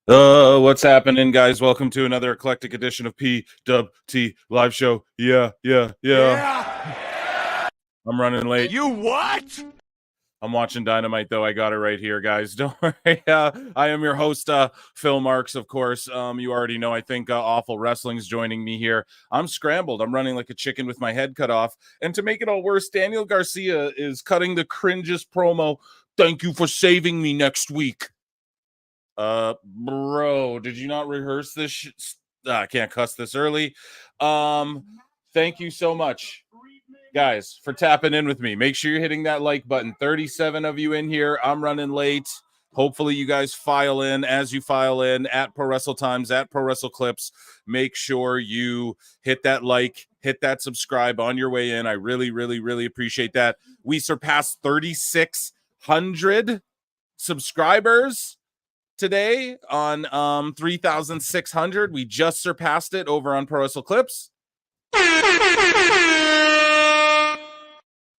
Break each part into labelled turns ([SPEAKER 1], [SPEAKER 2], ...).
[SPEAKER 1] What's happening, guys? Welcome to another eclectic edition of PWT Live Show. Yeah. I'm running late.
[SPEAKER 2] You what?
[SPEAKER 1] I'm watching Dynamite, though. I got it right here, guys. Don't worry. I am your host, Phil Marks, of course. You already know, I think Awful Wrestling's joining me here. I'm scrambled. I'm running like a chicken with my head cut off. And to make it all worse, Daniel Garcia is cutting the cringiest promo. Thank you for saving me next week. Bro, did you not rehearse this? I can't cuss this early. Thank you so much, guys, for tapping in with me. Make sure you're hitting that like button. 37 of you in here. I'm running late. Hopefully you guys file in. As you file in at prowrestletimes, at prowrestleclips, make sure you hit that like, hit that subscribe on your way in. I really appreciate that. We surpassed 3,600 subscribers today on 3,600. We just surpassed it over on Pro Wrestle Clips.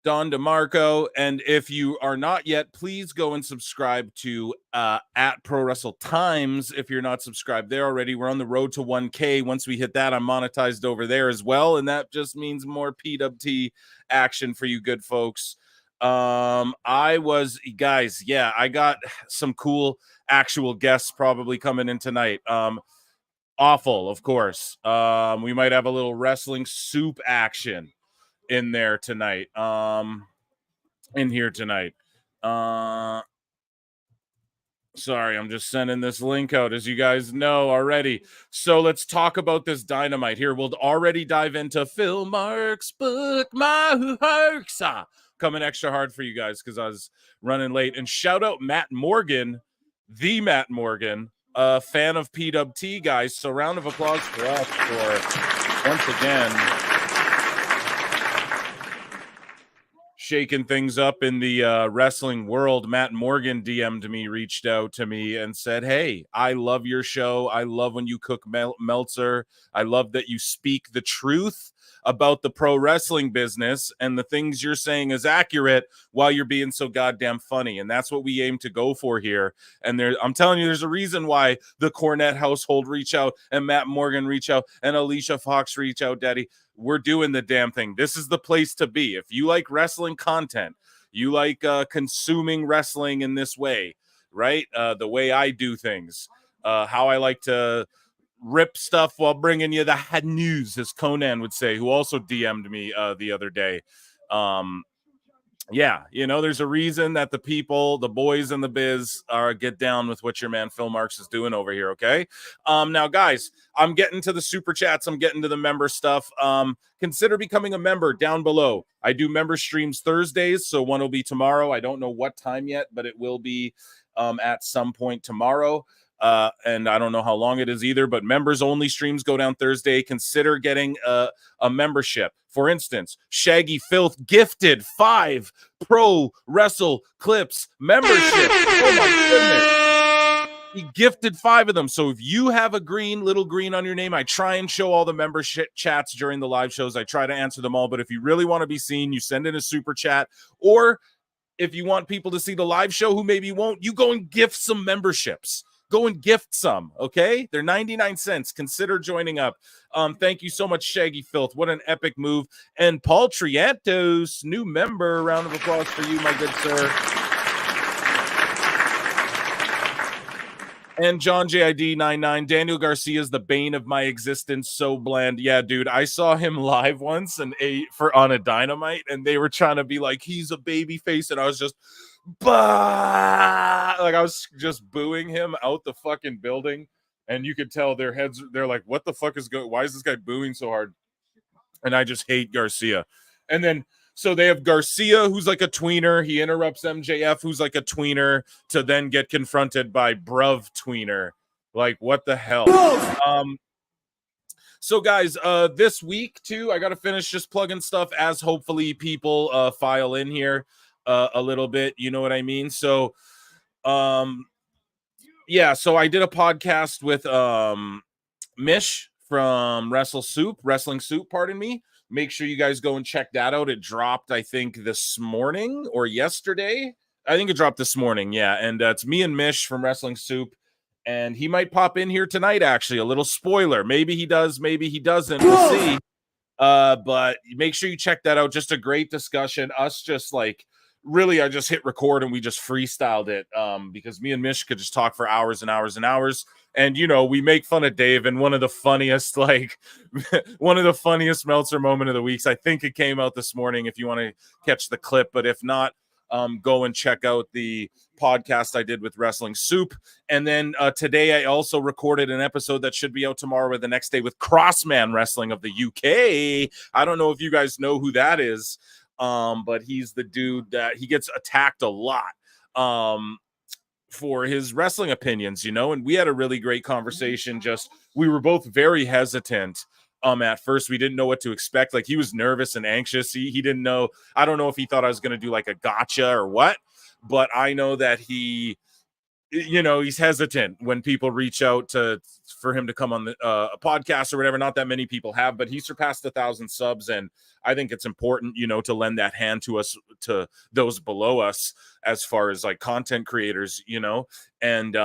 [SPEAKER 1] Don DeMarco, and if you are not yet, please go and subscribe to at Pro Wrestle Times. If you're not subscribed there already, we're on the road to 1K. Once we hit that, I'm monetized over there as well, and that just means more PWT action for you good folks. I got some cool actual guests probably coming in tonight. Awful, of course. We might have a little wrestling soup action in there tonight. In here tonight. Sorry, I'm just sending this link out, as you guys know already. So let's talk about this Dynamite here. We'll already dive into Phil Marks' book, My Works. Coming extra hard for you guys because I was running late. And shout out Matt Morgan, the Matt Morgan, a fan of PWT, guys. So round of applause for us for once again shaking things up in the wrestling world. Matt Morgan DM'd me, reached out to me and said, hey, I love your show. I love when you cook Meltzer. I love that you speak the truth about the pro wrestling business, and the things you're saying is accurate while you're being so goddamn funny. And that's what we aim to go for here. And I'm telling you, there's a reason why the Cornette household reach out and Matt Morgan reach out and Alicia Fox reach out, Daddy. We're doing the damn thing. This is the place to be. If you like wrestling content, you like consuming wrestling in this way, right? The way I do things, how I like to rip stuff while bringing you the hot news, as Conan would say, who also DM'd me the other day. Yeah, there's a reason that the people, the boys in the biz, get down with what your man Phil Marks is doing over here, okay? Now, guys, I'm getting to the super chats. I'm getting to the member stuff. Consider becoming a member down below. I do member streams Thursdays, so one will be tomorrow. I don't know what time yet, but it will be at some point tomorrow. And I don't know how long it is either, but members only streams go down Thursday. Consider getting a membership. For instance, Shaggy Filth gifted 5 Pro Wrestle Clips membership. Oh my goodness. He gifted 5 of them. So if you have a little green on your name, I try and show all the membership chats during the live shows. I try to answer them all, but if you really want to be seen, you send in a super chat, or if you want people to see the live show who maybe won't, you go and gift some memberships. Go and gift some, okay? They're 99 cents. Consider joining up. Thank you so much, Shaggy Filth. What an epic move. And Paul Triantos, new member. Round of applause for you, my good sir. And John JID99, Daniel Garcia is the bane of my existence. So bland. Yeah, dude, I saw him live once on a Dynamite, and they were trying to be like, he's a baby face, and I was just... like I was just booing him out the fucking building, and you could tell their heads, they're like, what the fuck is going, why is this guy booing so hard? And I just hate Garcia. And then so they have Garcia, who's like a tweener. He interrupts MJF, who's like a tweener, to then get confronted by Bruv Tweener. Like, what the hell? So guys, this week too, I got to finish just plugging stuff as hopefully people file in here a little bit, you know what I mean? So yeah, so I did a podcast with Mish from Wrestling Soup, pardon me. Make sure you guys go and check that out. It dropped, I think, this morning or yesterday. I think it dropped this morning, yeah. And it's me and Mish from Wrestling Soup, and he might pop in here tonight. Actually, a little spoiler. Maybe he does, maybe he doesn't. We'll see. But make sure you check that out. Just a great discussion. Us just like really, I just hit record and we just freestyled it. Because me and Mish could just talk for hours and hours and hours. And we make fun of Dave, and one of the funniest, one of the funniest Meltzer moment of the weeks. I think it came out this morning if you want to catch the clip, but if not, go and check out the podcast I did with Wrestling Soup. And then today I also recorded an episode that should be out tomorrow or the next day with Crossman Wrestling of the UK. I don't know if you guys know who that is, but he's the dude that he gets attacked a lot for his wrestling opinions, and we had a really great conversation. Just we were both very hesitant. At first we didn't know what to expect. Like, he was nervous and anxious. He didn't know. I don't know if he thought I was going to do like a gotcha or what, but I know that he's hesitant when people reach out for him to come on a podcast or whatever. Not that many people have, but he surpassed 1,000 subs, and I think it's important, to lend that hand to us, to those below us, as far as like content creators, and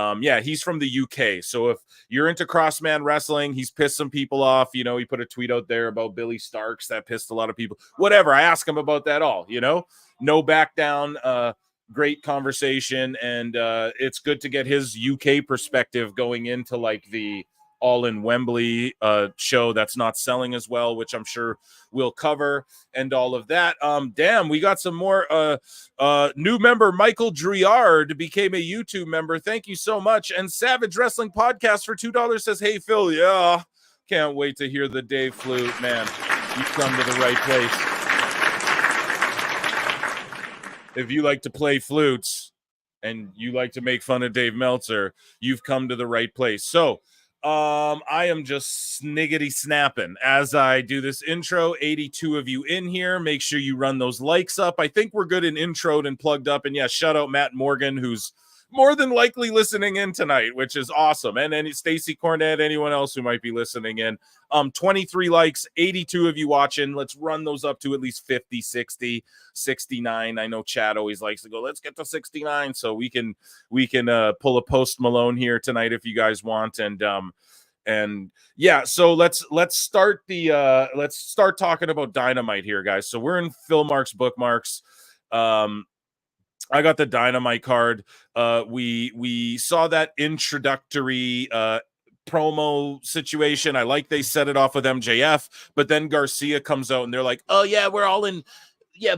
[SPEAKER 1] he's from the UK. So if you're into Crossman Wrestling, he's pissed some people off. He put a tweet out there about Billy Starks that pissed a lot of people. Whatever, I ask him about that all. No back down. Great conversation, and it's good to get his UK perspective going into like the All in Wembley show that's not selling as well, which I'm sure we'll cover, and all of that. Damn, we got some more. New member Michael Driard became a YouTube member. Thank you so much. And Savage Wrestling Podcast for $2 says, "Hey Phil, yeah, can't wait to hear the Dave flute, man. You've come to the right place. If you like to play flutes and you like to make fun of Dave Meltzer, you've come to the right place." So I am just sniggity snapping as I do this intro. 82 of you in here. Make sure you run those likes up. I think we're good and introed and plugged up. And shout out Matt Morgan, who's more than likely listening in tonight, which is awesome. And then Stacy Cornett, anyone else who might be listening in. 23 likes, 82 of you watching. Let's run those up to at least 50, 60, 69. I know Chad always likes to go, let's get to 69. So we can pull a Post Malone here tonight if you guys want. So let's start talking about Dynamite here, guys. So we're in Phil Mark's bookmarks. I got the Dynamite card. We saw that introductory promo situation. I like they set it off with MJF, but then Garcia comes out and they're like, "Oh yeah, we're all in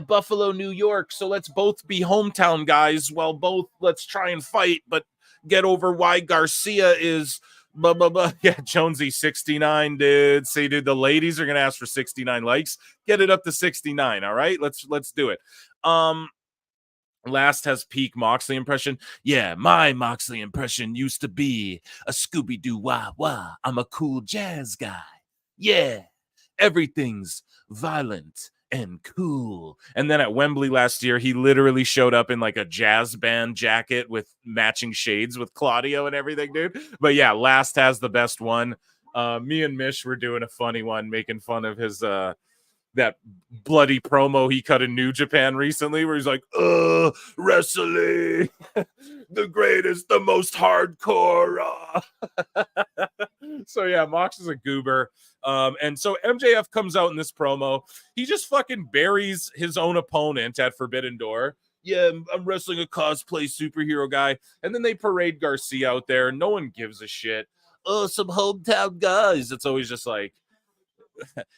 [SPEAKER 1] Buffalo, New York, so let's both be hometown guys. Well, let's try and fight, but get over why Garcia is blah blah blah." Yeah, Jonesy 69, dude. See, dude, the ladies are gonna ask for 69 likes. Get it up to 69. All right, let's do it. Last has peak Moxley impression. Yeah, my Moxley impression used to be a Scooby-Doo wah wah. I'm a cool jazz guy. Yeah, everything's violent and cool. And then at Wembley last year, he literally showed up in like a jazz band jacket with matching shades with Claudio and everything, dude. But yeah, last has the best one. Me and Mish were doing a funny one, making fun of his that bloody promo he cut in New Japan recently, where he's like, wrestling, the greatest, the most hardcore. So yeah, Mox is a goober. And so MJF comes out in this promo. He just fucking buries his own opponent at Forbidden Door. Yeah, I'm wrestling a cosplay superhero guy. And then they parade Garcia out there. No one gives a shit. Oh, some hometown guys. It's always just like,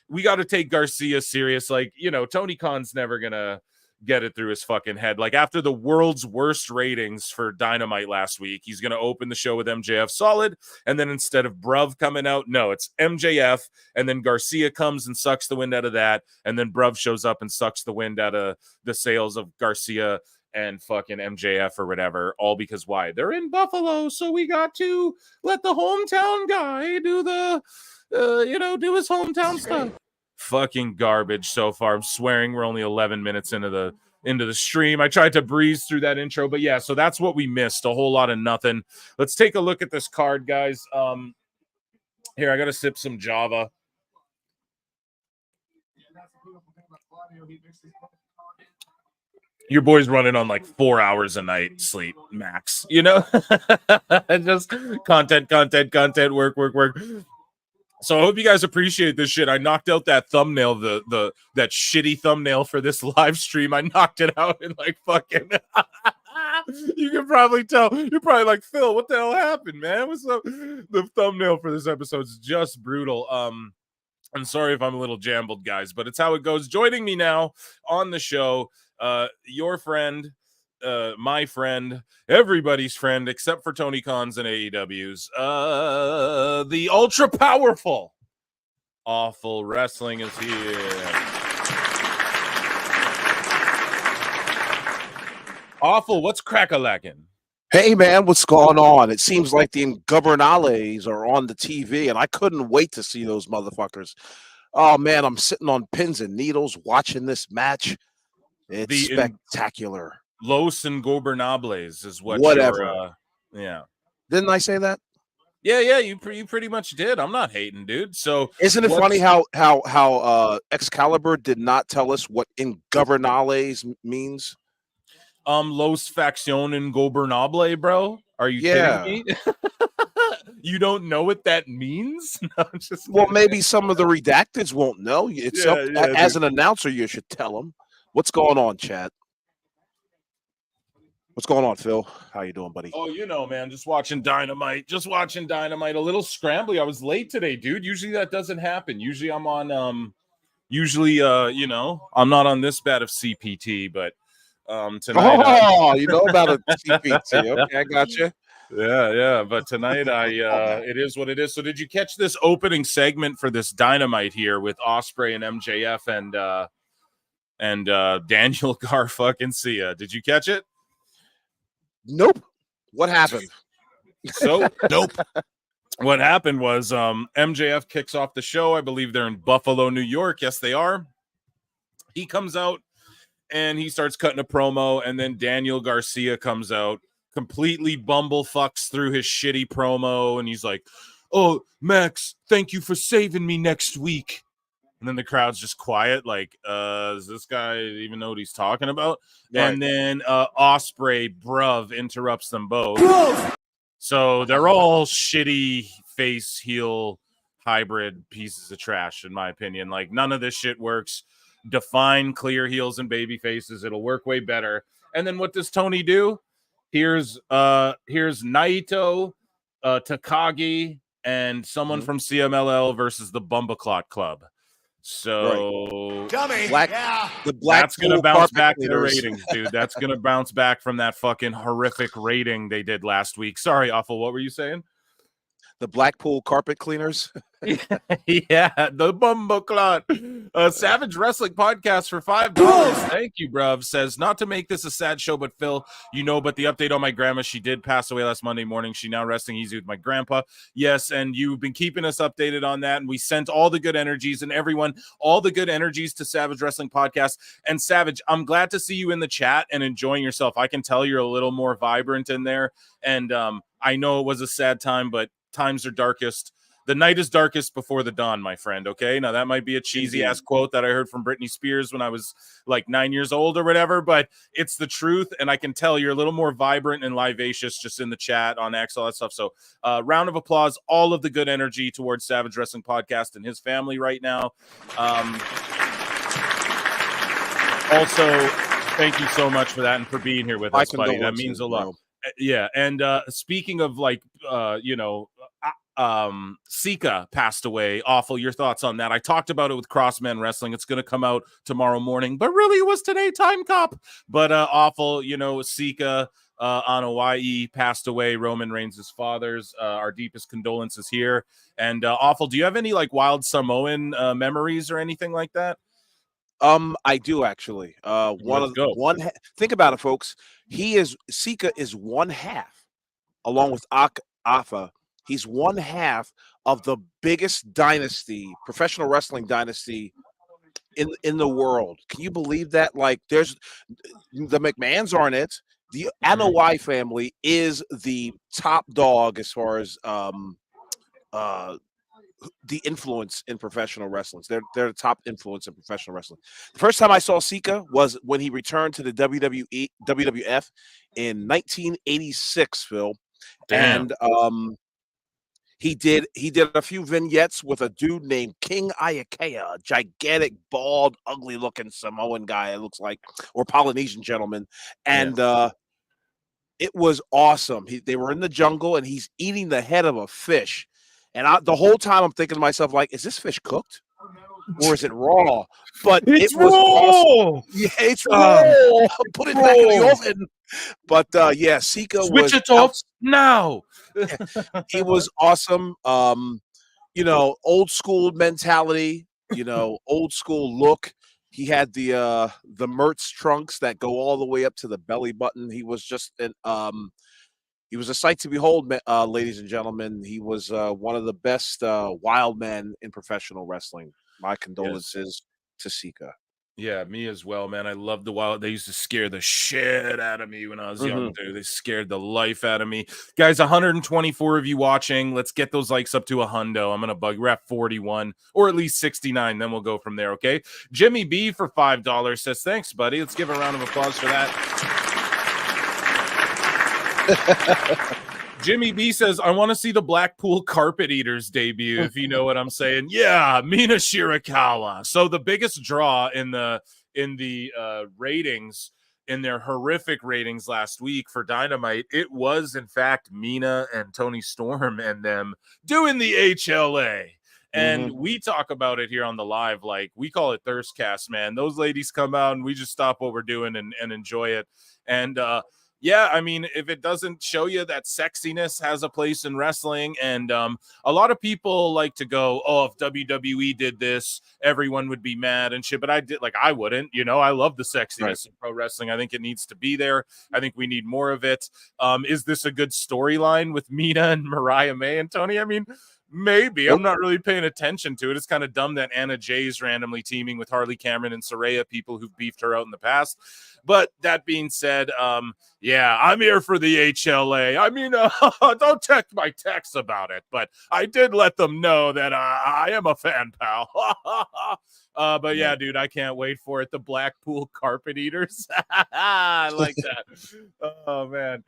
[SPEAKER 1] we got to take Garcia serious. Like, Tony Khan's never gonna get it through his fucking head. Like, after the world's worst ratings for Dynamite last week, he's gonna open the show with MJF solid, and then instead of Bruv coming out, no, it's MJF, and then Garcia comes and sucks the wind out of that, and then Bruv shows up and sucks the wind out of the sails of Garcia and fucking MJF or whatever, all because why? They're in Buffalo, so we got to let the hometown guy do the do his hometown stuff. Fucking garbage so far. I'm swearing we're only 11 minutes into the stream. I tried to breeze through that intro, but yeah, so that's what we missed. A whole lot of nothing. Let's take a look at this card, guys. Here, I gotta sip some Java. your boy's running on like 4 hours a night sleep max, you know. Just content, work. So I hope you guys appreciate this shit. I knocked out that thumbnail, the that shitty thumbnail for this live stream. I knocked it out in like fucking you can probably tell. You're probably like, Phil, what the hell happened, man? What's up? The thumbnail for this episode is just brutal. I'm sorry if I'm a little jambled, guys, but it's how it goes. Joining me now on the show, your friend, my friend, everybody's friend, except for Tony Khan's and AEW's, the ultra powerful, awful wrestling is here. Awful, what's crack-a-lackin'?
[SPEAKER 2] Hey, man, what's going on? It seems like the Ingobernales are on the TV, and I couldn't wait to see those motherfuckers. Oh, man, I'm sitting on pins and needles watching this match. It's spectacular.
[SPEAKER 1] Los Ingobernables is what
[SPEAKER 2] Whatever.
[SPEAKER 1] Yeah.
[SPEAKER 2] Didn't I say that?
[SPEAKER 1] Yeah, you pretty much did. I'm not hating, dude. So
[SPEAKER 2] isn't it funny how Excalibur did not tell us what Ingobernales means?
[SPEAKER 1] Los Facción Ingobernable, bro. Are you kidding me? You don't know what that means? No,
[SPEAKER 2] well, maybe some of the redacteds won't know. It's as an announcer, you should tell them. What's going on, chat? What's going on, Phil? How you doing, buddy?
[SPEAKER 1] Oh, you know, man, just watching Dynamite. A little scrambly. I was late today, dude. Usually that doesn't happen. Usually I'm on you know, I'm not on this bad of CPT, but tonight
[SPEAKER 2] you know about a CPT. Okay, I got you.
[SPEAKER 1] Yeah, but tonight it is what it is. So did you catch this opening segment for this Dynamite here with Ospreay and MJF and Daniel Gar fucking Sia? Did you catch it?
[SPEAKER 2] Nope. What happened?
[SPEAKER 1] Nope. What happened was MJF kicks off the show. I believe they're in Buffalo, New York. Yes, they are. He comes out and he starts cutting a promo, and then Daniel Garcia comes out, completely bumblefucks through his shitty promo, and he's like, "Oh, Max, thank you for saving me next week." And then the crowd's just quiet, like, does this guy even know what he's talking about? Right. And then Ospreay, bruv, interrupts them both. So they're all shitty face heel hybrid pieces of trash, in my opinion. Like, none of this shit works. Define clear heels and baby faces. It'll work way better. And then what does Tony do? Here's Naito, Takagi, and someone from CMLL versus the Bumbleclot Club. So that's gonna bounce back to the ratings, dude. That's gonna bounce back from that fucking horrific rating they did last week. Sorry, Awful. What were you saying?
[SPEAKER 2] The Blackpool carpet cleaners.
[SPEAKER 1] Yeah, the Bumbleclot. Savage Wrestling Podcast for $5. Thank you, bruv. Says, not to make this a sad show, but Phil, you know, but the update on my grandma, she did pass away last Monday morning. She now resting easy with my grandpa. Yes, and you've been keeping us updated on that, and we sent all the good energies and everyone, all the good energies to Savage Wrestling Podcast. And Savage, I'm glad to see you in the chat and enjoying yourself. I can tell you're a little more vibrant in there, and I know it was a sad time, but times are darkest. The night is darkest before the dawn, my friend. Okay. Now that might be a cheesy ass quote that I heard from Britney Spears when I was like 9 years old or whatever, but it's the truth. And I can tell you're a little more vibrant and vivacious just in the chat on X, all that stuff. So round of applause, all of the good energy towards Savage Wrestling Podcast and his family right now. Also, thank you so much for that and for being here with us, buddy. That means a lot. Yeah. And speaking of like, Sika passed away. Awful. Your thoughts on that? I talked about it with Crossman Wrestling. It's going to come out tomorrow morning, but really it was today, time cop. But awful, you know, Sika, Anoa'i passed away. Roman Reigns' father's. Our deepest condolences here. And awful. Do you have any like wild Samoan memories or anything like that?
[SPEAKER 2] I do actually. Think about it, folks. Sika is one half, along with Afa. He's one half of the biggest dynasty, professional wrestling dynasty in the world. Can you believe that? Like, there's the McMahons aren't it. The Anoa'i family is the top dog as far as the influence in professional wrestling. They're the top influence in professional wrestling. The first time I saw Sika was when he returned to the WWF in 1986, Phil.
[SPEAKER 1] Damn.
[SPEAKER 2] And he did a few vignettes with a dude named King Iakea, a gigantic, bald, ugly-looking Samoan guy, it looks like, or Polynesian gentleman. And it was awesome. They were in the jungle, and he's eating the head of a fish. And the whole time I'm thinking to myself, like, is this fish cooked? Or is it raw? But
[SPEAKER 1] it's
[SPEAKER 2] it was
[SPEAKER 1] raw.
[SPEAKER 2] Awesome. Yeah, it's raw. Put it back in the oven. But yeah, Sika
[SPEAKER 1] Switch it off now.
[SPEAKER 2] He was awesome. You know, old school mentality, you know, old school look. He had the Mertz trunks that go all the way up to the belly button. He was just he was a sight to behold, ladies and gentlemen. He was one of the best wild men in professional wrestling. My condolences to Sika.
[SPEAKER 1] Yeah, me as well, man. I love the wild. They used to scare the shit out of me when I was young, dude. They scared the life out of me. Guys, 124 of you watching. Let's get those likes up to a hundo. I'm going to bug. We're at 41 or at least 69. Then we'll go from there, okay? Jimmy B for $5 says, thanks, buddy. Let's give a round of applause for that. Jimmy B says, I want to see the Blackpool Carpet Eaters debut, if you know what I'm saying. Yeah, Mina Shirakawa. So the biggest draw in the ratings, in their horrific ratings last week for Dynamite, it was, in fact, Mina and Toni Storm and them doing the HLA. And we talk about it here on the live, like we call it Thirstcast, man. Those ladies come out and we just stop what we're doing and enjoy it. And yeah, I mean, if it doesn't show you that sexiness has a place in wrestling, and a lot of people like to go, oh, if WWE did this, everyone would be mad and shit. But I wouldn't, you know, I love the sexiness in pro wrestling. I think it needs to be there. I think we need more of it. Is this a good storyline with Mina and Mariah May and Tony? I mean, maybe. I'm not really paying attention to it. It's kind of dumb that Anna Jay's randomly teaming with Harley Cameron and Saraya, people who've beefed her out in the past. But that being said, yeah, I'm here for the HLA. I mean, don't text my texts about it, but I did let them know that I am a fan, pal. But yeah, dude, I can't wait for it. The Blackpool Carpet Eaters. I like that. Oh, man.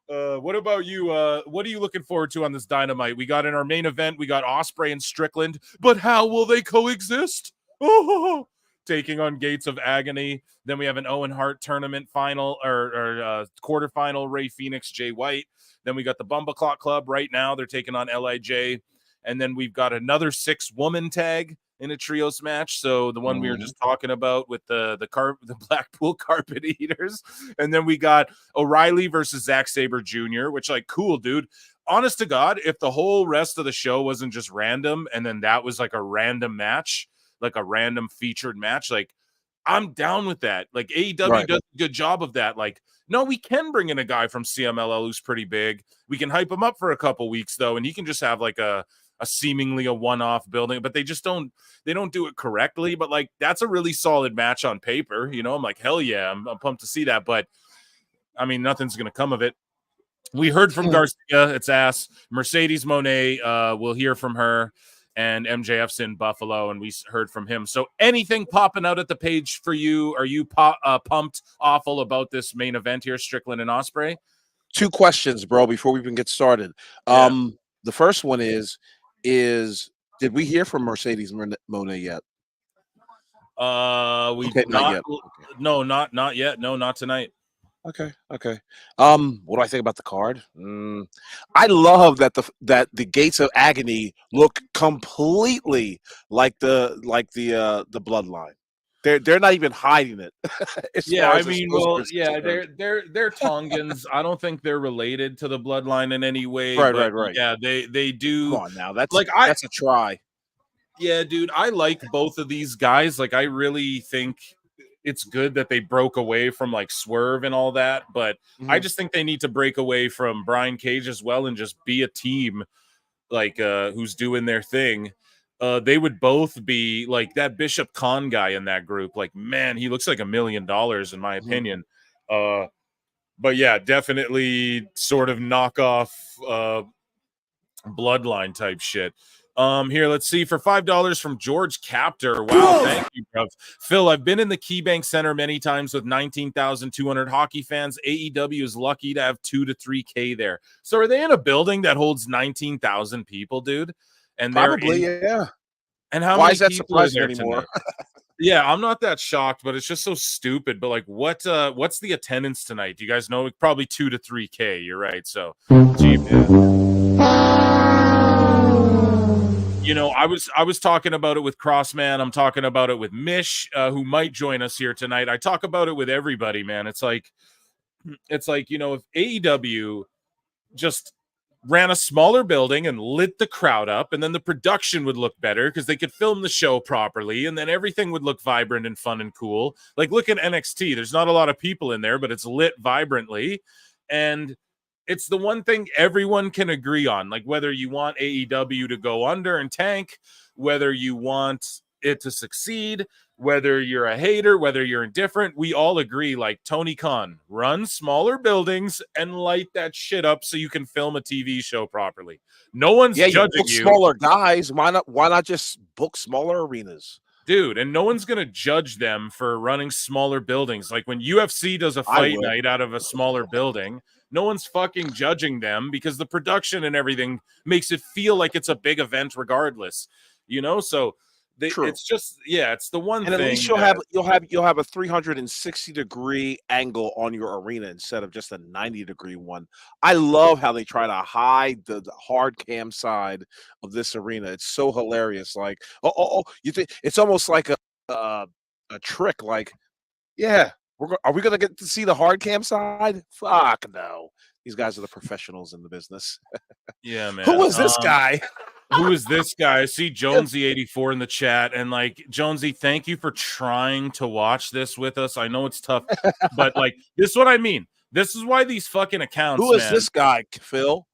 [SPEAKER 1] What about you? What are you looking forward to on this Dynamite? We got in our main event, we got Ospreay and Strickland, but how will they coexist? Oh, taking on Gates of Agony. Then we have an Owen Hart tournament final or quarterfinal, Ray Phoenix, Jay White. Then we got the Bumbleclot Club right now. They're taking on LIJ. And then we've got another 6-woman tag in a trios match. So the one we were just talking about with the Blackpool Carpet Eaters. And then we got O'Reilly versus Zack Sabre Jr., which, like, cool, dude. Honest to God, if the whole rest of the show wasn't just random and then that was like a random match, like a random featured match, like, I'm down with that. Like, AEW does a good job of that. Like, no, we can bring in a guy from CMLL who's pretty big. We can hype him up for a couple weeks, though, and he can just have like a seemingly a one-off building, but they don't do it correctly. But like, that's a really solid match on paper. You know, I'm like, hell yeah, I'm pumped to see that. But I mean, nothing's going to come of it. We heard from Garcia. It's ass. Mercedes Monet, we'll hear from her. And MJF's in Buffalo, and we heard from him. So anything popping out at the page for you? Are you pumped awful about this main event here, Strickland and Ospreay?
[SPEAKER 2] 2 questions, bro, before we even get started. The first one is did we hear from Mercedes Monet yet?
[SPEAKER 1] Not yet. No, not yet. No, not tonight.
[SPEAKER 2] Okay. What do I think about the card? I love that the Gates of Agony look completely like the bloodline. They're not even hiding it.
[SPEAKER 1] Yeah, I mean, well, yeah, they're Tongans. I don't think they're related to the bloodline in any way.
[SPEAKER 2] Right.
[SPEAKER 1] Yeah, they do.
[SPEAKER 2] Come on now, that's a try.
[SPEAKER 1] Yeah, dude, I like both of these guys. Like, I really think it's good that they broke away from like Swerve and all that, but I just think they need to break away from Brian Cage as well and just be a team, like who's doing their thing. They would both be like that Bishop Khan guy in that group. Like, man, he looks like $1 million in my opinion. But yeah, definitely sort of knockoff bloodline type shit. Here, let's see, for $5 from George Captor. Wow, thank you, bro. Phil, I've been in the KeyBank Center many times with 19,200 hockey fans. AEW is lucky to have 2 to 3K there. So are they in a building that holds 19,000 people, dude? And
[SPEAKER 2] Probably, yeah.
[SPEAKER 1] And how
[SPEAKER 2] Why
[SPEAKER 1] many
[SPEAKER 2] is that
[SPEAKER 1] people are
[SPEAKER 2] surprising
[SPEAKER 1] there
[SPEAKER 2] anymore?
[SPEAKER 1] Yeah, I'm not that shocked, but it's just so stupid. But like, what's the attendance tonight? Do you guys know? Probably 2 to 3K. You're right. So, gee, you know, I was talking about it with Crossman. I'm talking about it with Mish, who might join us here tonight. I talk about it with everybody, man. It's like, you know, if AEW just ran a smaller building and lit the crowd up, and then the production would look better because they could film the show properly, and then everything would look vibrant and fun and cool. Like, look at NXT. There's not a lot of people in there, but it's lit vibrantly, and it's the one thing everyone can agree on. Like, whether you want AEW to go under and tank, whether you want it to succeed, whether you're a hater, whether you're indifferent, we all agree, like, Tony Khan, run smaller buildings and light that shit up so you can film a TV show properly. No one's judging you.
[SPEAKER 2] Smaller guys. Why not just book smaller arenas?
[SPEAKER 1] Dude, and no one's going to judge them for running smaller buildings. Like when UFC does a fight night out of a smaller building, no one's fucking judging them because the production and everything makes it feel like it's a big event regardless. You know, so it's just, yeah, it's the one
[SPEAKER 2] and
[SPEAKER 1] thing.
[SPEAKER 2] At least you'll have a 360-degree angle on your arena instead of just a 90-degree one. I love how they try to hide the hard cam side of this arena. It's so hilarious. Like, you think it's almost like a trick. Like, yeah, are we gonna get to see the hard cam side? Fuck no. These guys are the professionals in the business.
[SPEAKER 1] Yeah, man.
[SPEAKER 2] Who was this guy?
[SPEAKER 1] Who is this guy? I see Jonesy84 in the chat. And like, Jonesy, thank you for trying to watch this with us. I know it's tough, but like, this is what I mean. This is why these fucking accounts,
[SPEAKER 2] Who is this guy, Phil?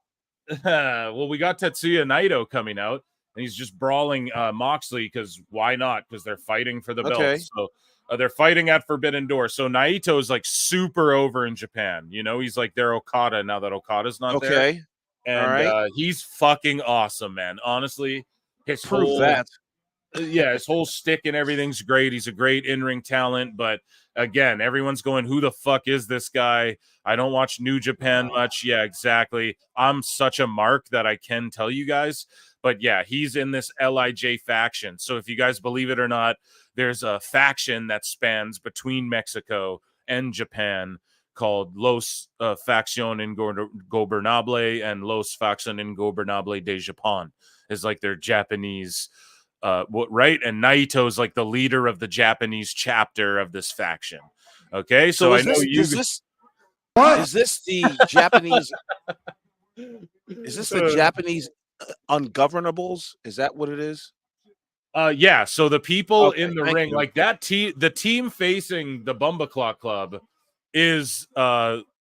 [SPEAKER 1] Well, we got Tetsuya Naito coming out, and he's just brawling Moxley because why not? Because they're fighting for the belt. So they're fighting at Forbidden Door. So Naito's like super over in Japan. You know, he's like their Okada now that Okada's not there. And he's fucking awesome, man. Honestly, his whole stick and everything's great. He's a great in-ring talent, but again, everyone's going, who the fuck is this guy? I don't watch New Japan much. Yeah, exactly. I'm such a mark that I can tell you guys. But yeah, he's in this LIJ faction. So if you guys believe it or not, there's a faction that spans between Mexico and Japan called Los Facción Ingobernable and Los Facción Ingobernable de Japón is like their Japanese, right? And Naito's like the leader of the Japanese chapter of this faction. Okay, so I know is
[SPEAKER 2] this the Japanese? Is this the Japanese ungovernables? Is that what it is?
[SPEAKER 1] Yeah. So the people in the ring, like that the team facing the Bumbaclaw Club is LFI,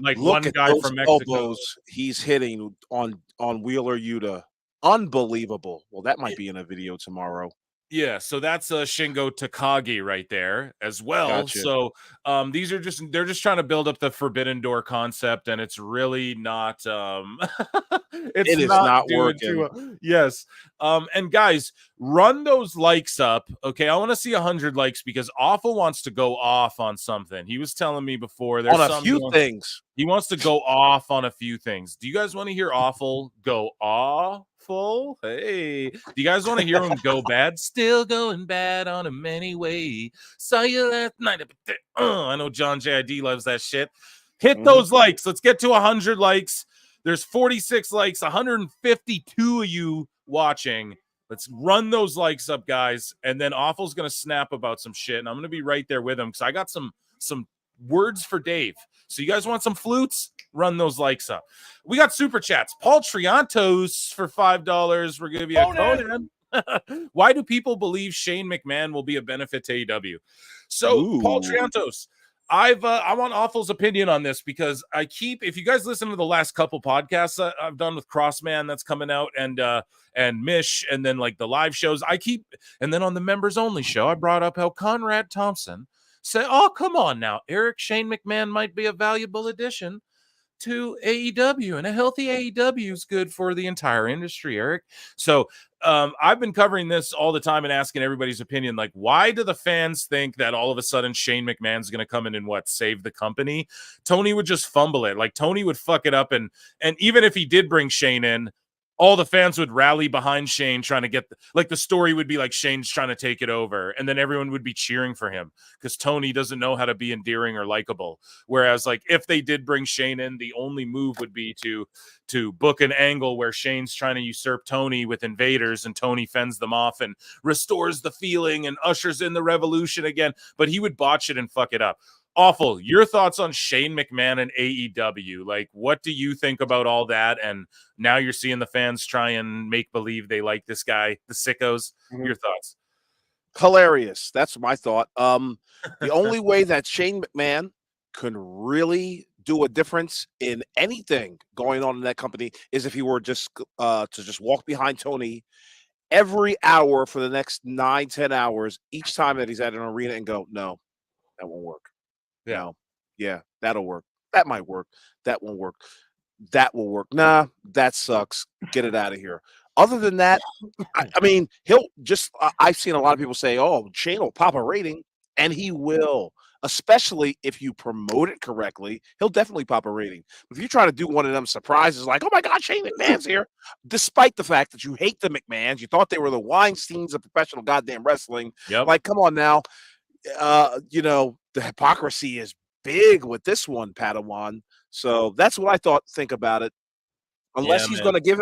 [SPEAKER 1] like one guy from Mexico.
[SPEAKER 2] Elbows he's hitting on Wheeler Yuta. Unbelievable. Well, that might be in a video tomorrow.
[SPEAKER 1] Yeah, so that's Shingo Takagi right there as well.
[SPEAKER 2] Gotcha.
[SPEAKER 1] So these are they're just trying to build up the Forbidden Door concept, and it's really not it is not working. Yes. And guys, run those likes up. Okay, I want to see 100 likes because Awful wants to go off on something. He was telling me before there's
[SPEAKER 2] on a few things.
[SPEAKER 1] He wants to go off on a few things. Do you guys want to hear Awful go off? Hey, do you guys want to hear him go bad? Still going bad on him anyway. Saw you last night. I know John JID loves that shit. Hit those likes. Let's get to 100 likes. There's 46 likes, 152 of you watching. Let's run those likes up, guys. And then Awful's going to snap about some shit. And I'm going to be right there with him because I got some words for Dave. So you guys want some flutes? Run those likes up. We got super chats. Paul Triantos for $5. We're gonna be a Conan. Why do people believe Shane McMahon will be a benefit to AEW? So Paul Triantos, I want Awful's opinion on this because if you guys listen to the last couple podcasts I've done with Crossman that's coming out and Mish and then like the live shows, and then on the members only show I brought up how Conrad Thompson said, oh, come on now, Shane McMahon might be a valuable addition to AEW, and a healthy AEW is good for the entire industry, Eric. So I've been covering this all the time and asking everybody's opinion. Like, why do the fans think that all of a sudden Shane McMahon's going to come in and save the company? Tony would just fumble it. Like, Tony would fuck it up. And even if he did bring Shane in, all the fans would rally behind Shane trying to get the story would be like Shane's trying to take it over, and then everyone would be cheering for him because Tony doesn't know how to be endearing or likable. Whereas like if they did bring Shane in, the only move would be to book an angle where Shane's trying to usurp Tony with invaders and Tony fends them off and restores the feeling and ushers in the revolution again, but he would botch it and fuck it up. Awful. Your thoughts on Shane McMahon and AEW? Like, what do you think about all that? And now you're seeing the fans try and make believe they like this guy, the sickos. Your thoughts?
[SPEAKER 2] Hilarious. That's my thought. The only way that Shane McMahon can really do a difference in anything going on in that company is if he were just to just walk behind Tony every hour for the next 9-10 hours each time that he's at an arena and go, no, that won't work.
[SPEAKER 1] Yeah.
[SPEAKER 2] No. Yeah, that'll work. That might work. That won't work. That will work. Nah, that sucks. Get it out of here. Other than that, I mean, he'll just I've seen a lot of people say, oh, Shane will pop a rating, and he will, especially if you promote it correctly. He'll definitely pop a rating. If you try to do one of them surprises like, oh my God, Shane McMahon's here, despite the fact that you hate the McMahons, you thought they were the Weinsteins of professional goddamn wrestling.
[SPEAKER 1] Yep.
[SPEAKER 2] Like, come on now. The hypocrisy is big with this one, Padawan. So that's what I think about it. Unless he's going to give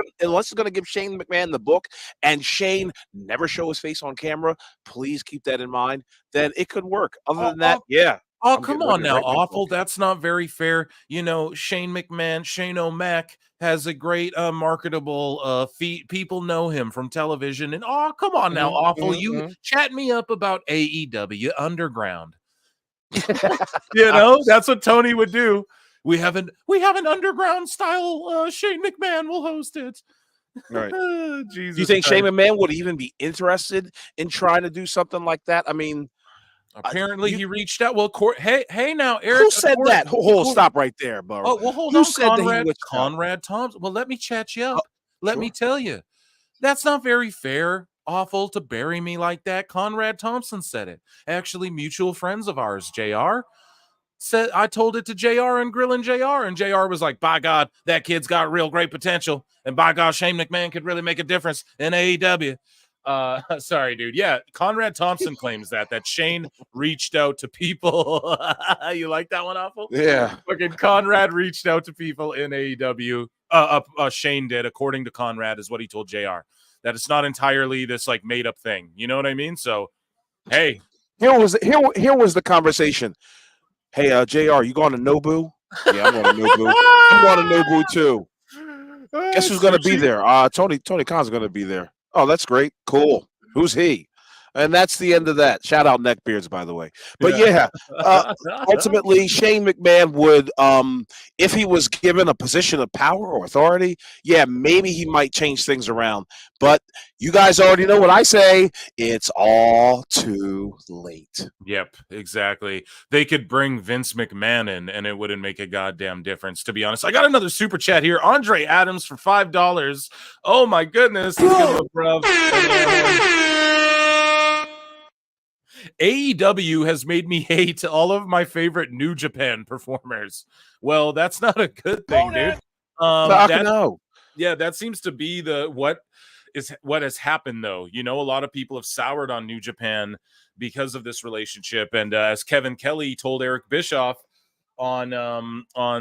[SPEAKER 2] Shane McMahon the book and Shane never show his face on camera, please keep that in mind, then it could work. Other than that, yeah.
[SPEAKER 1] Oh, come on now, Awful. That's not very fair. You know, Shane McMahon, Shane O'Mac has a great marketable feed. People know him from television. And come on now, Awful. You chat me up about AEW Underground. That's what Tony would do. We have an underground style Shane McMahon will host it.
[SPEAKER 2] Right.
[SPEAKER 1] Jesus.
[SPEAKER 2] Do you think Shane McMahon would even be interested in trying to do something like that? I mean,
[SPEAKER 1] apparently he reached out. Well, hey now, Eric.
[SPEAKER 2] Who said that? Stop right there, bro.
[SPEAKER 1] Oh, well, hold on, Conrad Thompson. Well, let me chat you up. Let me tell you. That's not very fair. Awful to bury me like that. Conrad Thompson said it. Actually, mutual friends of ours, JR, said I told it to JR and Grillin' JR, and JR was like, by God, that kid's got real great potential. And by God, Shane McMahon could really make a difference in AEW. Sorry, dude. Yeah, Conrad Thompson claims that Shane reached out to people. You like that one, Awful?
[SPEAKER 2] Yeah.
[SPEAKER 1] Fucking Conrad reached out to people in AEW. Shane did, according to Conrad, is what he told JR. That it's not entirely this like made up thing. You know what I mean? So, hey,
[SPEAKER 2] here was the conversation. Hey, JR, you going to Nobu? Yeah, I'm going to Nobu. I'm going to Nobu too. Guess who's going to be there? Tony Khan's going to be there. Oh, that's great. Cool. Who's he? And that's the end of that. Shout out Neckbeards, by the way. But ultimately, Shane McMahon would, if he was given a position of power or authority, maybe he might change things around. But you guys already know what I say. It's all too late.
[SPEAKER 1] Yep, exactly. They could bring Vince McMahon in, and it wouldn't make a goddamn difference, to be honest. I got another super chat here. Andre Adams for $5. Oh, my goodness. AEW has made me hate all of my favorite New Japan performers. Well, that's not a good thing, dude. That seems to be what has happened, though. You know, a lot of people have soured on New Japan because of this relationship. And as Kevin Kelly told Eric Bischoff on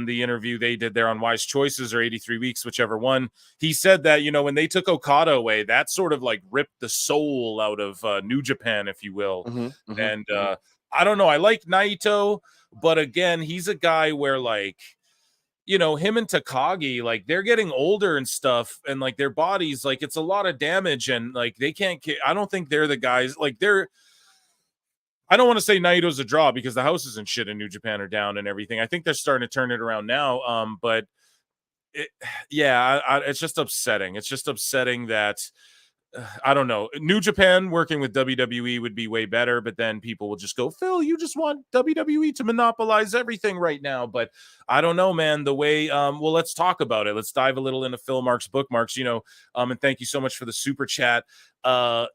[SPEAKER 1] the interview they did there on Wise Choices or 83 Weeks, whichever one, he said that, you know, when they took Okada away, that sort of like ripped the soul out of New Japan, if you will. I don't know. I like Naito, but again, he's a guy where, like, you know, him and Takagi, like, they're getting older and stuff, and like their bodies, like, it's a lot of damage, and like they can't. I don't think they're the guys. Like, I don't want to say Naito's a draw because the houses and shit in New Japan are down and everything. I think they're starting to turn it around now. But it's just upsetting. It's just upsetting that I don't know. New Japan working with WWE would be way better, but then people will just go, Phil, you just want WWE to monopolize everything right now. But I don't know, man. The way, well, let's talk about it. Let's dive a little into Phil Mark's bookmarks, and thank you so much for the super chat. I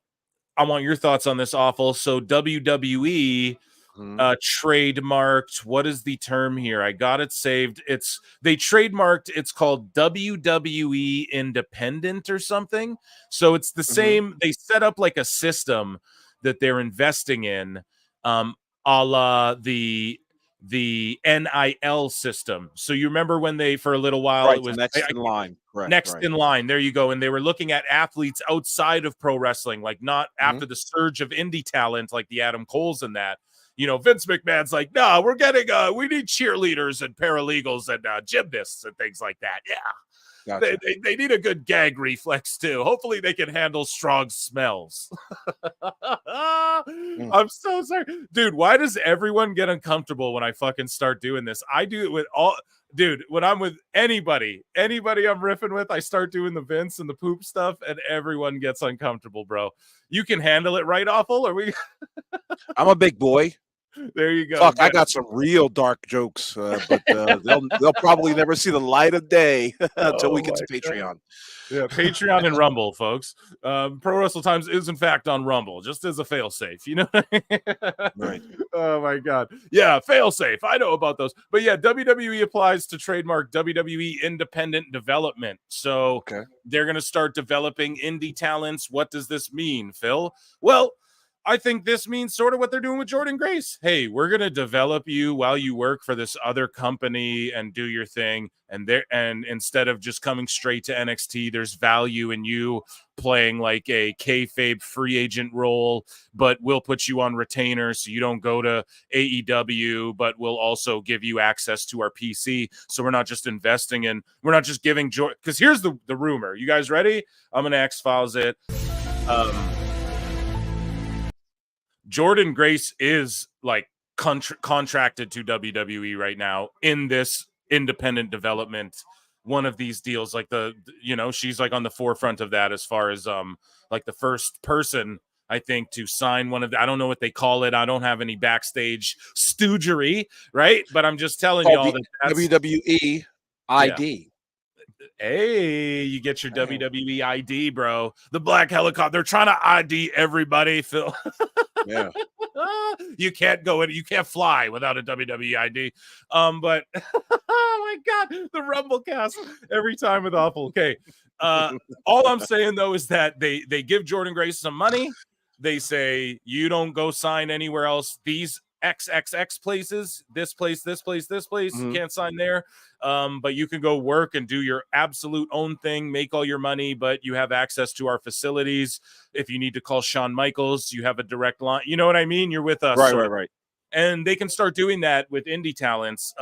[SPEAKER 1] want your thoughts on this, Awful. So WWE trademarked, what is the term here? I got it saved. They trademarked, it's called WWE Independent or something. So it's the same. They set up like a system that they're investing in, a la the NIL system. So you remember when they, for a little while,
[SPEAKER 2] right,
[SPEAKER 1] it was
[SPEAKER 2] next in line. Correct,
[SPEAKER 1] next in line. There you go. And they were looking at athletes outside of pro wrestling, like not after the surge of indie talent, like the Adam Coles and that. Vince McMahon's like, no, we're getting, we need cheerleaders and paralegals and gymnasts and things like that. Yeah. Gotcha. They need a good gag reflex too. Hopefully they can handle strong smells. I'm so sorry. Dude, why does everyone get uncomfortable when I fucking start doing this? I do it with all... Dude, when I'm with anybody I'm riffing with, I start doing the Vince and the poop stuff, and everyone gets uncomfortable, bro. You can handle it, right, Awful? Or we...
[SPEAKER 2] I'm a big boy.
[SPEAKER 1] There you go.
[SPEAKER 2] Fuck, I got some real dark jokes, but they'll probably never see the light of day until we get to Patreon.
[SPEAKER 1] God. Yeah, Patreon and Rumble, folks. Pro Wrestle Times is in fact on Rumble, just as a failsafe. You know what I mean?
[SPEAKER 2] Right.
[SPEAKER 1] Oh my God. Yeah, failsafe. I know about those. But yeah, WWE applies to trademark WWE Independent Development. So they're going to start developing indie talents. What does this mean, Phil? Well, I think this means sort of what they're doing with Jordynne Grace. Hey, we're going to develop you while you work for this other company and do your thing. And instead of just coming straight to NXT, there's value in you playing like a kayfabe free agent role, but we'll put you on retainer so you don't go to AEW, but we'll also give you access to our PC. So we're not just investing in, we're not just giving joy. Because here's the rumor. You guys ready? I'm going to X-Files it. Jordynne Grace is like contracted to WWE right now in this independent development, one of these deals, like she's like on the forefront of that as far as like the first person, I think, to sign one of the, I don't know what they call it. I don't have any backstage stoogery, right? But I'm just telling y'all that that's
[SPEAKER 2] WWE ID.
[SPEAKER 1] Hey, you get your WWE ID, bro. The black helicopter. They're trying to ID everybody, Phil.
[SPEAKER 2] Yeah.
[SPEAKER 1] You can't go in. You can't fly without a WWE ID. But oh my God, the Rumble cast every time with Awful. Okay. All I'm saying though is that they give Jordynne Grace some money. They say you don't go sign anywhere else. These XXX places, this place, you can't sign there. But you can go work and do your absolute own thing, make all your money, but you have access to our facilities. If you need to call Shawn Michaels, you have a direct line. You know what I mean? You're with us.
[SPEAKER 2] Right.
[SPEAKER 1] And they can start doing that with indie talents.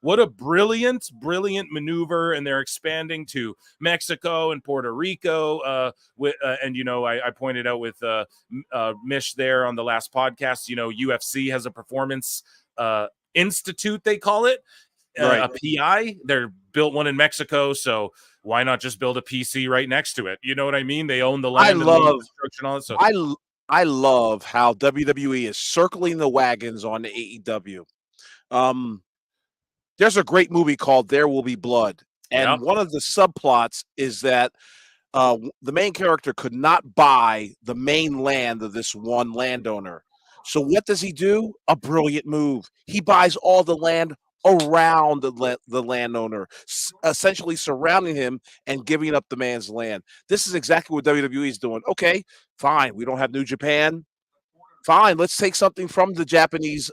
[SPEAKER 1] What a brilliant maneuver. And they're expanding to Mexico and Puerto Rico. I pointed out with Mish there on the last podcast, UFC has a performance institute, they call it, a PI. They're built one in Mexico. So why not just build a PC right next to it? You know what I mean? They own the land. And the infrastructure and all that. So
[SPEAKER 2] I love how WWE is circling the wagons on AEW. There's a great movie called There Will Be Blood. And one of the subplots is that the main character could not buy the main land of this one landowner. So what does he do? A brilliant move. He buys all the land around the landowner, essentially surrounding him and giving up the man's land. This is exactly what WWE is doing. Okay, fine. We don't have New Japan. Fine. Let's take something from the Japanese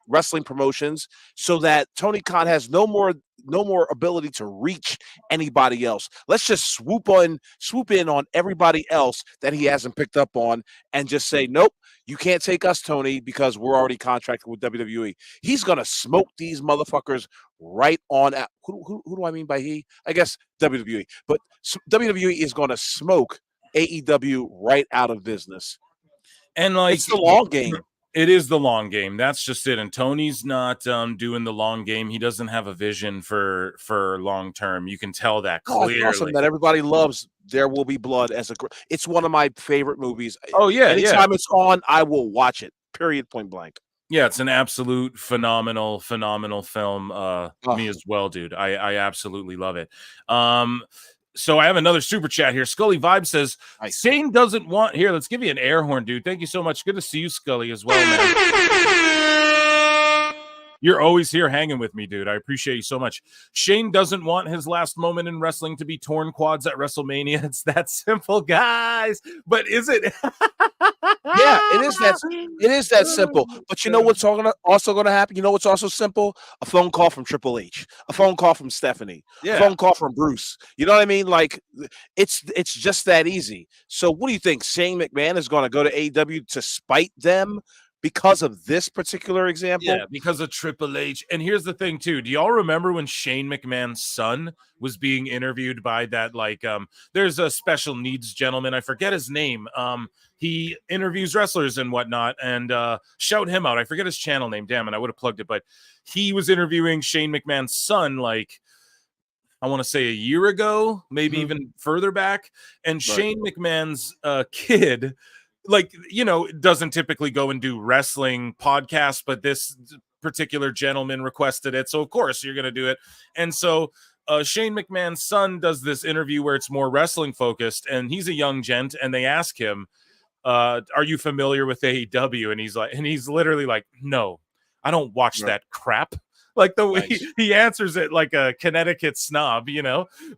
[SPEAKER 2] wrestling promotions so that Tony Khan has no more ability to reach anybody else. Let's just swoop in on everybody else that he hasn't picked up on and just say, nope, you can't take us, Tony, because we're already contracted with WWE. He's going to smoke these motherfuckers right on out. Who do I mean by he? I guess WWE. But WWE is going to smoke AEW right out of business.
[SPEAKER 1] And like,
[SPEAKER 2] it's the long game.
[SPEAKER 1] It is the long game. That's just it. And Tony's not doing the long game. He doesn't have a vision for long term. You can tell that clearly.
[SPEAKER 2] It's awesome that everybody loves There Will Be Blood it's one of my favorite movies.
[SPEAKER 1] Oh yeah,
[SPEAKER 2] anytime it's on, I will watch it. Period. Point blank.
[SPEAKER 1] Yeah, it's an absolute phenomenal film. Me as well, dude. I absolutely love it. So I have another super chat here. Scully Vibe says, Shane doesn't want... Here, let's give you an air horn, dude. Thank you so much. Good to see you, Scully, as well, man. You're always here hanging with me, dude. I appreciate you so much. Shane doesn't want his last moment in wrestling to be torn quads at WrestleMania. It's that simple, guys. But is it...
[SPEAKER 2] Yeah, it is that simple. But you know what's also going to happen? You know what's also simple? A phone call from Triple H, a phone call from Stephanie, a phone call from Bruce. You know what I mean? Like it's just that easy. So what do you think? Shane McMahon is going to go to AEW to spite them because of this particular example?
[SPEAKER 1] Yeah, because of Triple H. And here's the thing, too. Do y'all remember when Shane McMahon's son was being interviewed by that, there's a special needs gentleman. I forget his name. He interviews wrestlers and whatnot, and shout him out. I forget his channel name. Damn it, I would have plugged it. But he was interviewing Shane McMahon's son, I want to say a year ago, maybe even further back. And Shane McMahon's kid... doesn't typically go and do wrestling podcasts, but this particular gentleman requested it. So, of course, you're going to do it. And so Shane McMahon's son does this interview where it's more wrestling focused, and he's a young gent, and they ask him, are you familiar with AEW? And he's literally like, no, I don't watch that crap. Like the way he answers it like a Connecticut snob,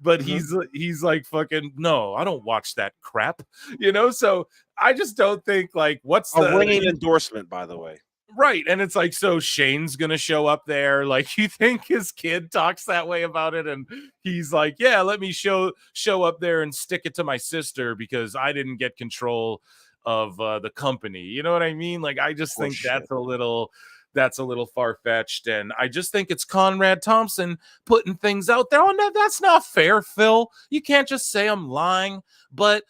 [SPEAKER 1] but he's like, fucking, no, I don't watch that crap, so I just don't think what's
[SPEAKER 2] a ringing endorsement, by the way.
[SPEAKER 1] Right. And it's like, so Shane's going to show up there. You think his kid talks that way about it? And he's like, yeah, let me show up there and stick it to my sister because I didn't get control of the company. You know what I mean? I just think that's a little far-fetched, and I just think it's Conrad Thompson putting things out there. Oh, no, that's not fair, Phil. You can't just say I'm lying. But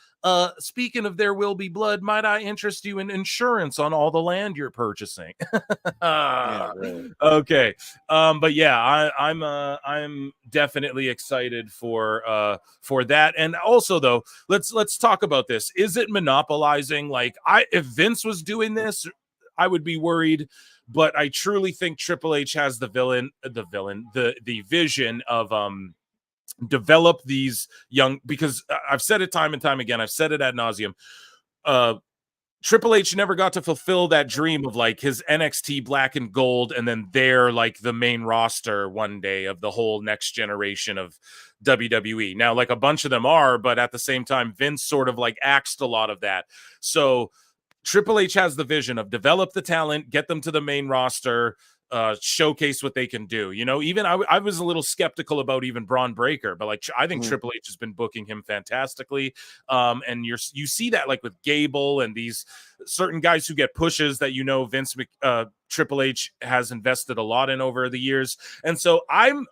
[SPEAKER 1] speaking of There Will Be Blood, might I interest you in insurance on all the land you're purchasing?
[SPEAKER 2] Yeah, really.
[SPEAKER 1] Okay. But yeah, I'm definitely excited for that. And also, though, let's talk about this. Is it monopolizing? If Vince was doing this, I would be worried. But I truly think Triple H has the vision of develop these young, because I've said it time and time again. I've said it ad nauseum. Triple H never got to fulfill that dream of his NXT black and gold, and then they're the main roster one day of the whole next generation of WWE. Now, a bunch of them are, but at the same time, Vince sort of axed a lot of that. So Triple H has the vision of develop the talent, get them to the main roster, showcase what they can do. Even I was a little skeptical about even Braun Breaker, but I think Triple H has been booking him fantastically. And you see that with Gable and these certain guys who get pushes that Vince Triple H has invested a lot in over the years. And so I'm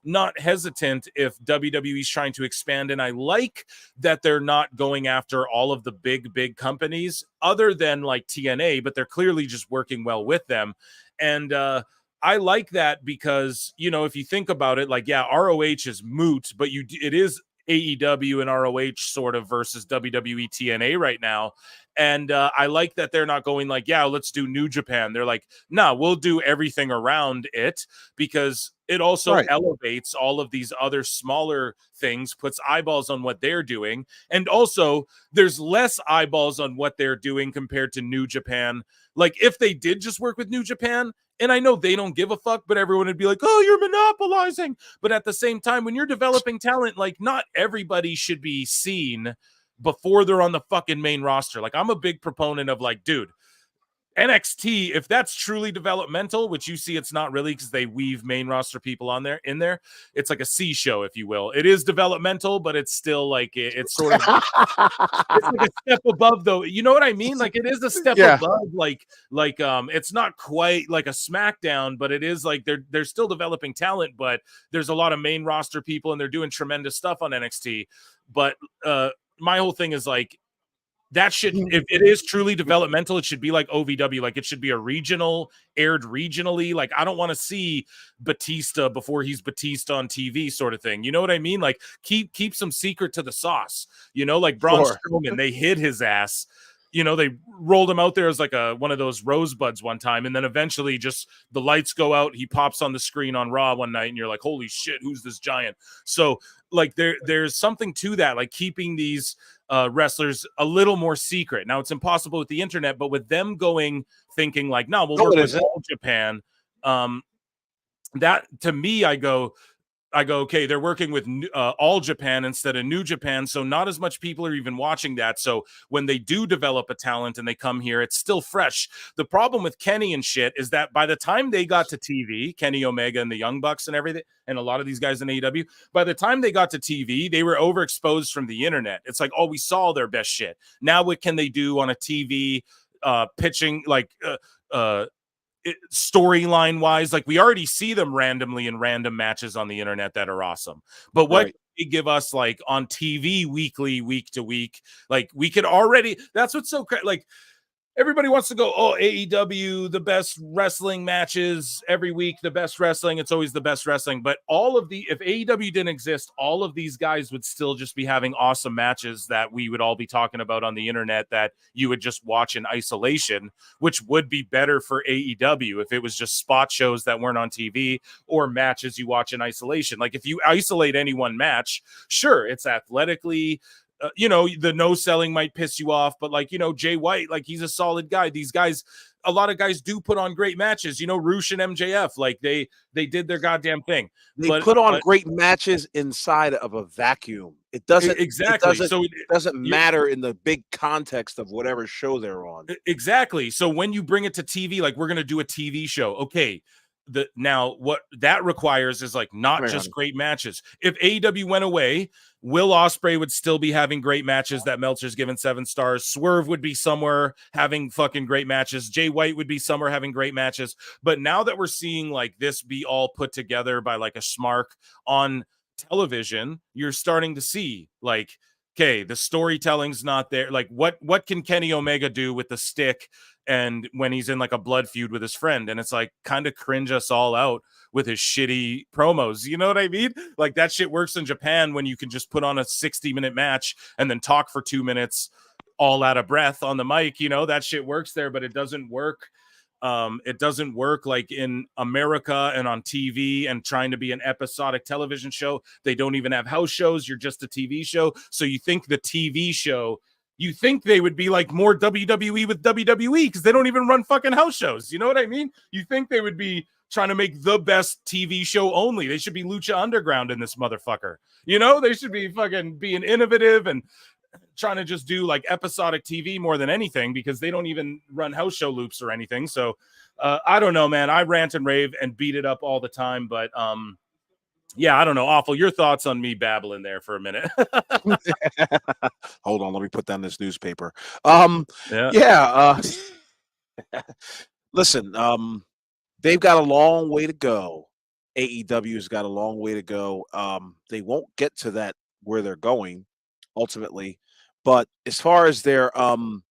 [SPEAKER 1] not hesitant if WWE's trying to expand, and I like that they're not going after all of the big companies other than TNA, but they're clearly just working well with them. And I like that because if you think about it, ROH is moot, but it is AEW and ROH sort of versus WWE TNA right now. And I like that they're not going let's do New Japan. They're no, we'll do everything around it, because it also elevates all of these other smaller things, puts eyeballs on what they're doing. And also there's less eyeballs on what they're doing compared to New Japan. If they did just work with New Japan, and I know they don't give a fuck, but everyone would be like, oh, you're monopolizing. But at the same time, when you're developing talent, not everybody should be seen before they're on the fucking main roster. I'm a big proponent of dude, NXT, if that's truly developmental, which you see it's not really because they weave main roster people in there. It's like a C show, if you will. It is developmental, but it's still it's sort of it's a step above, though. You know what I mean? It is a step above. It's not quite like a SmackDown, but it is they're still developing talent, but there's a lot of main roster people and they're doing tremendous stuff on NXT. But my whole thing is That should, if it is truly developmental, it should be like OVW. Like it should be a regional, aired regionally. Like I don't want to see Batista before he's Batista on TV, sort of thing. You know what I mean? Like keep some secret to the sauce. You know, like Braun Strowman, they hid his ass. You know, they rolled him out there as like one of those rosebuds one time, and then eventually just the lights go out. He pops on the screen on Raw one night, and you're like, "Holy shit, who's this giant?" So, like, there's something to that, like keeping these wrestlers a little more secret. Now, it's impossible with the internet, but with them thinking like, "No, we'll work with All Japan." That to me, I go, okay, they're working with All Japan instead of New Japan, so not as much people are even watching that. So when they do develop a talent and they come here, it's still fresh. The problem with Kenny and shit is that by the time they got to TV, Kenny Omega and the Young Bucks and everything, and a lot of these guys in AEW, by the time they got to TV, they were overexposed from the internet. It's like, oh, we saw their best shit. Now what can they do on a TV pitching, like storyline wise? Like we already see them randomly in random matches on the internet that are awesome, but what they give us like on TV weekly, week to week, like we could already, that's what's so like everybody wants to go, oh, AEW, the best wrestling matches every week, the best wrestling. It's always the best wrestling. But if AEW didn't exist, all of these guys would still just be having awesome matches that we would all be talking about on the internet that you would just watch in isolation, which would be better for AEW if it was just spot shows that weren't on TV or matches you watch in isolation. Like if you isolate any one match, sure, it's athletically, you know, the no selling might piss you off, but like, you know, Jay White, like he's a solid guy. These guys, a lot of guys do put on great matches, you know, Roosh and MJF, like they did their goddamn thing.
[SPEAKER 2] They put on great matches inside of a vacuum. It doesn't
[SPEAKER 1] exactly.
[SPEAKER 2] So it doesn't matter in the big context of whatever show they're on.
[SPEAKER 1] Exactly. So when you bring it to TV, like we're going to do a TV show. Okay. Now what that requires is like not just great matches. If AEW went away, Will Ospreay would still be having great matches that Meltzer's given 7 stars. Swerve would be somewhere having fucking great matches. Jay White would be somewhere having great matches. But now that we're seeing like this be all put together by like a Schmark on television, you're starting to see like, okay, the storytelling's not there. Like what can Kenny Omega do with the stick and when he's in like a blood feud with his friend? And it's like kind of cringe us all out with his shitty promos. You know what I mean? Like that shit works in Japan when you can just put on a 60-minute match and then talk for 2 minutes all out of breath on the mic. You know, that shit works there, but it doesn't work. It doesn't work like in America and on TV and trying to be an episodic television show. They don't even have house shows. You're just a TV show. So you think the TV show, you think they would be like more WWE with WWE because they don't even run fucking house shows. You know what I mean? You think they would be trying to make the best TV show only. They should be Lucha Underground in this motherfucker. You know, they should be fucking being innovative and trying to just do like episodic TV more than anything because they don't even run house show loops or anything. So I don't know, man. I rant and rave and beat it up all the time, but yeah, I don't know. Awful. Your thoughts on me babbling there for a minute?
[SPEAKER 2] Hold on, let me put down this newspaper. Listen, they've got a long way to go. AEW's got a long way to go. They won't get to that where they're going ultimately, but as far as them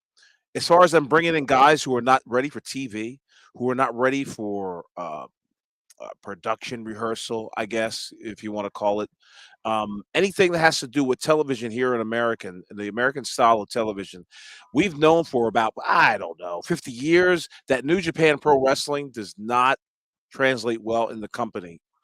[SPEAKER 2] bringing in guys who are not ready for TV, who are not ready for production rehearsal, I guess, if you want to call it, anything that has to do with television here in the American style of television, we've known for about, I don't know, 50 years that New Japan Pro Wrestling does not translate well in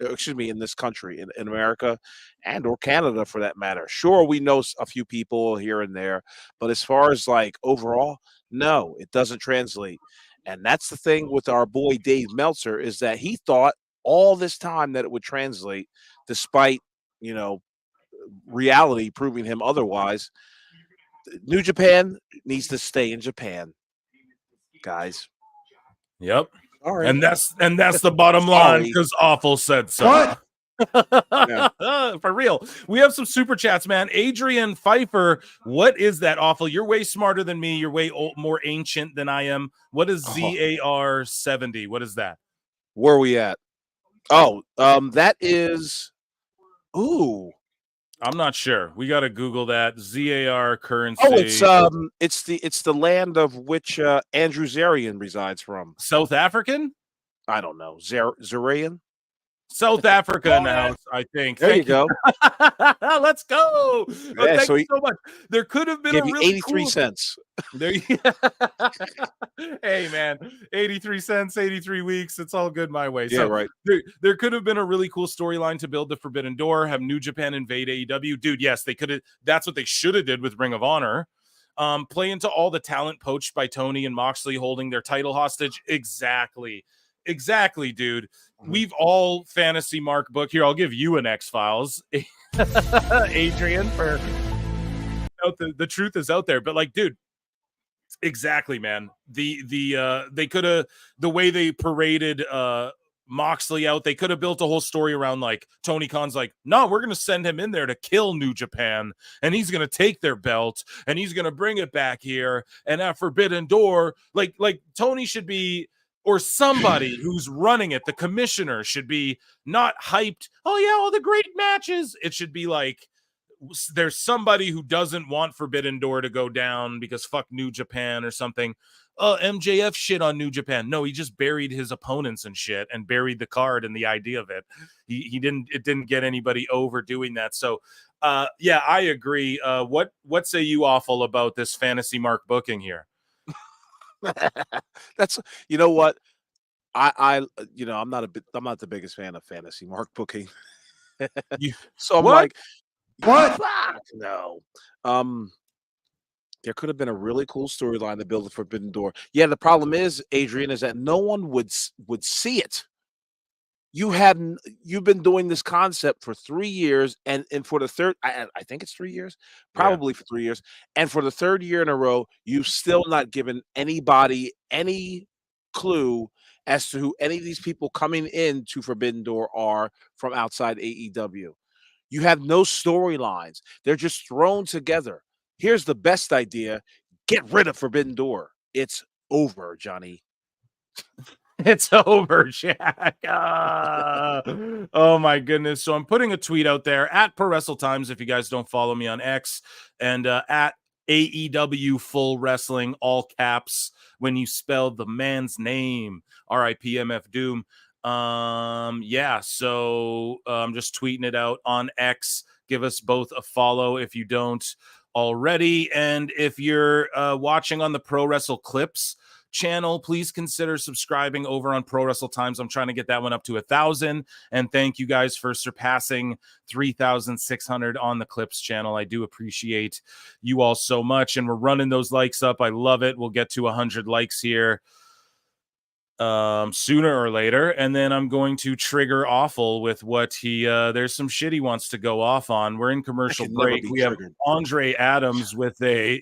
[SPEAKER 2] in this country, in America and or Canada for that matter. Sure, we know a few people here and there, but as far as like overall, no, it doesn't translate. And that's the thing with our boy Dave Meltzer, is that he thought all this time that it would translate, despite, you know, reality proving him otherwise. New Japan needs to stay in Japan, guys.
[SPEAKER 1] Yep. Sorry. And that's the bottom line, because Awful said so.
[SPEAKER 3] What?
[SPEAKER 1] Yeah. For real. We have some super chats, man. Adrian Pfeiffer, what is that, Awful? You're way smarter than me. You're way more ancient than I am. What is ZAR 70? What is that?
[SPEAKER 2] Where are we at? Oh, that is. Ooh.
[SPEAKER 1] I'm not sure. We got to Google that. ZAR currency.
[SPEAKER 2] Oh, it's the land of which Andrew Zarian resides from.
[SPEAKER 1] South African?
[SPEAKER 2] I don't know. Zarian?
[SPEAKER 1] South Africa in the house, I think.
[SPEAKER 2] There you go.
[SPEAKER 1] Let's go.
[SPEAKER 2] Yeah,
[SPEAKER 1] thank you so much. There could have been a really
[SPEAKER 2] 83
[SPEAKER 1] cool...
[SPEAKER 2] cents.
[SPEAKER 1] There you... Hey, man, 83 cents, 83 weeks. It's all good my way.
[SPEAKER 2] Yeah,
[SPEAKER 1] so
[SPEAKER 2] right.
[SPEAKER 1] There could have been a really cool storyline to build the Forbidden Door, have New Japan invade AEW. Dude, yes, they could have. That's what they should have did with Ring of Honor. Play into all the talent poached by Tony and Moxley holding their title hostage. Exactly, dude. We've all fantasy Mark book here. I'll give you an X-Files, Adrian, for the truth is out there. But like, dude, exactly, man. They could have, the way they paraded Moxley out, they could have built a whole story around like Tony Khan's like, no, we're gonna send him in there to kill New Japan, and he's gonna take their belt and he's gonna bring it back here, and at Forbidden Door, like Tony should be, or somebody who's running it, the commissioner should be not hyped. Oh yeah, all the great matches. It should be like there's somebody who doesn't want Forbidden Door to go down because fuck New Japan or something. MJF shit on New Japan. No, he just buried his opponents and shit and buried the card and the idea of it. It didn't get anybody over doing that. So yeah, I agree. What say you awful about this fantasy Mark booking here?
[SPEAKER 2] That's, you know what, I I'm not the biggest fan of fantasy Mark booking. So I'm like, what? No. There could have been a really cool storyline to build the Forbidden Door. Yeah, the problem is, Adrian, is that no one would see it. You've been doing this concept for 3 years, and for the third, I think it's 3 years, probably for 3 years, and for the third year in a row, you've still not given anybody any clue as to who any of these people coming into Forbidden Door are from outside AEW. You have no storylines. They're just thrown together. Here's the best idea. Get rid of Forbidden Door. It's over, Johnny.
[SPEAKER 1] It's over, Jack. Oh my goodness. So I'm putting a tweet out there at prowrestletimes if you guys don't follow me on X, and at AEW Full Wrestling, all caps when you spell the man's name, RIP MF Doom. Yeah, so I'm just tweeting it out on X. Give us both a follow if you don't already, and if you're watching on the Pro Wrestle Clips channel, please consider subscribing over on Pro Wrestle Times. I'm trying to get that one up to 1,000, and thank you guys for surpassing 3,600 on the Clips channel. I do appreciate you all so much, and we're running those likes up. I love it. We'll get to 100 likes here sooner or later, and then I'm going to trigger awful with what he there's some shit he wants to go off on. We're in commercial break. We have Andre Adams with a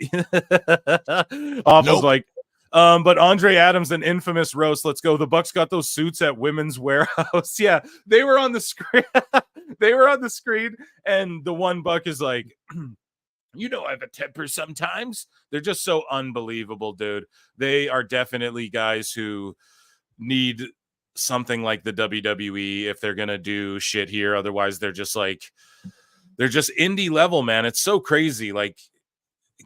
[SPEAKER 1] awful's like but Andre Adams, an infamous roast. Let's go. The Bucks got those suits at Women's Warehouse. Yeah, they were on the screen. They were on the screen, and the one Buck is like, you know, I have a temper sometimes. They're just so unbelievable, dude. They are definitely guys who need something like the WWE if they're gonna do shit here. Otherwise, they're just indie level, man. It's so crazy. Like,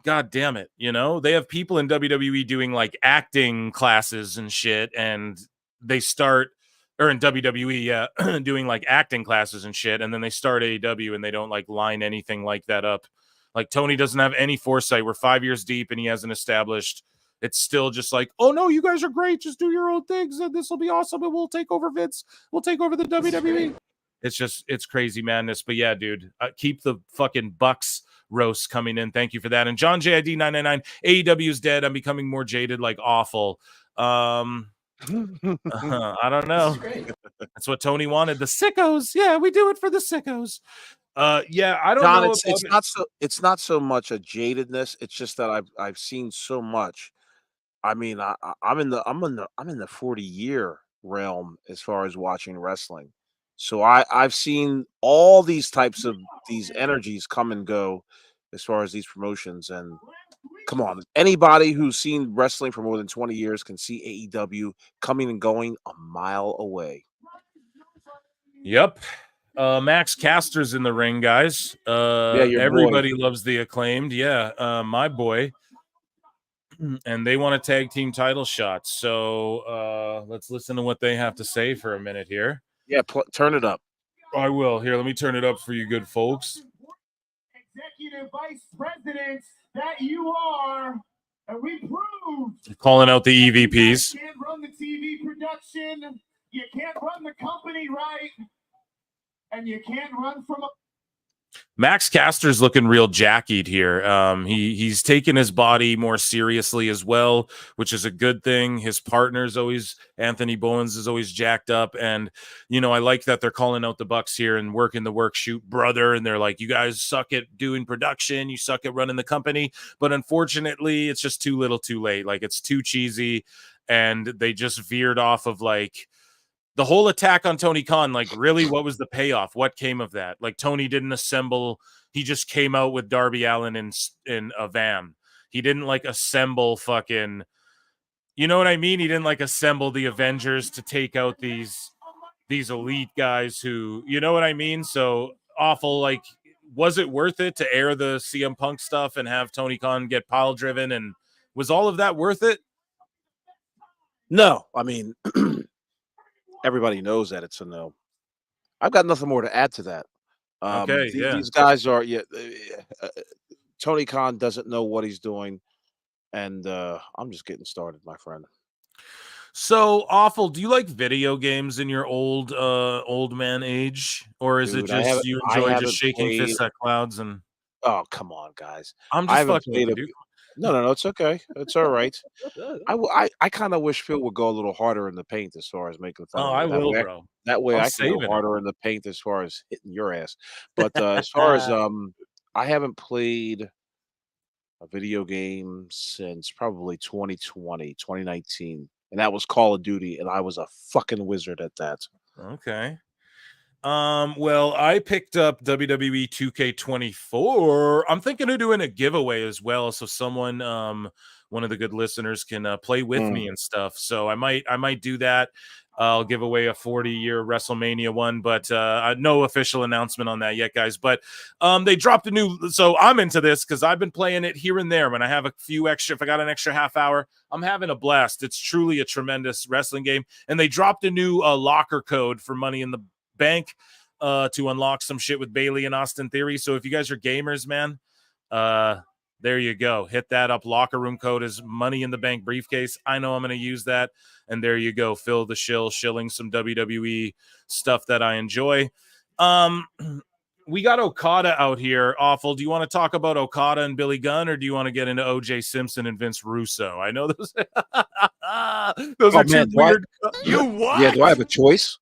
[SPEAKER 1] God damn it, you know, they have people in WWE doing like acting classes and shit, and they start, or in WWE, yeah, doing like acting classes and shit, and then they start AEW and they don't like line anything like that up. Like, Tony doesn't have any foresight. We're 5 years deep and he hasn't established. It's still just like, oh no, you guys are great. Just do your own things and this will be awesome. And we'll take over Vince. We'll take over the WWE. It's crazy madness. But yeah, dude, keep the fucking Bucks roast coming in. Thank you for that. And John JID 999, AEW is dead. I'm becoming more jaded, like awful. I don't know. That's what Tony wanted. The sickos. Yeah, we do it for the sickos. Yeah, I don't know.
[SPEAKER 2] It's not so much a jadedness. It's just that I've seen so much. I mean, I'm in the 40-year realm as far as watching wrestling. So I've seen all these types of these energies come and go as far as these promotions. And come on, anybody who's seen wrestling for more than 20 years can see AEW coming and going a mile away.
[SPEAKER 1] Yep. Max Caster's in the ring, guys.
[SPEAKER 2] Yeah, your
[SPEAKER 1] Everybody
[SPEAKER 2] boy.
[SPEAKER 1] loves the Acclaimed. Yeah, my boy. And they want a tag team title shot. So let's listen to what they have to say for a minute here.
[SPEAKER 2] Yeah, turn it up.
[SPEAKER 1] I will. Here, let me turn it up for you good folks.
[SPEAKER 3] Executive Vice President that you are, and we proved
[SPEAKER 1] calling out the EVPs.
[SPEAKER 3] You can't run the TV production, you can't run the company right, and you can't run from a
[SPEAKER 1] Max Caster's looking real jackied here. He's taken his body more seriously as well, which is a good thing. His partner's always Anthony Bowens is always jacked up, and I like that they're calling out the Bucks here and working the work shoot brother. And they're like, you guys suck at doing production, you suck at running the company. But unfortunately, it's just too little, too late. Like it's too cheesy, and they just veered off of like. The whole attack on Tony Khan, like, really, what was the payoff? What came of that? Like, Tony didn't assemble. He just came out with Darby Allin in a van. He didn't, like, assemble fucking... You know what I mean? He didn't, like, assemble the Avengers to take out these elite guys who... You know what I mean? So, awful, like... Was it worth it to air the CM Punk stuff and have Tony Khan get pile-driven? And was all of that worth it?
[SPEAKER 2] No. I mean... Everybody knows that it's a no. I've got nothing more to add to that.
[SPEAKER 1] Okay,
[SPEAKER 2] these guys are Tony Khan doesn't know what he's doing, and I'm just getting started, my friend.
[SPEAKER 1] So awful. Do you like video games in your old man age, or is it just you enjoy just shaking fists at clouds and?
[SPEAKER 2] Oh, come on, guys!
[SPEAKER 1] I'm just fucking with you, dude.
[SPEAKER 2] No, it's okay. It's all right. I kind of wish Phil would go a little harder in the paint as far as making fun of me.
[SPEAKER 1] I will, bro.
[SPEAKER 2] That way I can go harder in the paint as far as hitting your ass. But as far as I haven't played a video game since probably 2020, 2019. And that was Call of Duty, and I was a fucking wizard at that.
[SPEAKER 1] Okay. Well, I picked up WWE 2K24. I'm thinking of doing a giveaway as well, so someone, one of the good listeners, can play with me and stuff. So I might do that. I'll give away a 40-year WrestleMania one, but no official announcement on that yet, guys. But they dropped a new, so I'm into this because I've been playing it here and there. When I have a few extra, if I got an extra half hour, I'm having a blast. It's truly a tremendous wrestling game, and they dropped a new locker code for Money in the Bank to unlock some shit with Bailey and Austin Theory. So if you guys are gamers, man, there you go. Hit that up. Locker room code is Money in the Bank briefcase. I know I'm going to use that. And there you go. Phil the shilling some WWE stuff that I enjoy. We got Okada out here. Awful. Do you want to talk about Okada and Billy Gunn, or do you want to get into OJ Simpson and Vince Russo? I know those are two weird.
[SPEAKER 2] You what? Yeah, do I have a choice?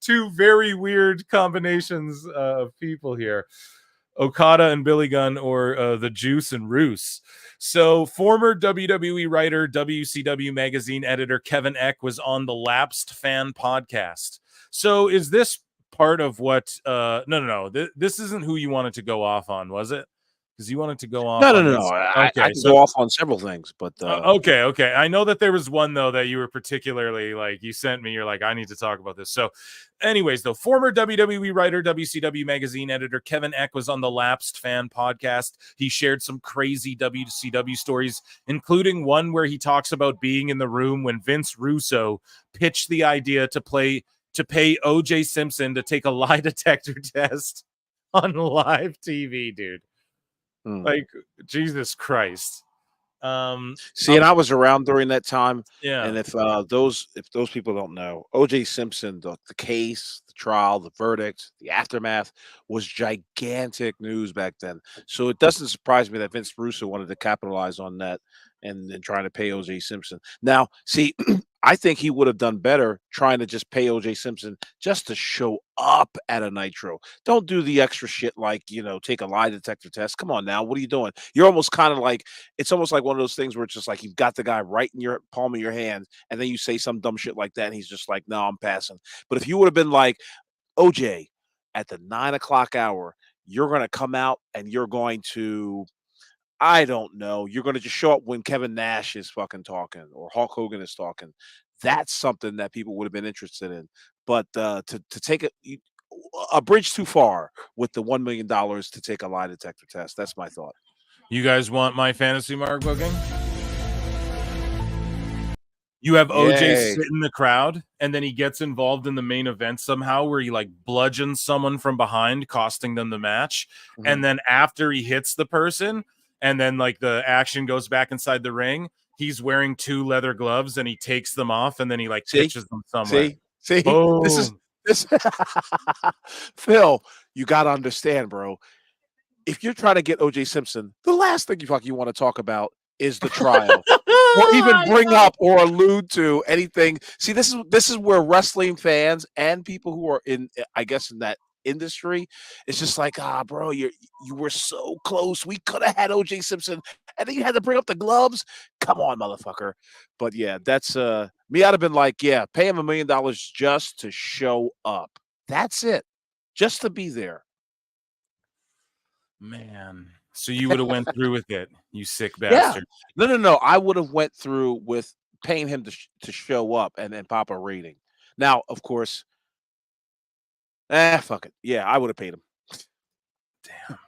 [SPEAKER 1] Two very weird combinations of people here. Okada and Billy Gunn, or the Juice and Roos. So former WWE writer, WCW magazine editor Kevin Eck was on the Lapsed Fan podcast. So is this part of what no, this isn't who you wanted to go off on, was it? Because you wanted to go off.
[SPEAKER 2] No. I can go off on several things, but
[SPEAKER 1] okay. I know that there was one though that you were particularly like. You sent me. You're like, I need to talk about this. So, anyways, though, former WWE writer, WCW magazine editor Kevin Eck was on the Lapsed Fan podcast. He shared some crazy WCW stories, including one where he talks about being in the room when Vince Russo pitched the idea to pay OJ Simpson to take a lie detector test on live TV, dude. Like, Jesus Christ.
[SPEAKER 2] See, and I was around during that time.
[SPEAKER 1] Yeah.
[SPEAKER 2] And if those people don't know, OJ Simpson, the case, the trial, the verdict, the aftermath was gigantic news back then. So it doesn't surprise me that Vince Russo wanted to capitalize on that and trying to pay OJ Simpson. Now, see, I think he would have done better trying to just pay OJ Simpson just to show up at a Nitro. Don't do the extra shit like, take a lie detector test. Come on now. What are you doing? You're almost kind of like, it's almost like one of those things where it's just like you've got the guy right in your palm of your hand, and then you say some dumb shit like that, and he's just like, no, I'm passing. But if you would have been like, OJ, at the 9 o'clock hour, you're going to come out and you're going to, I don't know, you're going to just show up when Kevin Nash is fucking talking or Hulk Hogan is talking. That's something that people would have been interested in. but to take a bridge too far with the $1 million to take a lie detector test. That's my thought.
[SPEAKER 1] You guys want my fantasy mark booking? You have OJ sit in the crowd, and then he gets involved in the main event somehow where he like bludgeons someone from behind, costing them the match. Mm-hmm. And then after he hits the person, and then like the action goes back inside the ring, he's wearing 2 leather gloves and he takes them off and then he like pitches them somewhere.
[SPEAKER 2] See,
[SPEAKER 1] boom.
[SPEAKER 2] This Phil, you got to understand, bro. If you're trying to get OJ Simpson, the last thing you want to talk about is the trial, or even bring up or allude to anything. See, this is where wrestling fans and people who are in, I guess, in that industry, it's just like, bro, you were so close. We could have had OJ Simpson, and then you had to bring up the gloves. Come on, motherfucker. But yeah, that's me. I'd have been like, yeah, pay him $1 million just to show up. That's it, just to be there.
[SPEAKER 1] Man. So you would have went through with it, you sick bastard.
[SPEAKER 2] Yeah. No. I would have went through with paying him to show up and then pop a rating. Now, of course, fuck it. Yeah, I would have paid him.
[SPEAKER 1] Damn,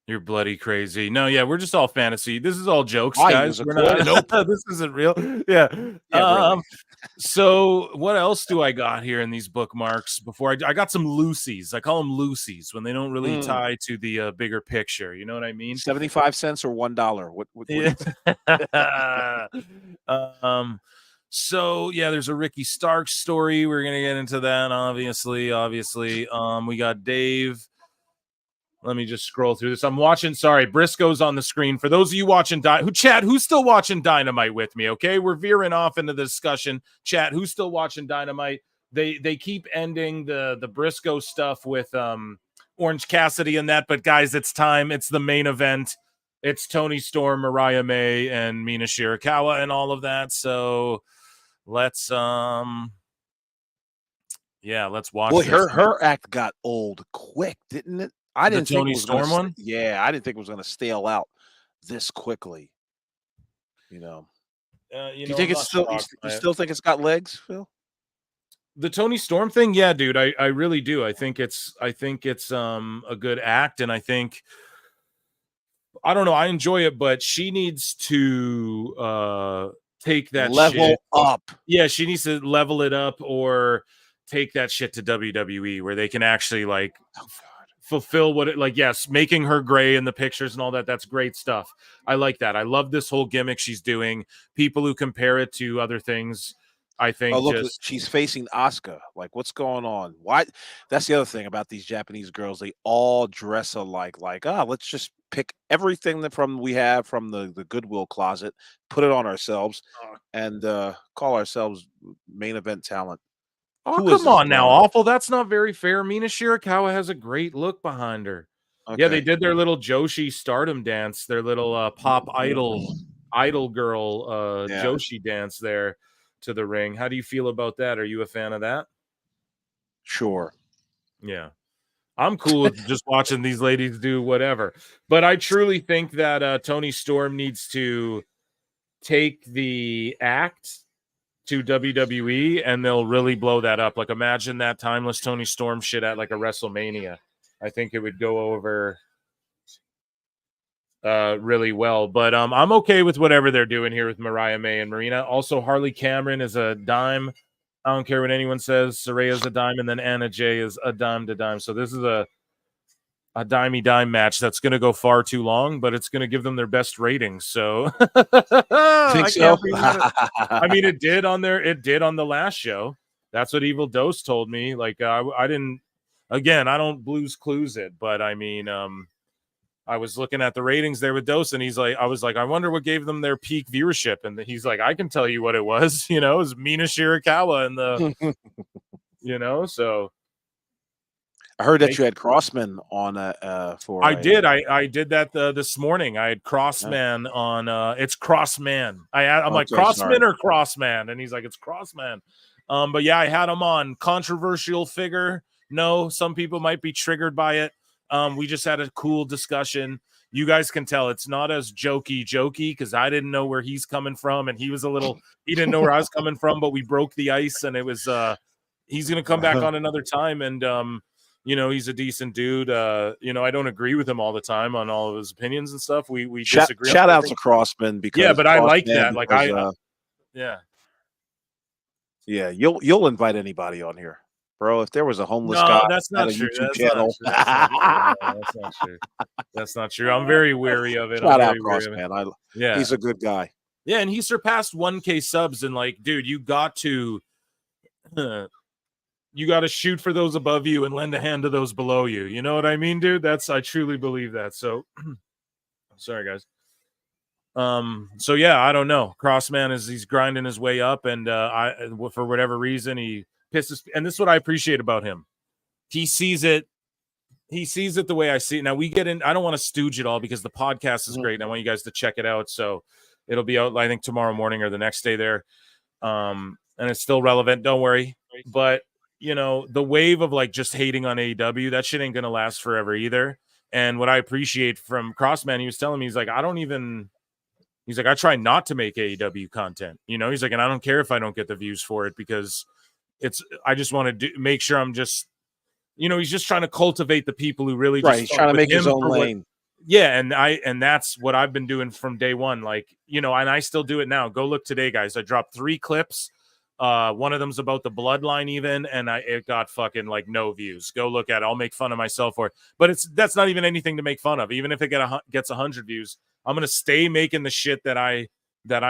[SPEAKER 1] you're bloody crazy. No, yeah, we're just all fantasy. This is all jokes, guys. We're not. Nope, this isn't real. Yeah. Really. So what else do I got here in these bookmarks? Before I got some Lucy's. I call them Lucy's when they don't really tie to the bigger picture. You know what I mean?
[SPEAKER 2] 75 cents or $1. What
[SPEAKER 1] So yeah, there's a Ricky Starks story. We're gonna get into that. Obviously. We got Dave. Let me just scroll through this. I'm watching. Sorry, Briscoe's on the screen. For those of you watching, who's still watching Dynamite with me? Okay, we're veering off into the discussion. Chat, who's still watching Dynamite? They keep ending the Briscoe stuff with Orange Cassidy and that. But guys, it's time. It's the main event. It's Toni Storm, Mariah May, and Mina Shirakawa, and all of that. So let's let's watch.
[SPEAKER 2] Boy, her act got old quick, didn't it? I didn't think
[SPEAKER 1] Toni Storm one.
[SPEAKER 2] Yeah, I didn't think it was going to stale out this quickly. You know. Do you think it's still? You still think it's got legs, Phil?
[SPEAKER 1] The Toni Storm thing, yeah, dude. I really do. I think it's a good act, and I think I don't know. I enjoy it, but she needs to take that
[SPEAKER 2] level up.
[SPEAKER 1] Yeah, she needs to level it up or take that shit to WWE where they can actually like. Fulfill what it like. Yes, making her gray in the pictures and all that. That's great stuff. I like that. I love this whole gimmick she's doing. People who compare it to other things, I think.
[SPEAKER 2] Oh, look, she's facing Asuka. Like, what's going on? Why? That's the other thing about these Japanese girls. They all dress alike. Like, let's just pick everything we have from the Goodwill closet, put it on ourselves, and call ourselves main event talent.
[SPEAKER 1] Oh, come on now, Awful. That's not very fair. Mina Shirakawa has a great look behind her. Okay. Yeah, they did their little Joshi stardom dance, their little pop idol girl Joshi dance there to the ring. How do you feel about that? Are you a fan of that?
[SPEAKER 2] Sure.
[SPEAKER 1] Yeah. I'm cool with just watching these ladies do whatever. But I truly think that Toni Storm needs to take the act to WWE and they'll really blow that up. Like imagine that timeless Toni Storm shit at like a WrestleMania. I think it would go over really well. But I'm okay with whatever they're doing here with Mariah May and Marina. Also, Harley Cameron is a dime. I don't care what anyone says. Saraya's a dime, and then Anna Jay is a dime to dime. So this is a dimey-dime match that's going to go far too long, but it's going to give them their best ratings. So,
[SPEAKER 2] think so?
[SPEAKER 1] I mean, it did on the last show. That's what Evil Dose told me. Like, I didn't. Again, I don't Blues Clues it, but I mean, I was looking at the ratings there with Dose, and I was like, I wonder what gave them their peak viewership, and he's like, I can tell you what it was. You know, it was Mina Shirakawa and the, so.
[SPEAKER 2] I heard that you had Crossman on for.
[SPEAKER 1] I did. I did that this morning. I had Crossman on. It's Crossman. I'm like Crossman or Crossman, and he's like it's Crossman. But yeah, I had him on. Controversial figure. No, some people might be triggered by it. We just had a cool discussion. You guys can tell it's not as jokey because I didn't know where he's coming from, and he didn't know where I was coming from. But we broke the ice, and it was he's gonna come back on another time, and he's a decent dude. I don't agree with him all the time on all of his opinions and stuff. We disagree.
[SPEAKER 2] Shout out to Crossman because
[SPEAKER 1] but I like that. Like
[SPEAKER 2] yeah, you'll invite anybody on here, bro. If there was a homeless
[SPEAKER 1] no,
[SPEAKER 2] guy
[SPEAKER 1] that's not
[SPEAKER 2] at a
[SPEAKER 1] true.
[SPEAKER 2] YouTube
[SPEAKER 1] That's
[SPEAKER 2] channel,
[SPEAKER 1] that's not true. That's not true. I'm very wary of it.
[SPEAKER 2] Shout out Crossman. He's a good guy.
[SPEAKER 1] Yeah, and he surpassed 1K subs, and like, dude, you got to shoot for those above you and lend a hand to those below you. You know what I mean, dude? I truly believe that. So, sorry, guys. So yeah, I don't know. Crossman he's grinding his way up, and for whatever reason he pisses. And this is what I appreciate about him. He sees it the way I see it. Now we get in. I don't want to stooge it all because the podcast is great, and I want you guys to check it out. So it'll be out, I think, tomorrow morning or the next day there. And it's still relevant. Don't worry. But the wave of like just hating on AEW, that shit ain't gonna last forever either. And what I appreciate from Crossman, he was telling me, he's like, I try not to make AEW content. He's like, and I don't care if I don't get the views for it because I just want to make sure I'm just, he's just trying to cultivate the people who really just
[SPEAKER 2] he's trying to make his own lane.
[SPEAKER 1] Yeah, and that's what I've been doing from day one. Like, and I still do it now. Go look today, guys. I dropped 3 clips. One of them's about the bloodline even, and it got fucking like no views. Go look at it. I'll make fun of myself for it. But that's not even anything to make fun of. Even if it gets 100 views, I'm going to stay making the shit that I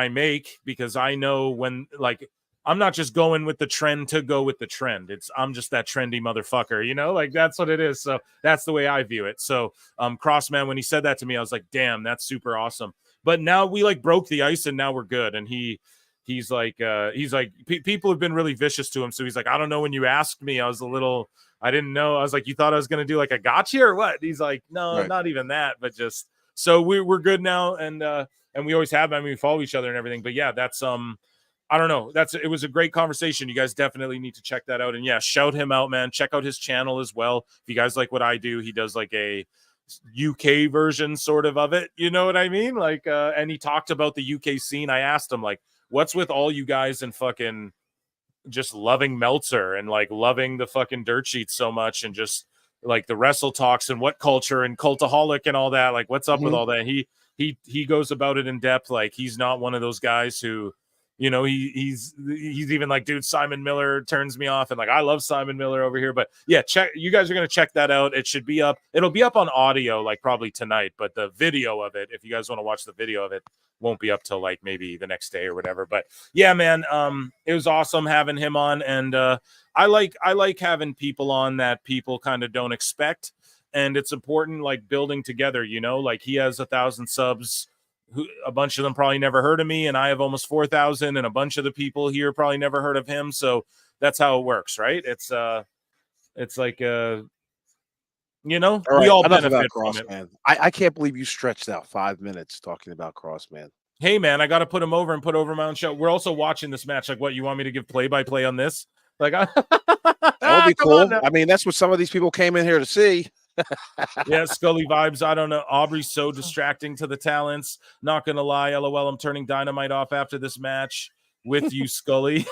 [SPEAKER 1] make because I know when, like, I'm not just going with the trend to go with the trend. I'm just that trendy motherfucker, like that's what it is. So that's the way I view it. So Crossman, when he said that to me, I was like, damn, that's super awesome. But now we like broke the ice and now we're good. And he's like people have been really vicious to him. So he's like, I don't know, when you asked me, I didn't know. I was like, you thought I was going to do like a gotcha or what? He's like, no, right. Not even that, but just, so we're good now. And we always have, we follow each other and everything, but yeah, that's, I don't know. It was a great conversation. You guys definitely need to check that out. And yeah, shout him out, man. Check out his channel as well. If you guys like what I do, he does like a UK version sort of it. You know what I mean? Like, and he talked about the UK scene. I asked him like, what's with all you guys and fucking just loving Meltzer and like loving the fucking dirt sheets so much and just like the wrestle talks and what culture and cultaholic and all that. Like, what's up with all that? He goes about it in depth. Like, he's not one of those guys who, he's even like, dude, Simon Miller turns me off, and like, I love Simon Miller over here. But yeah, you guys are gonna check that out. It should be up. It'll be up on audio like probably tonight, but the video of it, if you guys want to watch the video of it, won't be up till like maybe the next day or whatever. But yeah, man, it was awesome having him on, and I like having people on that people kind of don't expect, and it's important, like building together. Like he has 1,000 subs. A bunch of them probably never heard of me, and I have almost 4,000, and a bunch of the people here probably never heard of him. So that's how it works, right? It's like we all benefit from it.
[SPEAKER 2] Man. I can't believe you stretched out 5 minutes talking about Crossman.
[SPEAKER 1] Hey man, I got to put him over and put over my own show. We're also watching this match. Like, what, you want me to give play-by-play on this? Like,
[SPEAKER 2] that would be cool. That's what some of these people came in here to see.
[SPEAKER 1] Yeah, Scully vibes. I don't know. Aubrey's so distracting to the talents. Not gonna lie, LOL. I'm turning Dynamite off after this match with you, Scully.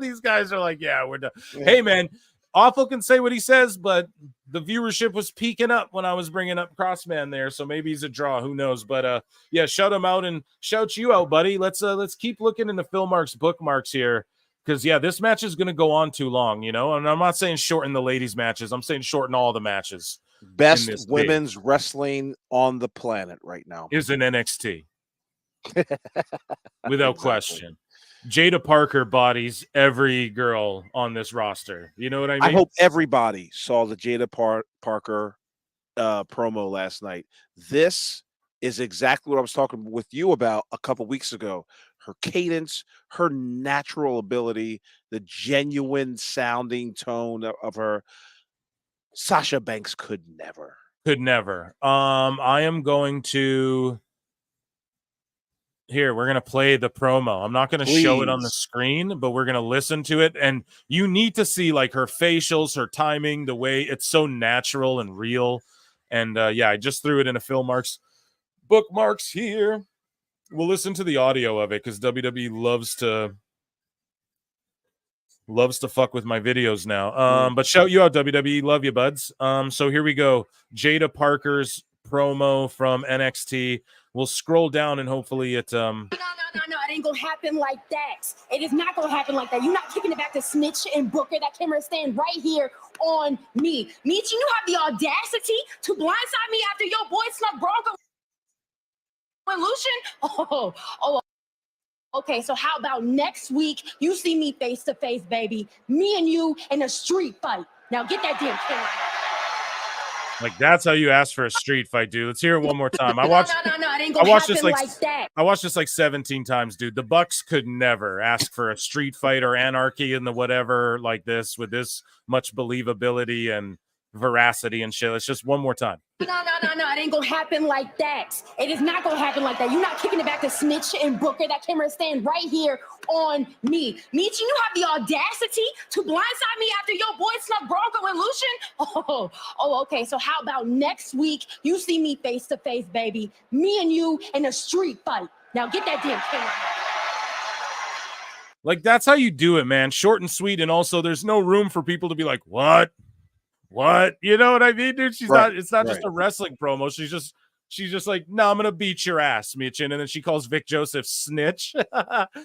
[SPEAKER 1] These guys are like, yeah, we're done. Yeah. Hey, man, Awful can say what he says, but the viewership was peaking up when I was bringing up Crossman there, so maybe he's a draw. Who knows? But yeah, shout him out and shout you out, buddy. Let's keep looking in the Philmarks bookmarks here. Because, yeah, this match is going to go on too long, And I'm not saying shorten the ladies' matches. I'm saying shorten all the matches.
[SPEAKER 2] Best women's wrestling on the planet right now
[SPEAKER 1] is in NXT. Without question. Jada Parker bodies every girl on this roster. You know what I mean?
[SPEAKER 2] I hope everybody saw the Jada Parker promo last night. This is exactly what I was talking with you about a couple weeks ago. Her cadence, her natural ability, the genuine sounding tone of her. Sasha Banks could never.
[SPEAKER 1] I am going to. Here, we're going to play the promo. I'm not going to show it on the screen, but we're going to listen to it. And you need to see like her facials, her timing, the way it's so natural and real. And yeah, I just threw it in a Philmarks bookmarks here. We'll listen to the audio of it because WWE loves to Loves to fuck with my videos now. But shout you out, WWE. Love you, buds. So here we go. Jada Parker's promo from NXT. We'll scroll down and hopefully it
[SPEAKER 4] No, it ain't gonna happen like that. It is not gonna happen like that. You're not kicking it back to Snitch and Booker. That camera stand right here on me. Meech, you have the audacity to blindside me after your boy snuck Bronco and Lucian? Okay, so how about next week you see me face to face, baby? Me and you in a street fight. Now get that damn camera.
[SPEAKER 1] Like, that's how you ask for a street fight, dude. Let's hear it one more time. I watched
[SPEAKER 4] it ain't gonna happen like that.
[SPEAKER 1] I watched this like 17 times, dude. The Bucks could never ask for a street fight or anarchy in the whatever like this with this much believability and veracity and shit. Let's just one more time.
[SPEAKER 4] No, it ain't gonna happen like that. It is not gonna happen like that. You're not kicking it back to Snitch and Booker. That camera stand right here on me. Meech, you have the audacity to blindside me after your boy snuck Bronco and Lucian? Okay, so how about next week you see me face to face, baby? Me and you in a street fight. Now get that damn camera.
[SPEAKER 1] Like, that's how you do it, man. Short and sweet, and also there's no room for people to be like, what? You know what I mean, dude? She's not. It's not just a wrestling promo. She's just like, no, I'm gonna beat your ass, Michin. And then she calls Vic Joseph Snitch,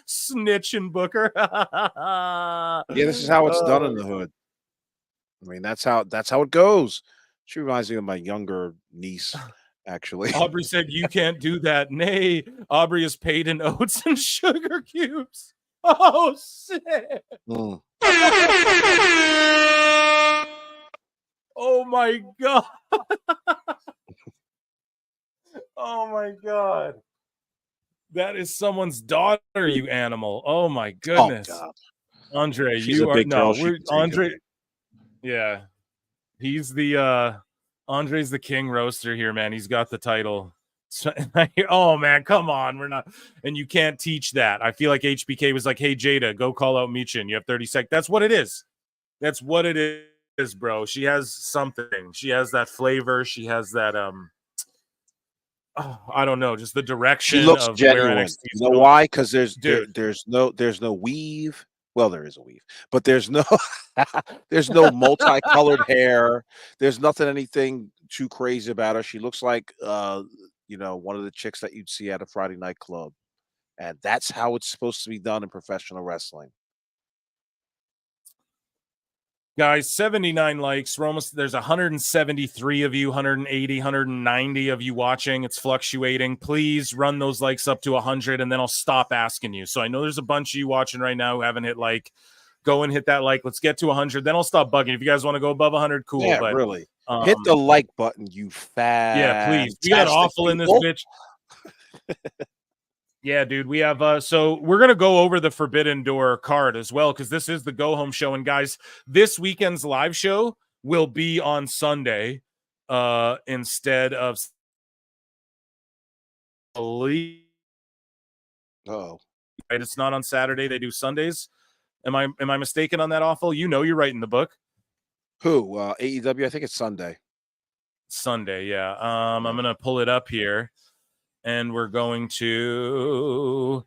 [SPEAKER 1] Snitch and Booker.
[SPEAKER 2] Yeah, this is how it's done in the hood. I mean, that's how it goes. She reminds me of my younger niece, actually.
[SPEAKER 1] Aubrey said, "You can't do that." Nay, Aubrey is paid in oats and sugar cubes. Oh shit! Oh my god. Oh my god. That is someone's daughter, you animal. Oh my goodness.
[SPEAKER 2] Oh,
[SPEAKER 1] Andre,
[SPEAKER 2] she's
[SPEAKER 1] you
[SPEAKER 2] a
[SPEAKER 1] are
[SPEAKER 2] big girl.
[SPEAKER 1] Andre. Yeah. He's the Andre's the king roaster here, man. He's got the title. So, oh man, come on. We're not, and you can't teach that. I feel like HBK was like, hey Jada, go call out Michin. You have 30 seconds. That's what it is. That's what it is, bro. She has something. She has that flavor. She has that I don't know, just the direction.
[SPEAKER 2] She looks
[SPEAKER 1] of
[SPEAKER 2] genuine.
[SPEAKER 1] where NXT
[SPEAKER 2] you know
[SPEAKER 1] going.
[SPEAKER 2] why? Because there's no weave. Well, there is a weave, but there's no multicolored hair. There's anything too crazy about her. She looks like one of the chicks that you'd see at a Friday night club, and that's how it's supposed to be done in professional wrestling.
[SPEAKER 1] Guys, 79 likes. We're almost, there's 173 of you, 180, 190 of you watching. It's fluctuating. Please run those likes up to 100, and then I'll stop asking you. So I know there's a bunch of you watching right now who haven't hit like. Go and hit that like. Let's get to 100. Then I'll stop bugging. If you guys want to go above 100, cool.
[SPEAKER 2] Yeah,
[SPEAKER 1] but
[SPEAKER 2] really. Hit the like button, you fat.
[SPEAKER 1] Yeah, please. We got awful in this bitch. Yeah, dude, we have so we're gonna go over the Forbidden Door card as well, because this is the go home show. And guys, this weekend's live show will be on Sunday instead of right. It's not on Saturday, they do Sundays. Am I mistaken on that? Awful? You know, you're right in the book.
[SPEAKER 2] Who? AEW? I think it's Sunday.
[SPEAKER 1] Sunday, yeah. I'm gonna pull it up here. And we're going to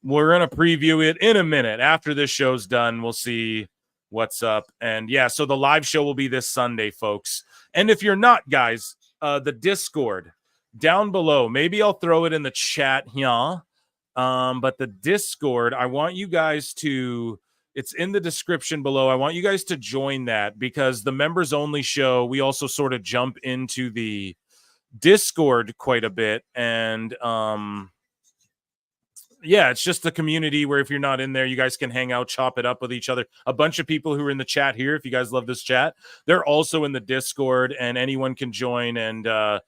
[SPEAKER 1] preview it in a minute. After this show's done, we'll see what's up. And yeah, so the live show will be this Sunday, folks. And if you're not, guys, the Discord down below, maybe I'll throw it in the chat here. But the Discord, I want you guys to, it's in the description below. I want you guys to join that, because the members only show, we also sort of jump into the Discord quite a bit. And yeah, it's just a community where if you're not in there, you guys can hang out, chop it up with each other. A bunch of people who are in the chat here, if you guys love this chat, they're also in the Discord, and anyone can join. And I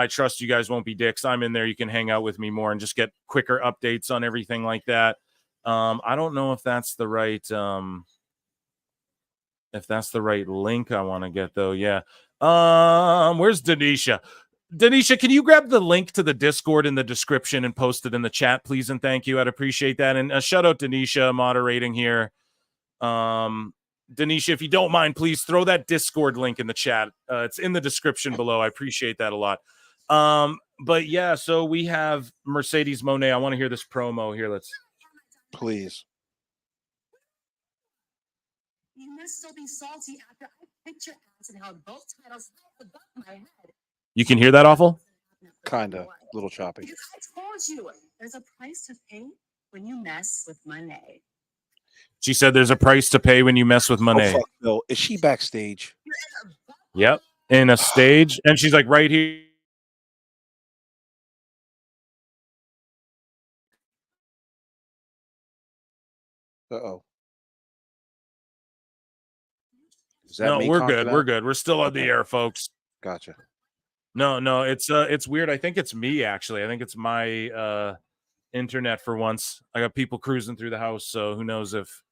[SPEAKER 1] trust you guys won't be dicks. I'm in there. You can hang out with me more and just get quicker updates on everything like that. I don't know if that's the right link I want to get though. Yeah. Where's Denisha? Denisha, can you grab the link to the Discord in the description and post it in the chat, please? And thank you. I'd appreciate that. And shout out Denisha moderating here. Denisha, if you don't mind, please throw that Discord link in the chat. It's in the description below. I appreciate that a lot. But yeah, so we have Mercedes Mone. I want to hear this promo here. Let's
[SPEAKER 2] please.
[SPEAKER 4] You must still be salty after I kicked your ass and held both titles high above my head.
[SPEAKER 1] You can hear that awful?
[SPEAKER 2] Kinda. A little choppy.
[SPEAKER 4] Because I told you, there's a price to pay when you mess with Mone.
[SPEAKER 1] She said there's a price to pay when you mess with Mone.
[SPEAKER 2] Oh, fuck no. Is she backstage?
[SPEAKER 1] Yep. In a stage. And she's like right here.
[SPEAKER 2] Uh-oh.
[SPEAKER 1] No, we're good. We're good. We're still on the air, folks.
[SPEAKER 2] Gotcha.
[SPEAKER 1] No, it's weird. I think it's me, actually. I think it's my internet for once. I got people cruising through the house, so who knows if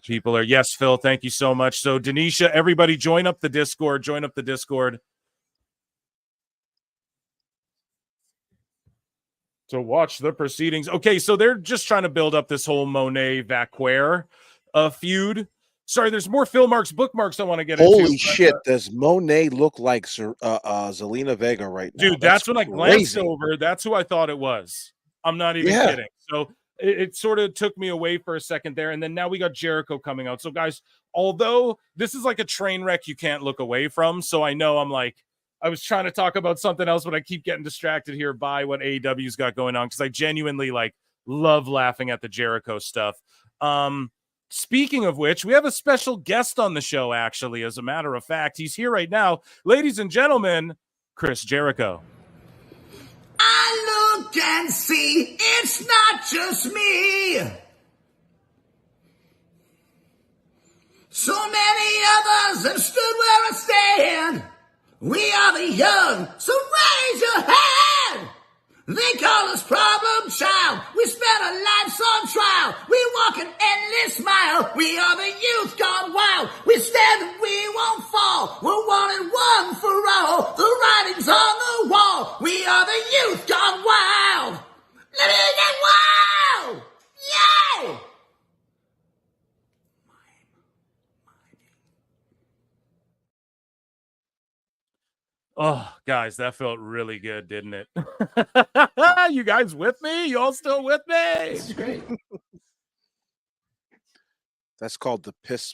[SPEAKER 1] people are. Yes, Phil, thank you so much. So, Denisha, everybody join up the Discord. Join up the Discord. To watch the proceedings. Okay, so they're just trying to build up this whole Monet Vacquer feud. Sorry, there's more Phil Marks bookmarks I want to get into.
[SPEAKER 2] Holy shit, does Monet look like Zelina Vega right now?
[SPEAKER 1] Dude, that's when I glanced over. That's who I thought it was. I'm not even kidding. So it sort of took me away for a second there. And then now we got Jericho coming out. So, guys, although this is like a train wreck you can't look away from, so I know I was trying to talk about something else, but I keep getting distracted here by what AEW's got going on because I genuinely love laughing at the Jericho stuff. Speaking of which, we have a special guest on the show, actually, as a matter of fact. He's here right now. Ladies and gentlemen, Chris Jericho.
[SPEAKER 5] I look and see it's not just me. So many others have stood where I stand. We are the young, so raise your hand. They call us problem child. We spent our lives on trial. We walk an endless mile. We are the youth gone wild. We stand and we won't fall. We're one and one for all. The writing's on the wall. We are the youth gone wild. Let me get wild. Yay!
[SPEAKER 1] Oh, guys, that felt really good, didn't it? You guys with me? You all still with me?
[SPEAKER 5] It's great.
[SPEAKER 2] That's called the piss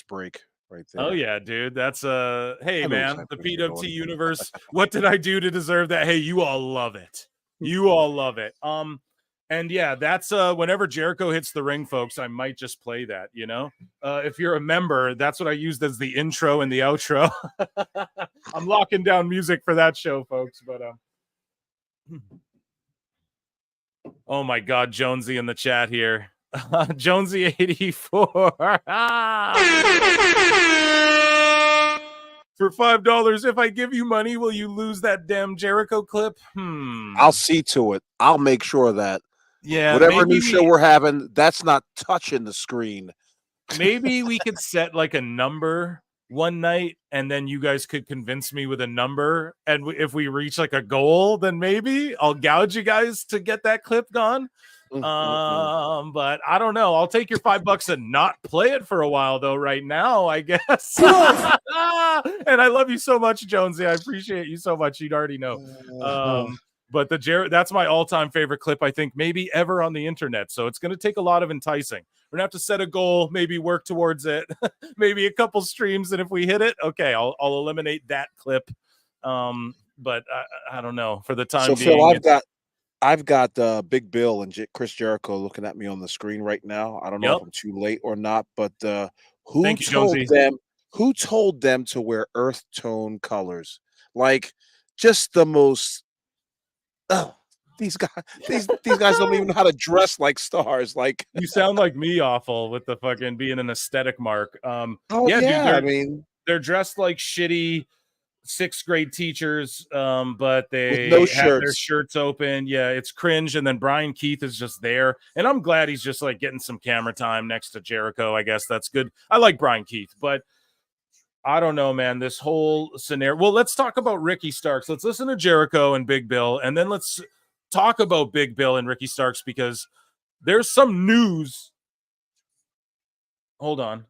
[SPEAKER 2] break right there.
[SPEAKER 1] Oh yeah, dude. That's hey man, the PWT universe. What did I do to deserve that? Hey, you all love it. You all love it. And yeah, that's whenever Jericho hits the ring, folks, I might just play that, you know. If you're a member, that's what I used as the intro and the outro. I'm locking down music for that show, folks. But oh my god, Jonesy in the chat here. Jonesy 84. For $5, if I give you money, will you lose that damn Jericho clip?
[SPEAKER 2] I'll see to it. I'll make sure that whatever new show we're having, that's not touching the screen.
[SPEAKER 1] Maybe we could set like a number one night, and then you guys could convince me with a number. And if we reach like a goal, then maybe I'll gouge you guys to get that clip gone. But I don't know. I'll take your $5 and not play it for a while, though. Right now, I guess. And I love you so much, Jonesy. I appreciate you so much. You'd already know. But that's my all-time favorite clip, I think, maybe ever on the internet. So it's going to take a lot of enticing. We're going to have to set a goal, maybe work towards it, maybe a couple streams. And if we hit it, okay, I'll eliminate that clip. But I don't know for the time being.
[SPEAKER 2] Phil, I've got Big Bill and Chris Jericho looking at me on the screen right now. I don't know if I'm too late or not, but who told them to wear earth tone colors? Like just the most. Oh, these guys don't even know how to dress like stars. Like
[SPEAKER 1] you sound like me, awful with the fucking being an aesthetic mark. Dude, they're dressed like shitty 6th grade teachers, but they have their shirts open. Yeah, it's cringe. And then Brian Keith is just there, and I'm glad he's just like getting some camera time next to Jericho. I guess that's good. I like Brian Keith, but I don't know, man, this whole scenario. Well, let's talk about Ricky Starks. Let's listen to Jericho and Big Bill, and then let's talk about Big Bill and Ricky Starks because there's some news. Hold on.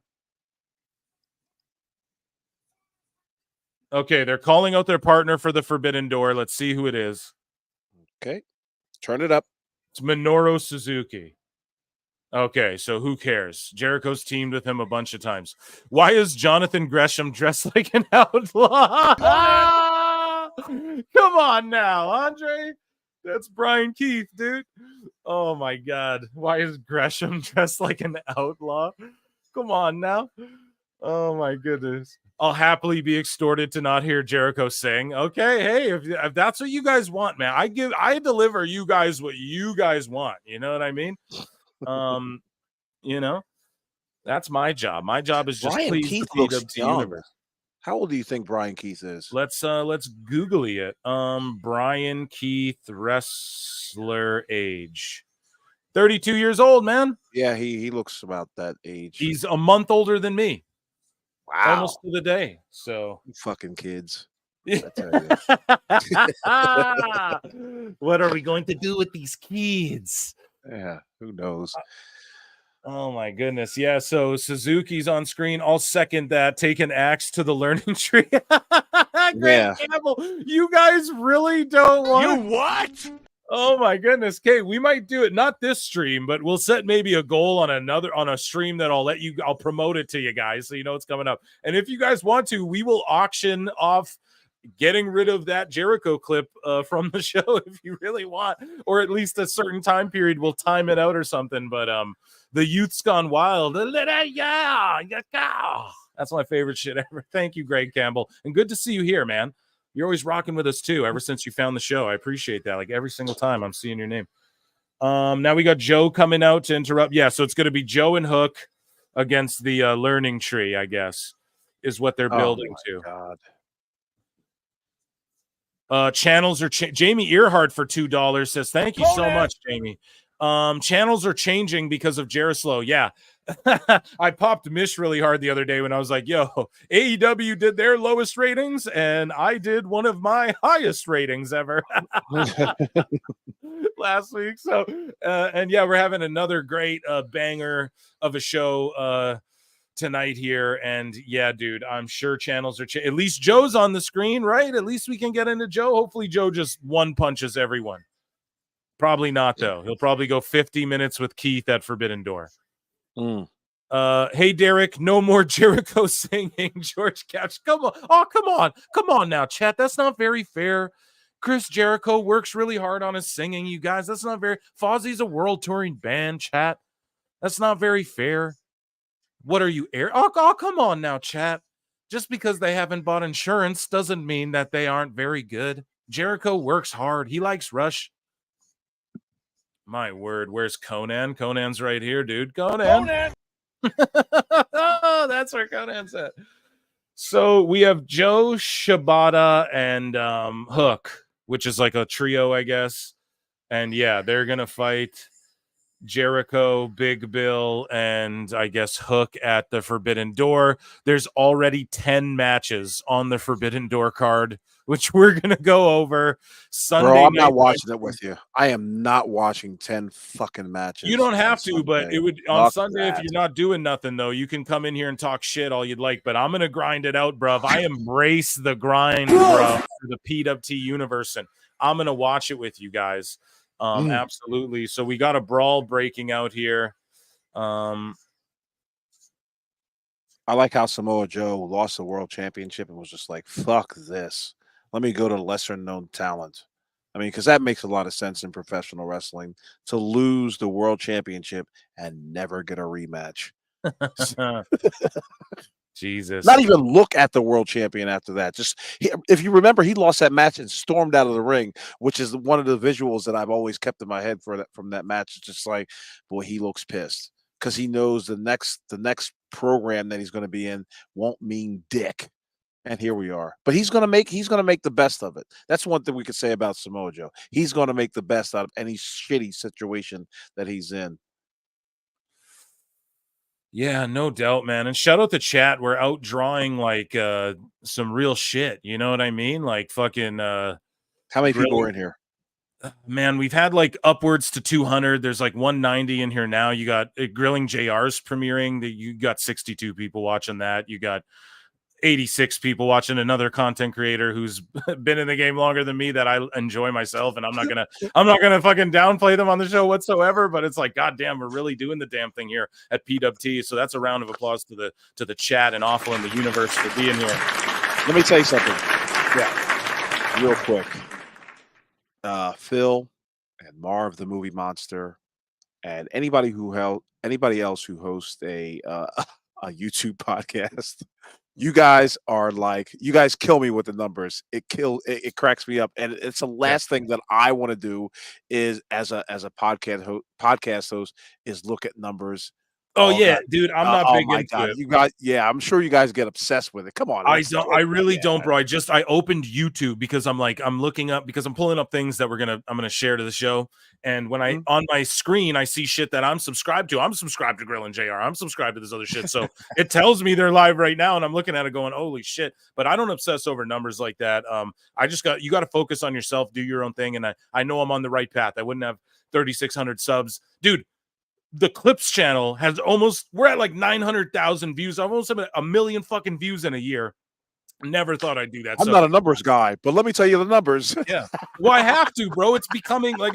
[SPEAKER 1] Okay, they're calling out their partner for the Forbidden Door. Let's see who it is.
[SPEAKER 2] Okay, turn it up.
[SPEAKER 1] It's Minoru Suzuki. Okay, so who cares? Jericho's teamed with him a bunch of times. Why is Jonathan Gresham dressed like an outlaw? Come on now, Andre. That's Brian Keith, dude. Oh my God. Why is Gresham dressed like an outlaw? Come on now. Oh my goodness. I'll happily be extorted to not hear Jericho sing. Okay, hey, if that's what you guys want, man, I deliver you guys what you guys want. You know what I mean? You know, that's my job. My job is just
[SPEAKER 2] Brian
[SPEAKER 1] please
[SPEAKER 2] Keith
[SPEAKER 1] the
[SPEAKER 2] looks
[SPEAKER 1] PWT
[SPEAKER 2] young.
[SPEAKER 1] universe.
[SPEAKER 2] How old do you think Brian Keith is?
[SPEAKER 1] Let's googly it. Brian Keith wrestler age. 32 years old, man.
[SPEAKER 2] Yeah, he looks about that age.
[SPEAKER 1] He's a month older than me.
[SPEAKER 2] Wow.
[SPEAKER 1] Almost to the day. So
[SPEAKER 2] you fucking kids.
[SPEAKER 1] What are we going to do with these kids?
[SPEAKER 2] Yeah, who knows?
[SPEAKER 1] Oh my goodness. Yeah, so Suzuki's on screen. I'll second that. Take an axe to the learning tree. Grant Campbell, you guys really don't want
[SPEAKER 5] You what?
[SPEAKER 1] Oh my goodness. Okay, we might do it, not this stream, but we'll set maybe a goal on a stream that I'll promote it to you guys so you know it's coming up. And if you guys want to, we will auction off getting rid of that Jericho clip from the show if you really want, or at least a certain time period. We'll time it out or something. But the youth's gone wild. Yeah, that's my favorite shit ever. Thank you, Greg Campbell, and good to see you here, man. You're always rocking with us too. Ever since you found the show, I appreciate that. Like every single time I'm seeing your name. Now we got Joe coming out to interrupt. Yeah, so it's going to be Joe and Hook against the learning tree, I guess, is what they're building to.
[SPEAKER 2] God.
[SPEAKER 1] Channels are Jamie Earhart for $2 says thank you so much, Jamie. Channels are changing because of Jerislow. Yeah. I popped Mish really hard the other day when I was like, yo, AEW did their lowest ratings and I did one of my highest ratings ever last week. So and yeah, we're having another great banger of a show tonight here. And yeah, dude, I'm sure channels are at least Joe's on the screen, right? At least we can get into Joe. Hopefully Joe just one punches everyone. Probably not though. He'll probably go 50 minutes with Keith at Forbidden Door. Hey Derek, no more Jericho singing. George Couch, come on now, chat. That's not very fair. Chris Jericho works really hard on his singing, you guys. That's not very. Fozzie's a world touring band, chat. That's not very fair. What are you air? Oh, come on now, chat. Just because they haven't bought insurance doesn't mean that they aren't very good. Jericho works hard. He likes Rush. My word, where's Conan? Conan's right here, dude. Conan. Oh, that's where Conan's at. So we have Joe, Shibata, and Hook, which is like a trio, I guess. And yeah, they're gonna fight Jericho, Big Bill, and I guess Hook at the Forbidden Door. There's already 10 matches on the Forbidden Door card, which we're gonna go over Sunday.
[SPEAKER 2] Bro, I'm not watching it with you. I am not watching 10 fucking matches.
[SPEAKER 1] You don't have to, but it would on Sunday
[SPEAKER 2] that.
[SPEAKER 1] if you're not doing nothing though. You can come in here and talk shit all you'd like, but I'm gonna grind it out, bruv. I embrace the grind, bro, for the PWT universe, and I'm gonna watch it with you guys. Absolutely. So we got a brawl breaking out here.
[SPEAKER 2] I like how Samoa Joe lost the world championship and was just like, fuck this. Let me go to lesser known talent. I mean, because that makes a lot of sense in professional wrestling to lose the world championship and never get a rematch.
[SPEAKER 1] Jesus.
[SPEAKER 2] Not even look at the world champion after that. Just if you remember, he lost that match and stormed out of the ring, which is one of the visuals that I've always kept in my head from that match. It's just like, boy, he looks pissed because he knows the next program that he's going to be in won't mean dick. And here we are. But he's gonna make the best of it. That's one thing we could say about Samoa Joe. He's gonna make the best out of any shitty situation that he's in.
[SPEAKER 1] Yeah, no doubt, man. And shout out the chat. We're out drawing like some real shit. You know what I mean? Like fucking
[SPEAKER 2] how many people are in here?
[SPEAKER 1] Man, we've had like upwards to 200. There's like 190 in here now. You got Grilling JR's premiering. You got 62 people watching that. You got 86 people watching another content creator who's been in the game longer than me that I enjoy myself, and I'm not gonna fucking downplay them on the show whatsoever. But it's like, goddamn, we're really doing the damn thing here at PWT. So that's a round of applause to the chat and Awful in the universe for being here.
[SPEAKER 2] Let me tell you something. Yeah, real quick. Phil and Marv, the movie monster, and anybody else who hosts a YouTube podcast. You guys kill me with the numbers. It cracks me up, and it's the last thing that I want to do is as a podcast host is look at numbers.
[SPEAKER 1] Oh yeah, dude, I'm not big into it.
[SPEAKER 2] You guys, I'm sure you guys get obsessed with it. Come on,
[SPEAKER 1] I really don't, bro. I opened YouTube because I'm looking up because I'm pulling up things that I'm gonna share to the show. And when on my screen I see shit that I'm subscribed to. I'm subscribed to Grill and JR. I'm subscribed to this other shit. So it tells me they're live right now, and I'm looking at it going, holy shit. But I don't obsess over numbers like that. You got to focus on yourself, do your own thing, and I know I'm on the right path. I wouldn't have 3,600 subs, dude. The Clips channel we're at like 900,000 views. I've almost had 1 million fucking views in a year. Never thought I'd do that.
[SPEAKER 2] I'm not a numbers guy, but let me tell you the numbers.
[SPEAKER 1] Yeah. Well, I have to, bro. It's becoming like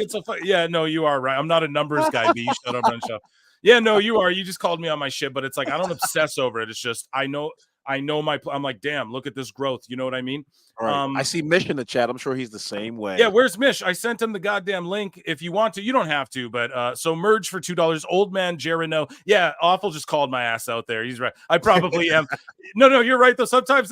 [SPEAKER 1] no, you are right. I'm not a numbers guy, B. Shut up, run shop. Yeah, no, you are. You just called me on my shit, but it's like I don't obsess over it. It's just I know I'm like, damn, look at this growth. You know what I mean?
[SPEAKER 2] Right. I see Mish in the chat. I'm sure he's the same way.
[SPEAKER 1] Yeah, where's Mish? I sent him the goddamn link. If you want to, you don't have to, but so merge for $2. Old man Jericho. Yeah, Awful just called my ass out there. He's right. I probably am. No, you're right though. Sometimes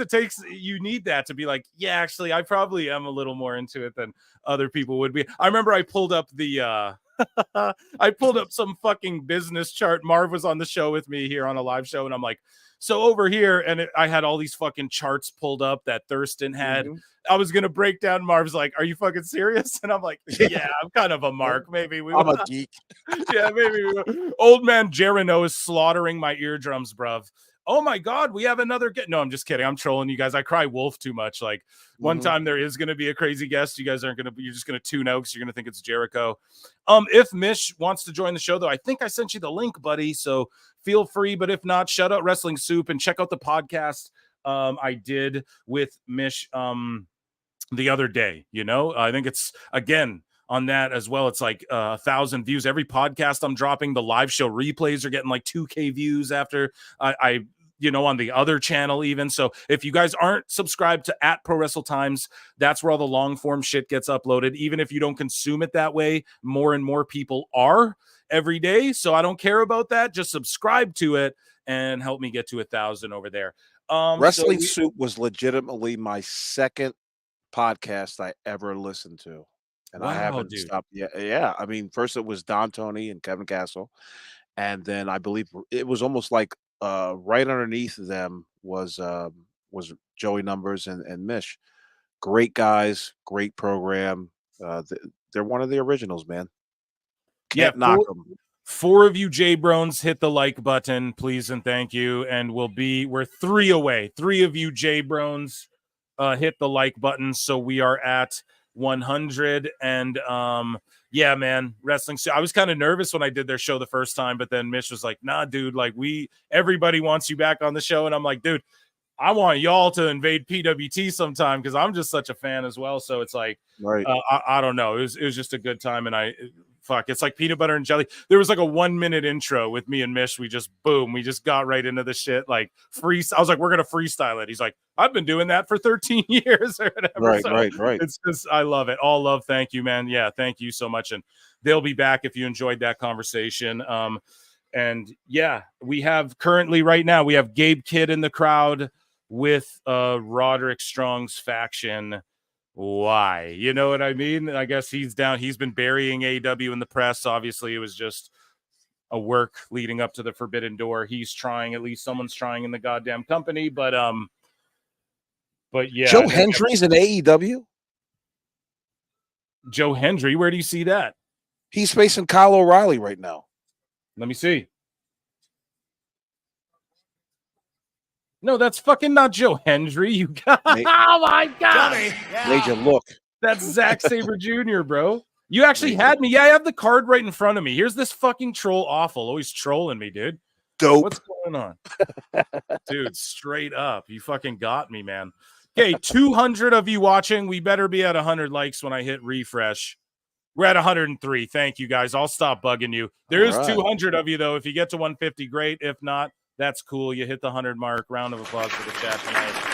[SPEAKER 1] you need that to be like, yeah, actually, I probably am a little more into it than other people would be. I remember I pulled up I pulled up some fucking business chart. Marv was on the show with me here on a live show, and I'm like, so over here, and I had all these fucking charts pulled up that Thurston had. Mm-hmm. I was gonna break down. Marv's like, "Are you fucking serious?" And I'm like, "Yeah, I'm kind of a mark. Maybe
[SPEAKER 2] I'm a geek."
[SPEAKER 1] Yeah, maybe Old man Jericho is slaughtering my eardrums, bruv. Oh my God, we have another guest. No, I'm just kidding. I'm trolling you guys. I cry wolf too much. Like one time there is going to be a crazy guest. You guys aren't going to, you're just going to tune out because you're going to think it's Jericho. If Mish wants to join the show though, I think I sent you the link, buddy. So feel free, but if not, shout out Wrestling Soup and check out the podcast I did with Mish the other day. You know, I think it's again on that as well. It's like 1,000 views every podcast I'm dropping. The live show replays are getting like 2K views after I on the other channel even. So if you guys aren't subscribed to @ProWrestleTimes, that's where all the long form shit gets uploaded. Even if you don't consume it that way, more and more people are every day. So I don't care about that. Just subscribe to it and help me get to 1,000 over there.
[SPEAKER 2] Wrestling Soup was legitimately my second podcast I ever listened to. And I haven't stopped yet. Yeah. I mean, first it was Don Tony and Kevin Castle. And then I believe it was almost like right underneath them was Joey Numbers and Mish. Great guys, great program. They're one of the originals, man. Can't knock them.
[SPEAKER 1] 4 of you J-Brones hit the like button, please and thank you. And we're 3 away. 3 of you J-Brones hit the like button. So we are at 100. And yeah, man, wrestling. I was kind of nervous when I did their show the first time, but then Mish was like, nah, dude, like everybody wants you back on the show. And I'm like, dude, I want y'all to invade PWT sometime because I'm just such a fan as well. So it's like,
[SPEAKER 2] right.
[SPEAKER 1] I don't know. It was just a good time. And it's like peanut butter and jelly. There was like a 1-minute intro with me and Mish. We just got right into the shit. Like I was like, we're going to freestyle it. He's like, I've been doing that for 13 years or whatever.
[SPEAKER 2] Right.
[SPEAKER 1] It's just, I love it. All love. Thank you, man. Yeah. Thank you so much. And they'll be back if you enjoyed that conversation. And yeah, we have currently right now, we have Gabe Kidd in the crowd with Roderick Strong's faction. Why? You know what I mean? I guess he's down. He's been burying AEW in the press. Obviously, it was just a work leading up to the Forbidden Door. He's trying, at least someone's trying in the goddamn company. But yeah.
[SPEAKER 2] Joe Hendry's in AEW?
[SPEAKER 1] Joe Hendry, where do you see that?
[SPEAKER 2] He's facing Kyle O'Reilly right now.
[SPEAKER 1] Let me see. No, that's fucking not Joe Hendry. You got oh my god!
[SPEAKER 2] Major look.
[SPEAKER 1] That's Zack Sabre Jr., bro. You actually had me. Yeah, I have the card right in front of me. Here's this fucking troll awful, always trolling me, dude.
[SPEAKER 2] Dope.
[SPEAKER 1] What's going on? Dude, straight up. You fucking got me, man. Okay, 200 of you watching. We better be at 100 likes when I hit refresh. We're at 103. Thank you, guys. I'll stop bugging you. There is 200 of you, though. If you get to 150, great. If not, that's cool. You hit the 100 mark. Round of applause for the chat tonight.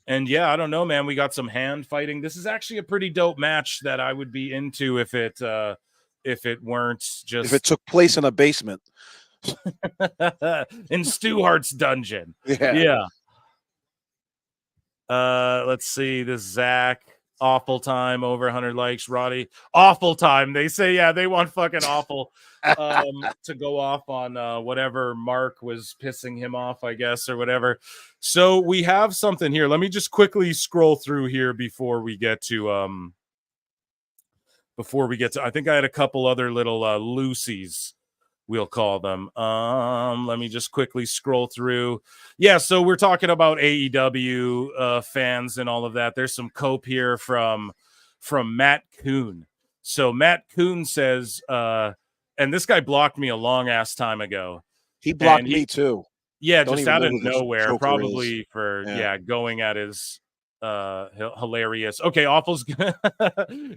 [SPEAKER 1] And yeah, I don't know, man. We got some hand fighting. This is actually a pretty dope match that I would be into if it weren't just
[SPEAKER 2] if it took place in a basement.
[SPEAKER 1] in Stu Hart's dungeon.
[SPEAKER 2] Yeah.
[SPEAKER 1] Let's see. This Zach. Awful time, over 100 likes. Roddy, awful time. They say, yeah, they want fucking awful to go off on whatever Mark was pissing him off, I guess, or whatever. So we have something here. Let me just quickly scroll through here before we get to I think I had a couple other little Lucy's, we'll call them. Let me just quickly scroll through. Yeah, so we're talking about AEW fans and all of that. There's some cope here from Matt Kuhn. So Matt Kuhn says, and this guy blocked me a long ass time ago.
[SPEAKER 2] He blocked me too.
[SPEAKER 1] Yeah, just out of nowhere, probably for going at his hilarious. Okay, Awful's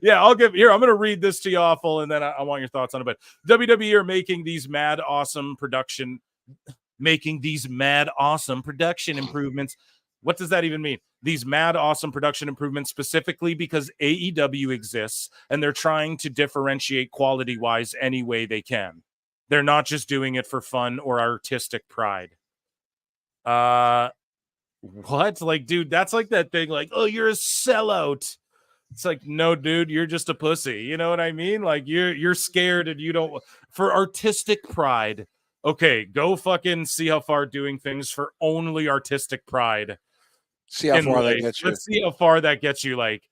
[SPEAKER 1] yeah, I'm gonna read this to you, Awful, and then I want your thoughts on it. But WWE are making these mad awesome production improvements. What does that even mean? These mad awesome production improvements, specifically because AEW exists and they're trying to differentiate quality wise any way they can. They're not just doing it for fun or artistic pride. What? Like, dude, that's like that thing, like, oh, you're a sellout. It's like, no, dude, you're just a pussy. You know what I mean? Like, you're scared and you don't, for artistic pride. Okay, go fucking see how far doing things for only artistic pride.
[SPEAKER 2] See how far that gets you.
[SPEAKER 1] Let's see how far that gets you. Like,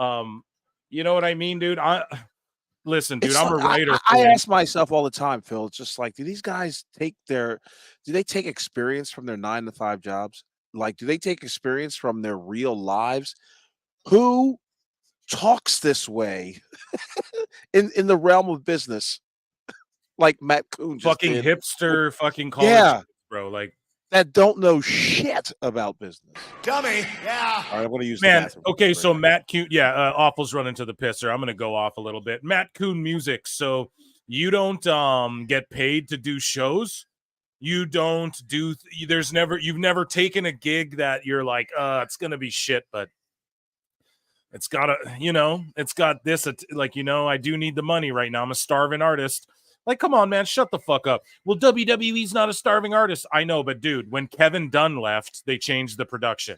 [SPEAKER 1] you know what I mean, dude? Listen, dude, I'm a writer.
[SPEAKER 2] I ask myself all the time, Phil. It's just like, do these guys do they take experience from their 9-to-5 jobs? Like, do they take experience from their real lives? Who talks this way in the realm of business? Like Matt Kuhn,
[SPEAKER 1] fucking hipster, fucking college, bro. Like,
[SPEAKER 2] that don't know shit about business.
[SPEAKER 5] Dummy, yeah.
[SPEAKER 2] All right, I'm going to use
[SPEAKER 1] the
[SPEAKER 2] bathroom.
[SPEAKER 1] Okay, so Matt Kuhn, Awful's running to the pisser. I'm going to go off a little bit. Matt Kuhn music. So you don't get paid to do shows. You don't do. You've never taken a gig that you're like, it's going to be shit, but it's got it's got this. Like, I do need the money right now. I'm a starving artist. Like, come on, man, shut the fuck up. Well, WWE's not a starving artist. I know, but dude, when Kevin Dunn left, they changed the production.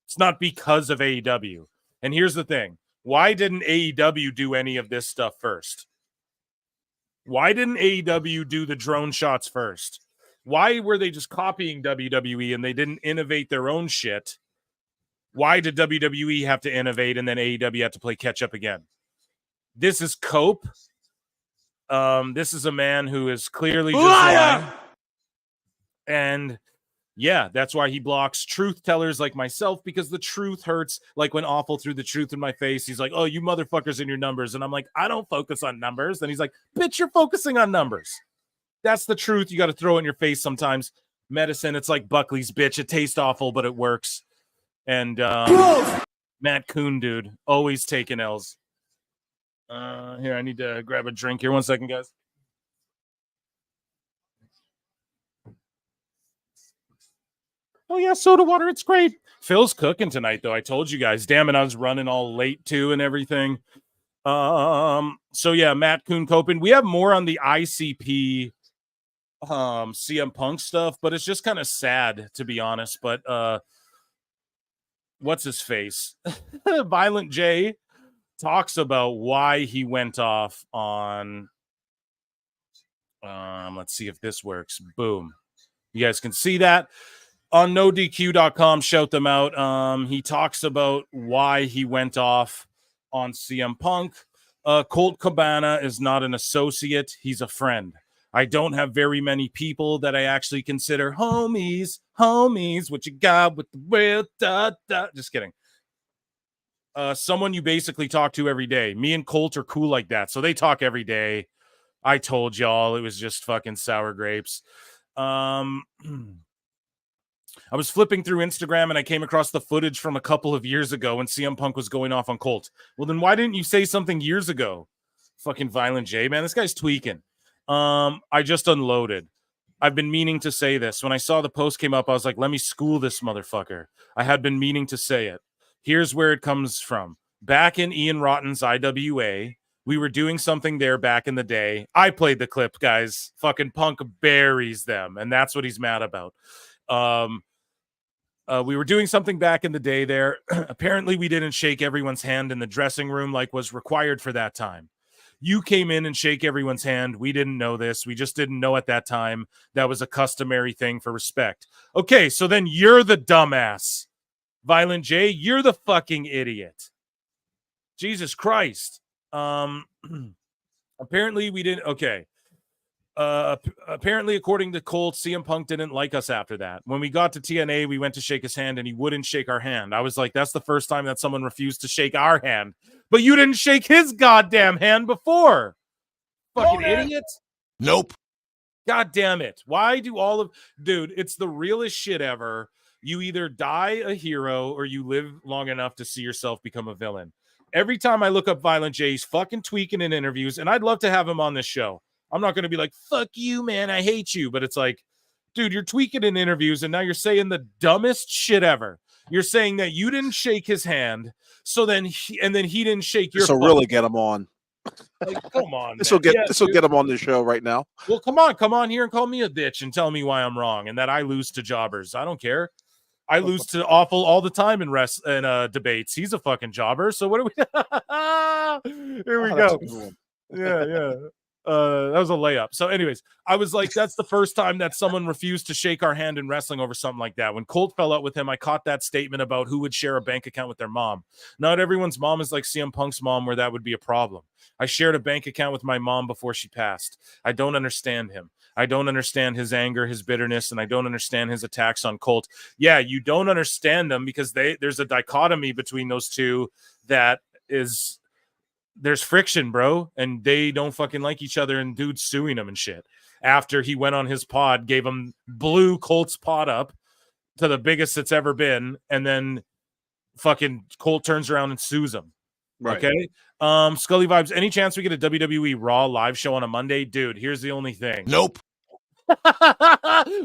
[SPEAKER 1] It's not because of AEW. And here's the thing. Why didn't AEW do any of this stuff first? Why didn't AEW do the drone shots first? Why were they just copying WWE and they didn't innovate their own shit? Why did WWE have to innovate and then AEW had to play catch up again? This is cope. This is a man who is clearly just lying. And yeah, that's why he blocks truth tellers like myself, because the truth hurts. Like when Awful threw the truth in my face, he's like, oh, you motherfuckers in your numbers. And I'm like, I don't focus on numbers. And he's like, bitch, you're focusing on numbers. That's the truth. You got to throw it in your face sometimes. Medicine, it's like Buckley's, bitch. It tastes awful, but it works. And Matt Kuhn, dude, always taking L's. Here, I need to grab a drink here. 1 second, guys. Oh, yeah, soda water. It's great. Phil's cooking tonight, though. I told you guys. Damn it, I was running all late, too, and everything. So, yeah, Matt Kuhn coping. We have more on the ICP CM Punk stuff, but it's just kind of sad, to be honest. But what's his face? Violent J talks about why he went off on let's see if this works. Boom. You guys can see that on nodq.com. Shout them out. He talks about why he went off on CM Punk. Colt Cabana is not an associate. He's a friend. I don't have very many people that I actually consider homies. What you got with the real Just kidding. someone you basically talk to every day. Me and Colt are cool like that, so they talk every day. I told y'all it was just fucking sour grapes. I was flipping through Instagram and I came across the footage from a couple of years ago when CM Punk was going off on Colt. Well, then why didn't you say something years ago? Fucking Violent J, man. This guy's tweaking. I just unloaded. I've been meaning to say this. When I saw the post came up, I was like, let me school this motherfucker. I had been meaning to say it. Here's where it comes from. Back in Ian Rotten's IWA, we were doing something there back in the day. I played the clip, guys. Fucking Punk buries them, and that's what he's mad about. We were doing something back in the day there. Apparently, we didn't shake everyone's hand in the dressing room like was required for that time. You came in and shake everyone's hand. We didn't know this. We just didn't know at that time that was a customary thing for respect. Okay, so then you're the dumbass. Violent J, you're the fucking idiot. Jesus Christ. Apparently we didn't. Okay. Apparently, according to Colt, CM Punk didn't like us after that. When we got to TNA, we went to shake his hand and he wouldn't shake our hand. I was like, that's the first time that someone refused to shake our hand. But you didn't shake his goddamn hand before. Fucking idiot.
[SPEAKER 2] Nope.
[SPEAKER 1] God damn it. Why do all of... Dude, it's the realest shit ever. You either die a hero or you live long enough to see yourself become a villain. Every time I look up Violent J, he's fucking tweaking in interviews, and I'd love to have him on this show. I'm not going to be like, fuck you, man, I hate you. But it's like, dude, you're tweaking in interviews, and now you're saying the dumbest shit ever. You're saying that you didn't shake his hand, so then he didn't shake your.
[SPEAKER 2] This will really get him on.
[SPEAKER 1] Like, come on,
[SPEAKER 2] this will get him on the show right now.
[SPEAKER 1] Well, come on here and call me a bitch and tell me why I'm wrong and that I lose to jobbers. I don't care. I lose to Awful all the time in debates. He's a fucking jobber. So what do we? Here we go. Yeah. That was a layup. So anyways, I was like, that's the first time that someone refused to shake our hand in wrestling over something like that. When Colt fell out with him, I caught that statement about who would share a bank account with their mom. Not everyone's mom is like CM Punk's mom where that would be a problem. I shared a bank account with my mom before she passed. I don't understand him. I don't understand his anger, his bitterness, and I don't understand his attacks on Colt. Yeah, you don't understand them because there's a dichotomy between those two that is... There's friction, bro, and they don't fucking like each other, and dude's suing him and shit. After he went on his pod, gave him blew Colt's pod up to the biggest it's ever been, and then fucking Colt turns around and sues him. Right. Okay. Scully Vibes, any chance we get a WWE Raw live show on a Monday? Dude, here's the only thing.
[SPEAKER 2] Nope.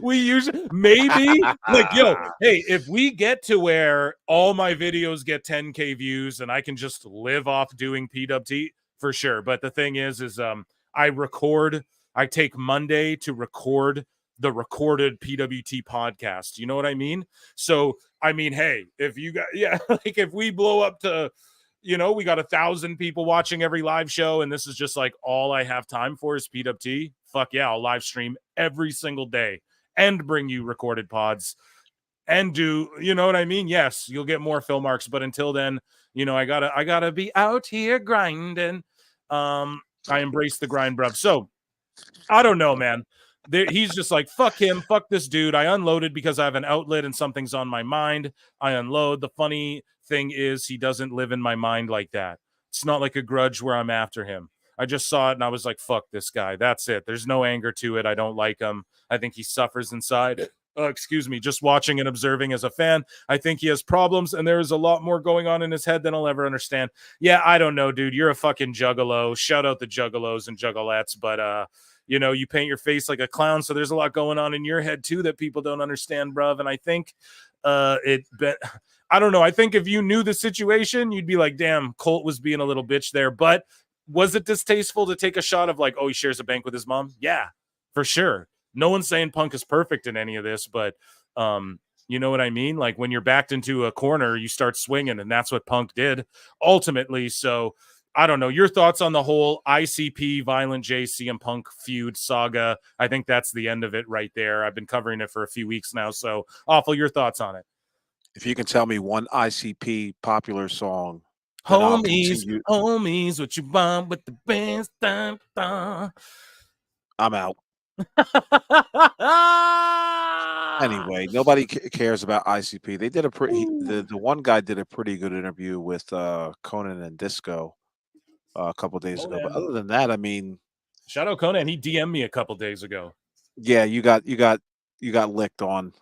[SPEAKER 1] We usually maybe like, yo, hey, if we get to where all my videos get 10K views and I can just live off doing PWT, for sure. But the thing is I take Monday to record the recorded PWT podcast. You know what I mean? So I mean, hey, if you got like if we blow up to, we got 1,000 people watching every live show, and this is just like all I have time for is PWT. Fuck yeah, I'll live stream every single day and bring you recorded pods and do, you know what I mean? Yes, you'll get more Phil Marks, but until then, I gotta be out here grinding. I embrace the grind, bruv. So I don't know, man. He's just like, fuck him, fuck this dude. I unloaded because I have an outlet and something's on my mind. I unload. The funny thing is he doesn't live in my mind like that. It's not like a grudge where I'm after him. I just saw it and I was like, fuck this guy. That's it. There's no anger to it. I don't like him. I think he suffers inside. Just watching and observing as a fan. I think he has problems and there is a lot more going on in his head than I'll ever understand. Yeah, I don't know, dude. You're a fucking juggalo. Shout out the juggalos and juggalettes, but you paint your face like a clown, so there's a lot going on in your head too that people don't understand, bruv. And I think I don't know. I think if you knew the situation, you'd be like, damn, Colt was being a little bitch there. But was it distasteful to take a shot of like, oh, he shares a bank with his mom? Yeah, for sure. No one's saying Punk is perfect in any of this, but you know what I mean? Like when you're backed into a corner, you start swinging, and that's what Punk did ultimately. So I don't know. Your thoughts on the whole ICP Violent J CM Punk feud saga? I think that's the end of it right there. I've been covering it for a few weeks now. So Awful, your thoughts on it?
[SPEAKER 2] If you can tell me one ICP popular song.
[SPEAKER 1] Homies, what you want with the best?
[SPEAKER 2] I'm out. Anyway, nobody cares about ICP. They did a pretty. The one guy did a pretty good interview with Conan and Disco a couple days ago. But other than that, I mean,
[SPEAKER 1] shout out Conan. He DM'd me a couple days ago.
[SPEAKER 2] Yeah, you got licked on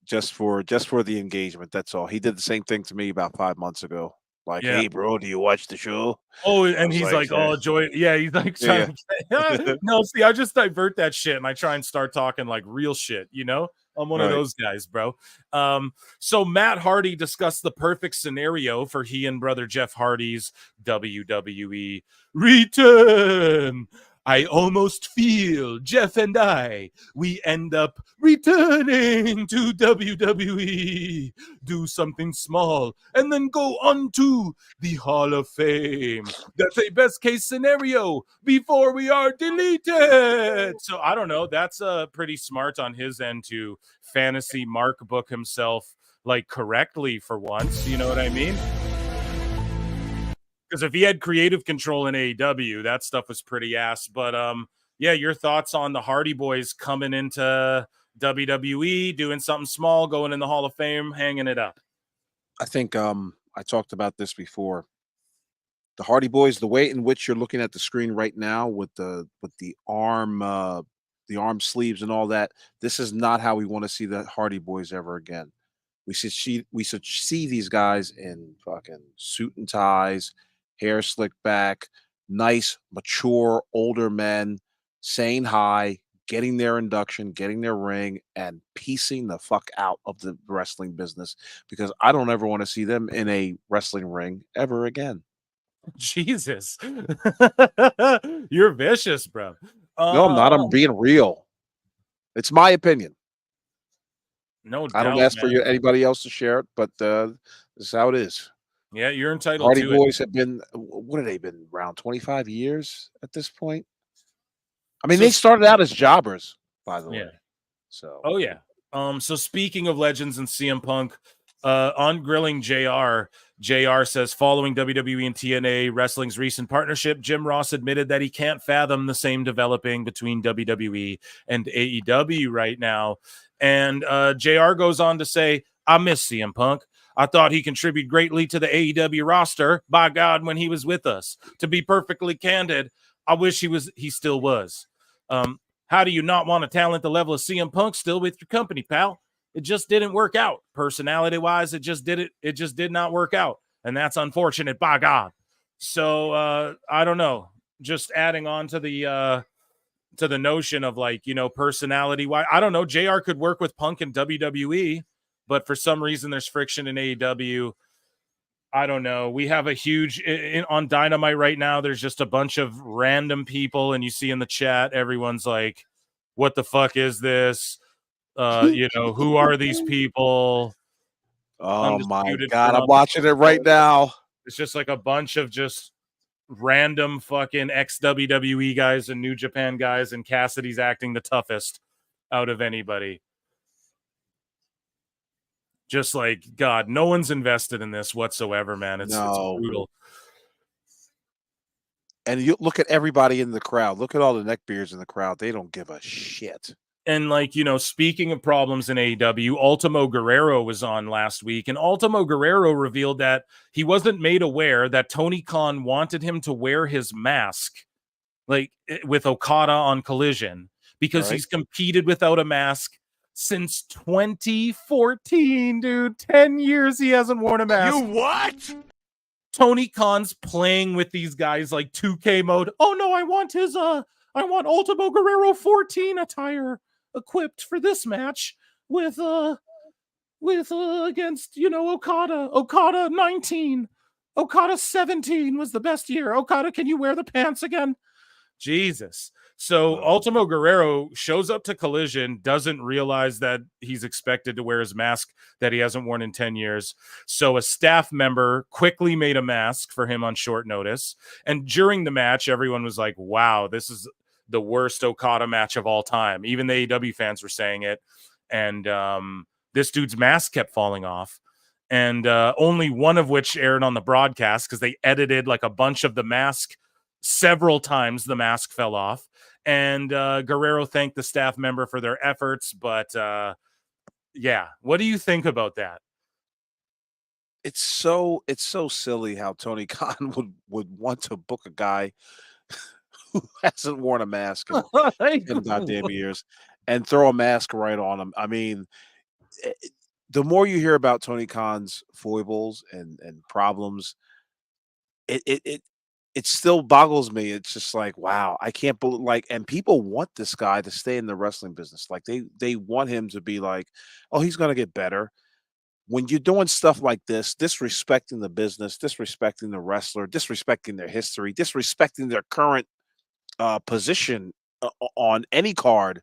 [SPEAKER 2] just for the engagement. That's all. He did the same thing to me about 5 months ago. Like, hey, bro, do you watch the show?
[SPEAKER 1] Oh, and he's like, oh, joy. Yeah, he's like, trying to no, see, I just divert that shit and I try and start talking like real shit, you know? I'm one of those guys, bro. So Matt Hardy discussed the perfect scenario for he and brother Jeff Hardy's WWE return. I almost feel Jeff and we end up returning to WWE, do something small, and then go on to the Hall of Fame. That's a best case scenario before we are deleted. So I don't know. That's pretty smart on his end to fantasy Mark book himself like correctly for once. You know what I mean? Because if he had creative control in AEW, that stuff was pretty ass. But yeah, your thoughts on the Hardy Boys coming into WWE, doing something small, going in the Hall of Fame, hanging it up?
[SPEAKER 2] I think I talked about this before. The Hardy Boys, the way in which you're looking at the screen right now with the arm sleeves and all that, this is not how we want to see the Hardy Boys ever again. We should see these guys in fucking suit and ties, hair slicked back, nice, mature, older men saying hi, getting their induction, getting their ring, and piecing the fuck out of the wrestling business, because I don't ever want to see them in a wrestling ring ever again.
[SPEAKER 1] Jesus. You're vicious, bro.
[SPEAKER 2] No, I'm not. I'm being real. It's my opinion.
[SPEAKER 1] No doubt,
[SPEAKER 2] I don't ask for anybody else to share it, but this is how it is.
[SPEAKER 1] Yeah, you're entitled
[SPEAKER 2] Hardy
[SPEAKER 1] to
[SPEAKER 2] Boys have been, what have they been, around 25 years at this point? I mean, they started out as jobbers, by the way. So,
[SPEAKER 1] oh yeah. So speaking of legends and CM Punk, on Grilling JR says, following WWE and TNA Wrestling's recent partnership, Jim Ross admitted that he can't fathom the same developing between WWE and AEW right now. And JR goes on to say, I miss CM Punk. I thought he contributed greatly to the AEW roster, by God, when he was with us. To be perfectly candid, I wish he still was. How do you not want a talent the level of CM Punk still with your company, pal? It just didn't work out. Personality-wise, it just did not work out. And that's unfortunate, by God. So I don't know. Just adding on to the notion of, like, you know, personality-wise, I don't know. JR could work with Punk in WWE, but for some reason there's friction in AEW. I don't know. We have a huge on Dynamite right now. There's just a bunch of random people, and you see in the chat, everyone's like, what the fuck is this? You know, who are these people?
[SPEAKER 2] Oh my God, I'm watching it right now.
[SPEAKER 1] It's just like a bunch of just random fucking ex-WWE guys and New Japan guys, and Cassidy's acting the toughest out of anybody. Just like, God, no one's invested in this whatsoever, man. It's brutal.
[SPEAKER 2] And you look at everybody in the crowd. Look at all the neckbeards in the crowd. They don't give a shit.
[SPEAKER 1] And, like, you know, speaking of problems in AEW, Ultimo Guerrero was on last week, and Ultimo Guerrero revealed that he wasn't made aware that Tony Khan wanted him to wear his mask, like, with Okada on Collision, because he's competed without a mask since 2014, dude. 10 years he hasn't worn a mask.
[SPEAKER 5] You what?
[SPEAKER 1] Tony Khan's playing with these guys like 2K mode. Oh no, I want Ultimo Guerrero 14 attire equipped for this match with against, you know, Okada 19. Okada 17 was the best year. Okada, can you wear the pants again? Jesus. So Ultimo Guerrero shows up to Collision, doesn't realize that he's expected to wear his mask that he hasn't worn in 10 years. So a staff member quickly made a mask for him on short notice. And during the match, everyone was like, wow, this is the worst Okada match of all time. Even the AEW fans were saying it. And this dude's mask kept falling off. And only one of which aired on the broadcast, because they edited like a bunch of the mask. Several times the mask fell off. And Guerrero thanked the staff member for their efforts, but Yeah. What do you think about that?
[SPEAKER 2] It's so silly how Tony Khan would want to book a guy who hasn't worn a mask in 10 goddamn years and throw a mask right on him. I mean, the more you hear about Tony Khan's foibles and problems, it still boggles me. It's just like, wow, I can't believe, like, and people want this guy to stay in the wrestling business. Like they want him to be like, oh, he's gonna get better. When you're doing stuff like this, disrespecting the business, disrespecting the wrestler, disrespecting their history, disrespecting their current position on any card,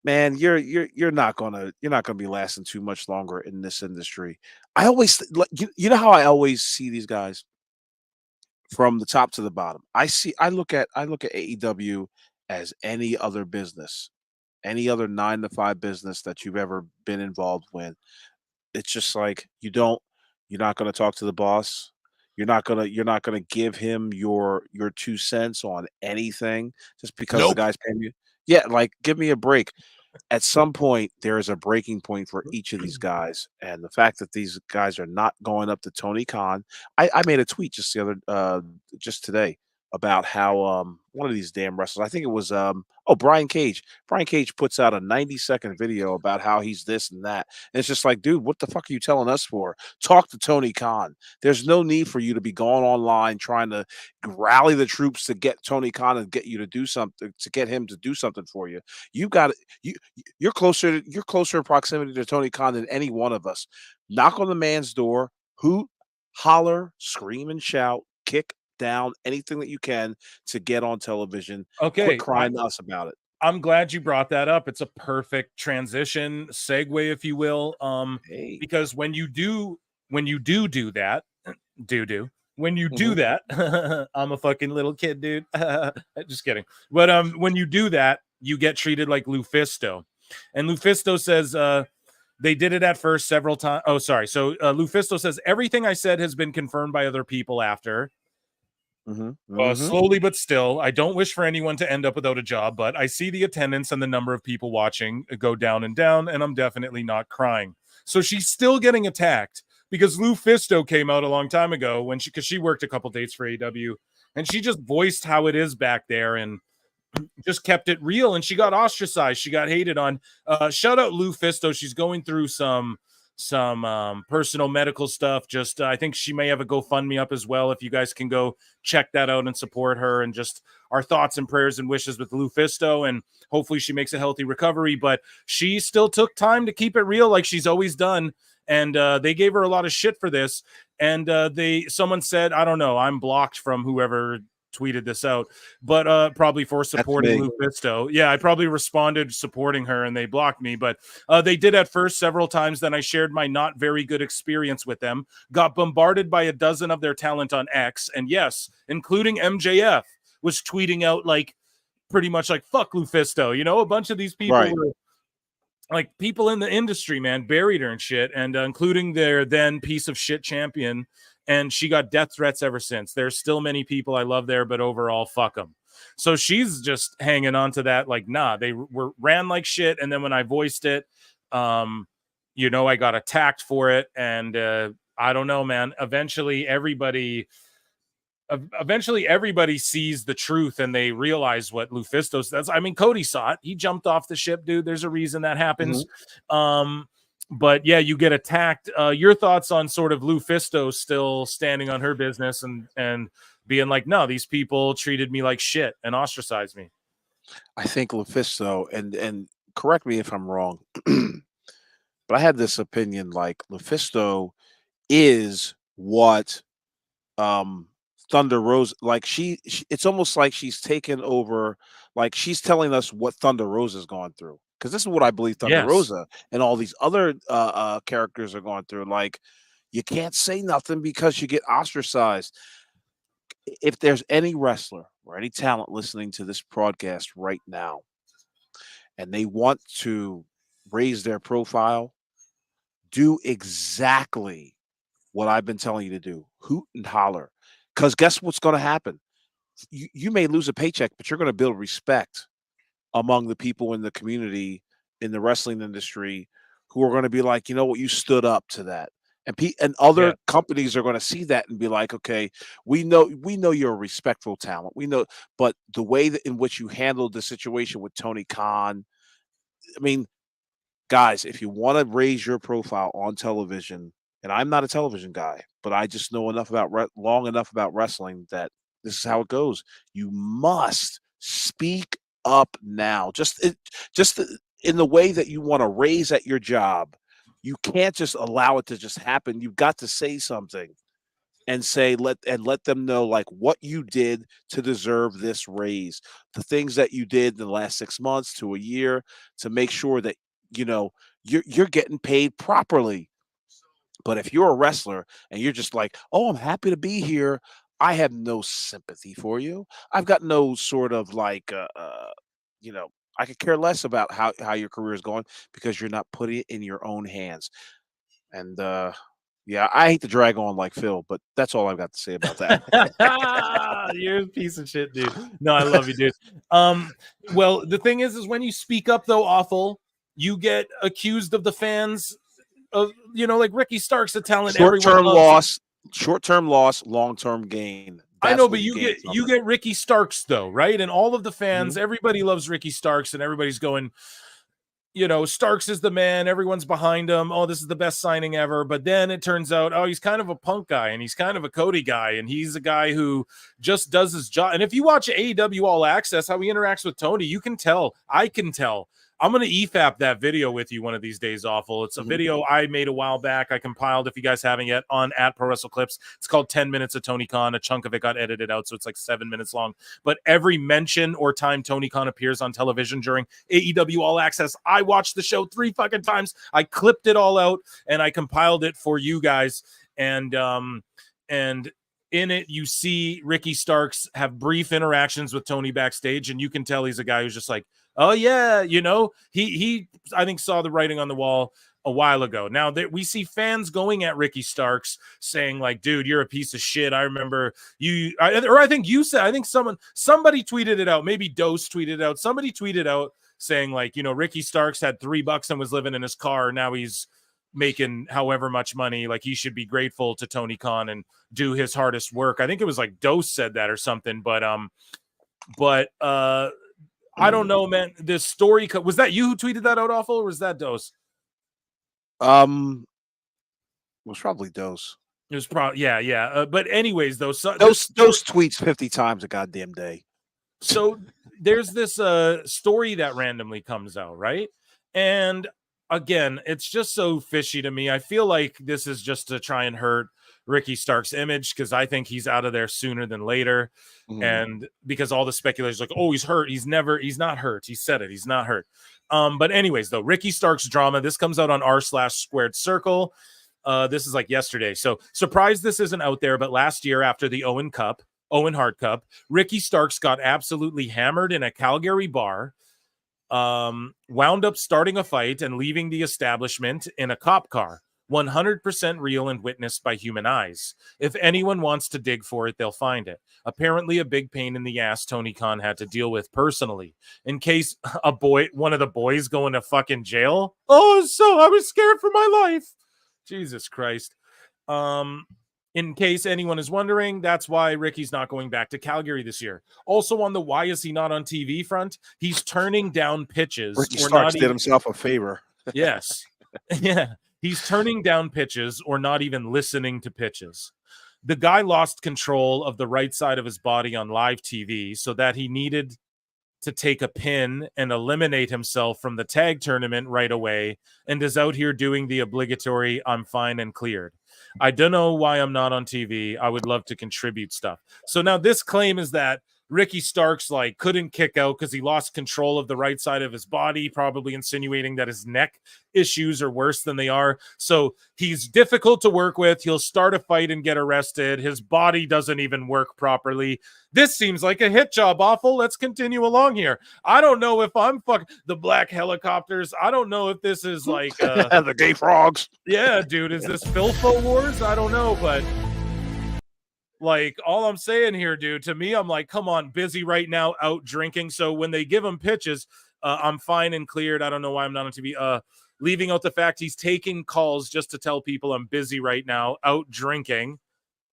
[SPEAKER 2] man, you're not gonna be lasting too much longer in this industry. I always you know how I always see these guys from the top to the bottom. I look at AEW as any other business, any other 9 to 5 business that you've ever been involved with. It's just like you're not going to talk to the boss. You're not gonna give him your 2 cents on anything just because the guy's paying you. Yeah, like give me a break. At some point, there is a breaking point for each of these guys, and the fact that these guys are not going up to Tony Khan. I made a tweet just today about how one of these damn wrestlers, I think it was Brian Cage. Brian Cage puts out a 90-second video about how he's this and that. And it's just like, dude, what the fuck are you telling us for? Talk to Tony Khan. There's no need for you to be going online trying to rally the troops to get Tony Khan and get you to do something, to get him to do something for you. You got you're closer in proximity to Tony Khan than any one of us. Knock on the man's door, hoot, holler, scream and shout, kick down anything that you can to get on television.
[SPEAKER 1] Okay.
[SPEAKER 2] Quit crying to us about it.
[SPEAKER 1] I'm glad you brought that up. It's a perfect transition segue, if you will. Because when you do that, when you do that, I'm a fucking little kid, dude. Just kidding. But when you do that, you get treated like LuFisto. And LuFisto says they did it at first several times. Oh, sorry. So LuFisto says everything I said has been confirmed by other people after. Slowly but still, I don't wish for anyone to end up without a job, but I see the attendance and the number of people watching go down, and I'm definitely not crying. So she's still getting attacked because LuFisto came out a long time ago because she worked a couple dates for AEW, and she just voiced how it is back there and just kept it real, and she got ostracized. She got hated on. Shout out LuFisto. She's going through some personal medical stuff. Just I think she may have a GoFundMe up as well. If you guys can go check that out and support her, and just our thoughts and prayers and wishes with LuFisto, and hopefully she makes a healthy recovery. But she still took time to keep it real like she's always done. And they gave her a lot of shit for this. And someone said, I don't know, I'm blocked from whoever tweeted this out, but probably for supporting LuFisto. Yeah, I probably responded supporting her and they blocked me, but they did at first several times. Then I shared my not very good experience with them, got bombarded by a dozen of their talent on X, and yes, including MJF was tweeting out like pretty much like fuck LuFisto. You know, a bunch of these people were like people in the industry, man, buried her and shit, and including their then piece of shit champion. And she got death threats ever since. There's still many people I love there, but overall, fuck them. So she's just hanging on to that. Like, nah, they ran like shit. And then when I voiced it, you know, I got attacked for it. And I don't know, man. Eventually everybody sees the truth and they realize what LuFisto does. I mean, Cody saw it. He jumped off the ship, dude. There's a reason that happens. But yeah, you get attacked. Your thoughts on sort of LuFisto still standing on her business and being like, no, these people treated me like shit and ostracized me.
[SPEAKER 2] I think LuFisto, and correct me if I'm wrong, but I had this opinion like LuFisto is what Thunder Rose, like she it's almost like she's taken over, like she's telling us what Thunder Rosa's gone through. Because this is what I believe Thunder Rosa and all these other characters are going through. Like, you can't say nothing because you get ostracized. If there's any wrestler or any talent listening to this broadcast right now, and they want to raise their profile, do exactly what I've been telling you to do. Hoot and holler. Because guess what's going to happen? You may lose a paycheck, but you're going to build respect among the people in the community, in the wrestling industry, who are going to be like, you know what, you stood up to that. And other companies are going to see that and be like, okay, we know you're a respectful talent. We know, but the way that in which you handled the situation with Tony Khan, I mean, guys, if you want to raise your profile on television, and I'm not a television guy, but I just know enough about long enough about wrestling that this is how it goes. You must speak up now. Just in the way that you want to raise at your job. You can't just allow it to just happen. You've got to say something and let them know like what you did to deserve this raise. The things that you did in the last 6 months to a year to make sure that you're getting paid properly. But if you're a wrestler and you're just like, "Oh, I'm happy to be here," I have no sympathy for you. I've got no sort of like I could care less about how your career is going because you're not putting it in your own hands. And yeah, I hate to drag on like Phil, but that's all I've got to say about that.
[SPEAKER 1] You're a piece of shit, dude. No, I love you, dude. Well, the thing is when you speak up though, awful, you get accused of the fans of like Ricky Stark's a talent.
[SPEAKER 2] Short-term loss, long-term gain.
[SPEAKER 1] I know, but you get Ricky Starks though, right? And all of the fans, everybody loves Ricky Starks, and everybody's going, Starks is the man. Everyone's behind him. Oh, this is the best signing ever. But then it turns out, oh, he's kind of a punk guy, and he's kind of a Cody guy, and he's a guy who just does his job. And if you watch AEW All Access, how he interacts with Tony, you can tell. I can tell. I'm going to EFAP that video with you one of these days, awful. It's a video I made a while back. I compiled, if you guys haven't yet, on @ProWrestleClips. It's called 10 Minutes of Tony Khan. A chunk of it got edited out, so it's like 7 minutes long. But every mention or time Tony Khan appears on television during AEW All Access, I watched the show 3 fucking times. I clipped it all out, and I compiled it for you guys. And in it, you see Ricky Starks have brief interactions with Tony backstage, and you can tell he's a guy who's just like, oh yeah, he I think saw the writing on the wall a while ago. Now that we see fans going at Ricky Starks saying like, dude, you're a piece of shit. I remember I think you said, I think somebody tweeted it out. Maybe Dose tweeted it out. Somebody tweeted out saying like, Ricky Starks had $3 and was living in his car. Now he's making however much money. Like he should be grateful to Tony Khan and do his hardest work. I think it was like Dose said that or something, but I don't know, man. This story was that you who tweeted that out, awful, or was that Dose?
[SPEAKER 2] It was probably Dose.
[SPEAKER 1] It was probably yeah. But anyways, though,
[SPEAKER 2] those tweets 50 times a goddamn day.
[SPEAKER 1] So there's this story that randomly comes out, right? And again, it's just so fishy to me. I feel like this is just to try and hurt Ricky Stark's image because I think he's out of there sooner than later. And because all the speculators like, oh, he's hurt. He's not hurt. He said it. He's not hurt. But anyways, though, Ricky Stark's drama, this comes out on r/squared circle. This is like yesterday. So surprised this isn't out there. But last year after the Owen Hart Cup, Ricky Starks got absolutely hammered in a Calgary bar, wound up starting a fight and leaving the establishment in a cop car. 100% real and witnessed by human eyes. If anyone wants to dig for it, they'll find it. Apparently a big pain in the ass Tony Khan had to deal with personally. In case one of the boys going to fucking jail. Oh, so I was scared for my life. Jesus Christ. In case anyone is wondering, that's why Ricky's not going back to Calgary this year. Also on the why is he not on TV front, he's turning down pitches.
[SPEAKER 2] Ricky Starks did himself a favor.
[SPEAKER 1] Yes. Yeah. He's turning down pitches or not even listening to pitches. The guy lost control of the right side of his body on live TV so that he needed to take a pin and eliminate himself from the tag tournament right away and is out here doing the obligatory I'm fine and cleared. I don't know why I'm not on TV. I would love to contribute stuff. So now this claim is that Ricky Starks couldn't kick out because he lost control of the right side of his body, probably insinuating that his neck issues are worse than they are. So he's difficult to work with. He'll start a fight and get arrested. His body doesn't even work properly. This seems like a hit job, awful. Let's continue along here. I don't know if I'm the black helicopters. I don't know if this is
[SPEAKER 2] the gay frogs.
[SPEAKER 1] Yeah, dude. Is this Filfo Wars? I don't know, but all I'm saying here, dude, to me, I'm like, come on, busy right now, out drinking. So when they give him pitches, I'm fine and cleared. I don't know why I'm not on TV. leaving out the fact he's taking calls just to tell people I'm busy right now, out drinking,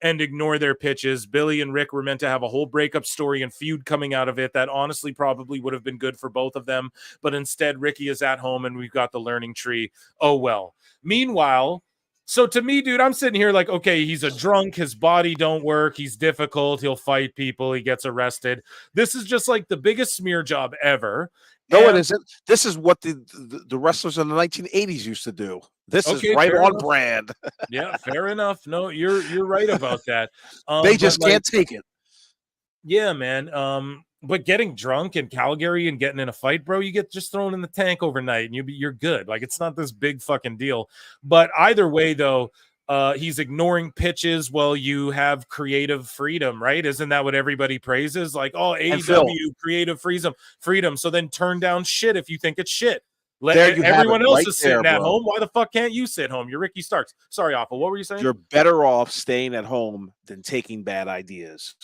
[SPEAKER 1] and ignore their pitches. Billy and Rick were meant to have a whole breakup story and feud coming out of it that honestly probably would have been good for both of them. But instead, Ricky is at home and we've got the learning tree. Oh, well. Meanwhile, so to me, dude, I'm sitting here like, okay, he's a drunk. His body don't work. He's difficult. He'll fight people. He gets arrested. This is just like the biggest smear job ever.
[SPEAKER 2] No, it isn't. This is what the wrestlers in the 1980s used to do. This is right on brand.
[SPEAKER 1] Yeah, fair enough. No, you're right about that.
[SPEAKER 2] They just can't take it.
[SPEAKER 1] Yeah, man. But getting drunk in Calgary and getting in a fight, bro, you get just thrown in the tank overnight and you're good. Like, it's not this big fucking deal. But either way, though, he's ignoring pitches while you have creative freedom, right? Isn't that what everybody praises? Like, oh, AEW creative freedom. So then turn down shit if you think it's shit. Everyone else is sitting at home. Why the fuck can't you sit home? You're Ricky Starks. Sorry, Apple. What were you saying?
[SPEAKER 2] You're better off staying at home than taking bad ideas.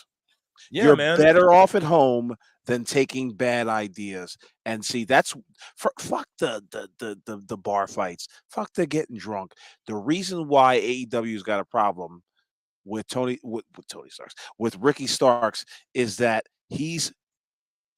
[SPEAKER 1] Yeah,
[SPEAKER 2] You're
[SPEAKER 1] man.
[SPEAKER 2] better off at home than taking bad ideas. And see, that's fuck the bar fights. Fuck the getting drunk. The reason why AEW's got a problem with with Ricky Starks is that he's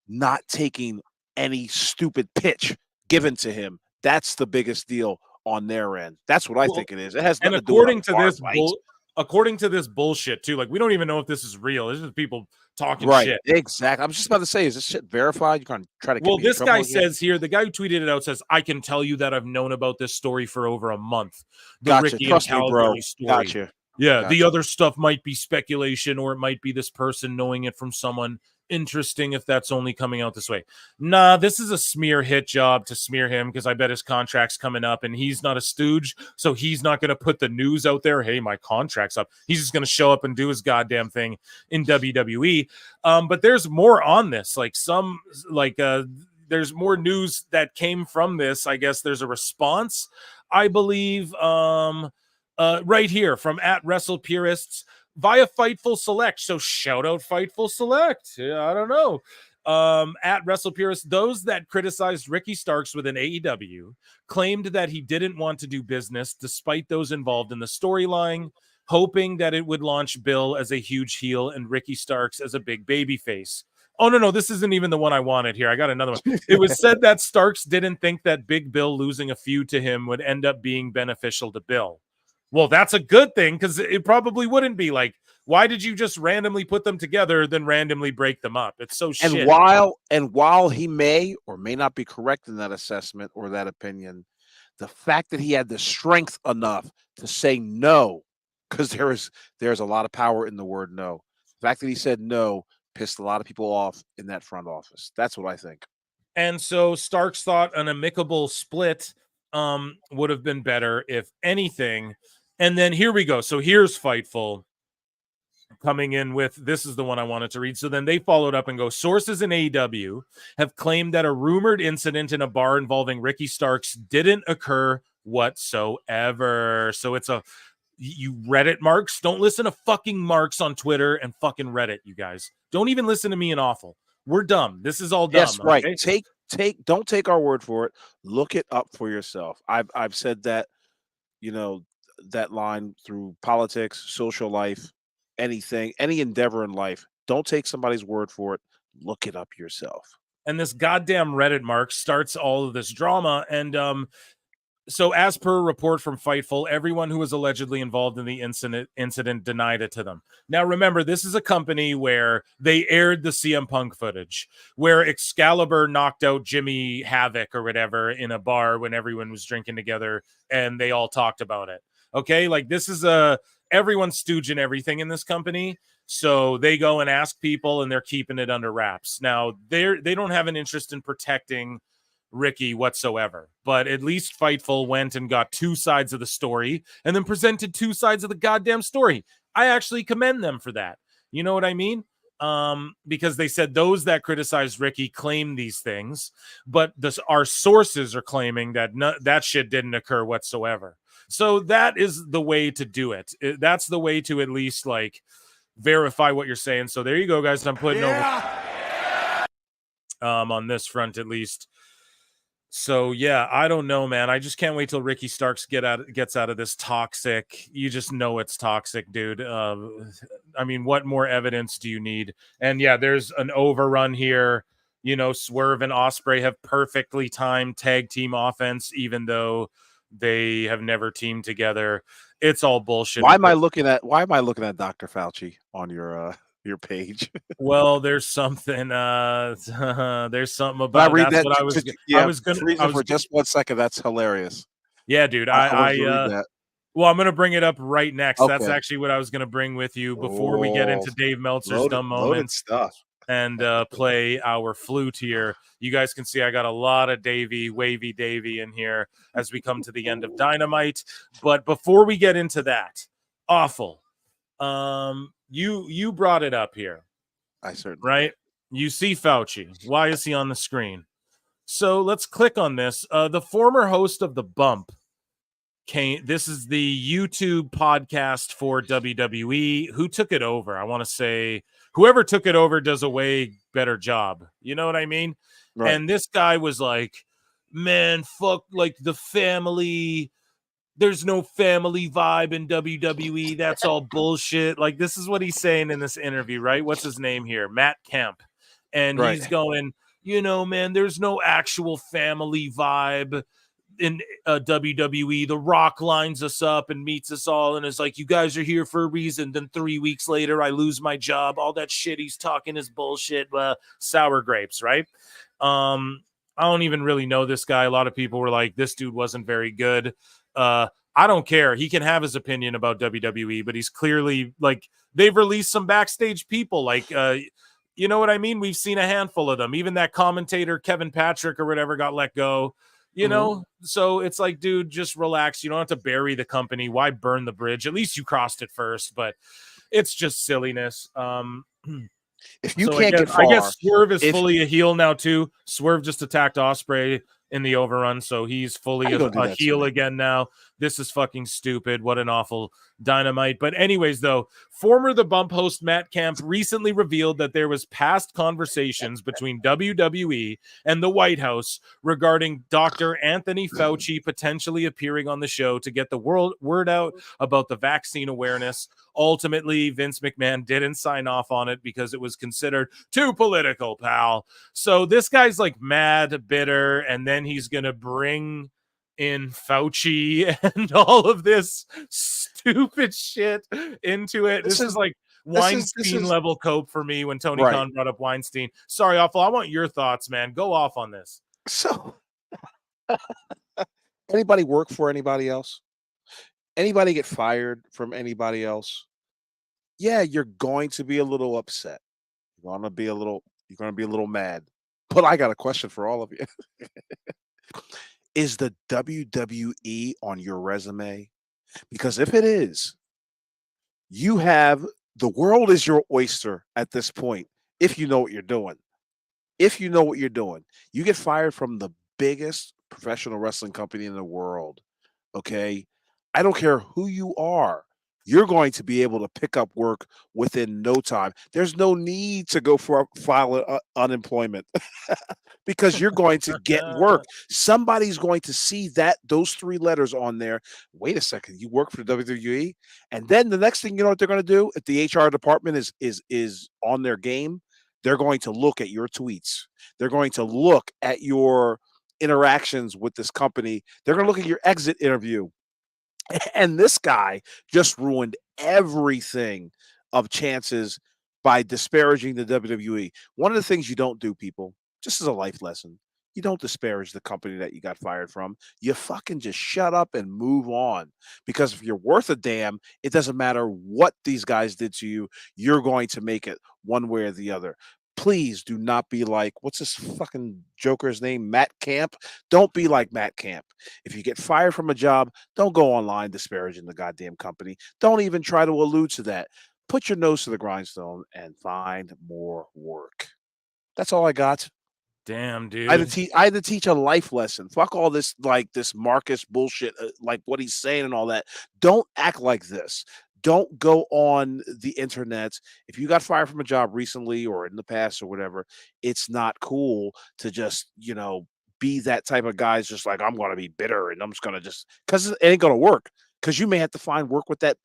[SPEAKER 2] not taking any stupid pitch given to him. That's the biggest deal on their end. That's what I think it is. It has nothing to do with
[SPEAKER 1] according to this bullshit too, like we don't even know if this is real. This is people talking shit.
[SPEAKER 2] Exactly. I'm just about to say, is this shit verified? You can't try to.
[SPEAKER 1] Well, this guy says here, the guy who tweeted it out says, "I can tell you that I've known about this story for over a month." The Ricky and Calgary story.
[SPEAKER 2] Gotcha.
[SPEAKER 1] Yeah, the other stuff might be speculation, or it might be this person knowing it from someone. Interesting if that's only coming out this way. Nah, this is a smear hit job to smear him because I bet his contract's coming up and he's not a stooge, so he's not going to put the news out there. Hey, my contract's up. He's just going to show up and do his goddamn thing in WWE. But there's more on this. There's more news that came from this. I guess there's a response, I believe, right here from @WrestlePurists. Via Fightful Select. So shout out Fightful Select. Yeah, I don't know. @WrestlePurist, those that criticized Ricky Starks within AEW claimed that he didn't want to do business despite those involved in the storyline, hoping that it would launch Bill as a huge heel and Ricky Starks as a big baby face. Oh, no, this isn't even the one I wanted here. I got another one. It was said that Starks didn't think that Big Bill losing a feud to him would end up being beneficial to Bill. Well, that's a good thing because it probably wouldn't be. Like, why did you just randomly put them together, then randomly break them up? It's so shit.
[SPEAKER 2] And while he may or may not be correct in that assessment or that opinion, the fact that he had the strength enough to say no, because there's a lot of power in the word no. The fact that he said no pissed a lot of people off in that front office. That's what I think.
[SPEAKER 1] And so Starks thought an amicable split would have been better, if anything. And then here we go. So here's Fightful coming in with, this is the one I wanted to read. So then they followed up and go, sources in AEW have claimed that a rumored incident in a bar involving Ricky Starks didn't occur whatsoever. So it's you Reddit marks. Don't listen to fucking marks on Twitter and fucking Reddit, you guys. Don't even listen to me and Awful. We're dumb. This is all dumb.
[SPEAKER 2] Yes, right.
[SPEAKER 1] Okay?
[SPEAKER 2] Don't take our word for it. Look it up for yourself. I've said that, that line through politics, social life, anything, any endeavor in life. Don't take somebody's word for it. Look it up yourself. And
[SPEAKER 1] this goddamn Reddit mark starts all of this drama. And so as per a report from Fightful, everyone who was allegedly involved in the incident denied it to them. Now, remember, this is a company where they aired the CM Punk footage, where Excalibur knocked out Jimmy Havoc or whatever in a bar when everyone was drinking together and they all talked about it. Okay, like this is everyone's stooging everything in this company. So they go and ask people and they're keeping it under wraps. Now, they don't have an interest in protecting Ricky whatsoever, but at least Fightful went and got two sides of the story and then presented two sides of the goddamn story. I actually commend them for that. You know what I mean? Because they said those that criticized Ricky claim these things, but our sources are claiming that that shit didn't occur whatsoever. So that is the way to do it. That's the way to at least like verify what you're saying. So there you go, guys. I'm putting over on this front at least. So yeah, I don't know, man. I just can't wait till Ricky Starks gets out of this toxic. You just know it's toxic, dude. I mean, what more evidence do you need? And yeah, there's an overrun here. You know, Swerve and Ospreay have perfectly timed tag team offense, even though they have never teamed together. It's all bullshit.
[SPEAKER 2] Why am I looking at Dr. Fauci on your page?
[SPEAKER 1] Well, there's something. There's something
[SPEAKER 2] When I
[SPEAKER 1] about.
[SPEAKER 2] read
[SPEAKER 1] That's
[SPEAKER 2] that,
[SPEAKER 1] what I was.
[SPEAKER 2] yeah,
[SPEAKER 1] I was gonna.
[SPEAKER 2] freeze
[SPEAKER 1] I
[SPEAKER 2] it
[SPEAKER 1] was.
[SPEAKER 2] for just 1 second. That's hilarious.
[SPEAKER 1] Yeah, dude.
[SPEAKER 2] I wanted to read that.
[SPEAKER 1] Well, I'm gonna bring it up right next. That's
[SPEAKER 2] Okay.
[SPEAKER 1] actually what I was gonna bring with you before we get into Dave Meltzer's dumb
[SPEAKER 2] Loaded
[SPEAKER 1] moments
[SPEAKER 2] stuff.
[SPEAKER 1] and play our flute here. You guys can see I got a lot of wavy Davey in here as we come to the end of Dynamite. But before we get into that, awful. You brought it up here.
[SPEAKER 2] I certainly
[SPEAKER 1] right. You see Fauci. Why is he on the screen? So let's click on this. The former host of The Bump came. This is the YouTube podcast for WWE. Who took it over? I want to say whoever took it over does a way better job. You know what I mean?
[SPEAKER 2] Right.
[SPEAKER 1] And this guy was like, man, fuck like the family. There's no family vibe in WWE. That's all bullshit. Like, this is what he's saying in this interview, right? What's his name here? Matt Kemp. And he's going, you know, man, there's no actual family vibe in WWE. The Rock lines us up and meets us all and is like, you guys are here for a reason. Then 3 weeks later, I lose my job. All that shit he's talking is bullshit. Sour grapes, right? I don't even really know this guy. A lot of people were like, this dude wasn't very good. I don't care. He can have his opinion about WWE, but he's clearly like, they've released some backstage people. Like, you know what I mean? We've seen a handful of them. Even that commentator, Kevin Patrick or whatever, got let go. You know, so it's like, dude, just relax. You don't have to bury the company. Why burn the bridge? At least you crossed it first, but it's just silliness.
[SPEAKER 2] If you
[SPEAKER 1] so
[SPEAKER 2] can't get far,
[SPEAKER 1] I guess Swerve is fully a heel now too. Swerve just attacked Ospreay in the overrun, so he's fully a heel again now. This is fucking stupid. What an awful Dynamite. But anyways, though, former The Bump host Matt Kemp recently revealed that there was past conversations between WWE and the White House regarding Dr. Anthony Fauci potentially appearing on the show to get the word out about the vaccine awareness. Ultimately, Vince McMahon didn't sign off on it because it was considered too political, pal. So this guy's like mad, bitter, and then he's going to bring in Fauci and all of this stupid shit into it. This is like Weinstein level cope for me when Tony Khan brought up Weinstein. Sorry, Awful. I want your thoughts, man. Go off on this.
[SPEAKER 2] So, anybody work for anybody else? Anybody get fired from anybody else? Yeah, you're going to be a little upset. You're going to be a little mad. But I got a question for all of you. Is the WWE on your resume? Because if it is, you have the world is your oyster at this point. If you know what you're doing, you get fired from the biggest professional wrestling company in the world. Okay. I don't care who you are. You're going to be able to pick up work within no time. There's no need to go file unemployment because you're going to get work. Somebody's going to see those 3 letters on there. Wait a second, you work for the WWE, and then the next thing you know what they're going to do? If the HR department is on their game, they're going to look at your tweets. They're going to look at your interactions with this company. They're going to look at your exit interview. And this guy just ruined everything of chances by disparaging the WWE. One of the things you don't do, people, just as a life lesson, you don't disparage the company that you got fired from. You fucking just shut up and move on. Because if you're worth a damn, it doesn't matter what these guys did to you. You're going to make it one way or the other. Please do not be like, what's this fucking joker's name? Matt Camp. Don't be like Matt Camp. If you get fired from a job, don't go online disparaging the goddamn company. Don't even try to allude to that. Put your nose to the grindstone and find more work. That's all I got.
[SPEAKER 1] Damn, dude.
[SPEAKER 2] I had to teach a life lesson. Fuck all this, like this Marcus bullshit, like what he's saying and all that. Don't act like this. Don't go on the internet. If you got fired from a job recently or in the past or whatever, it's not cool to just, be that type of guy. Is just like, I'm going to be bitter and I'm just going to because it ain't going to work. Because you may have to find work with that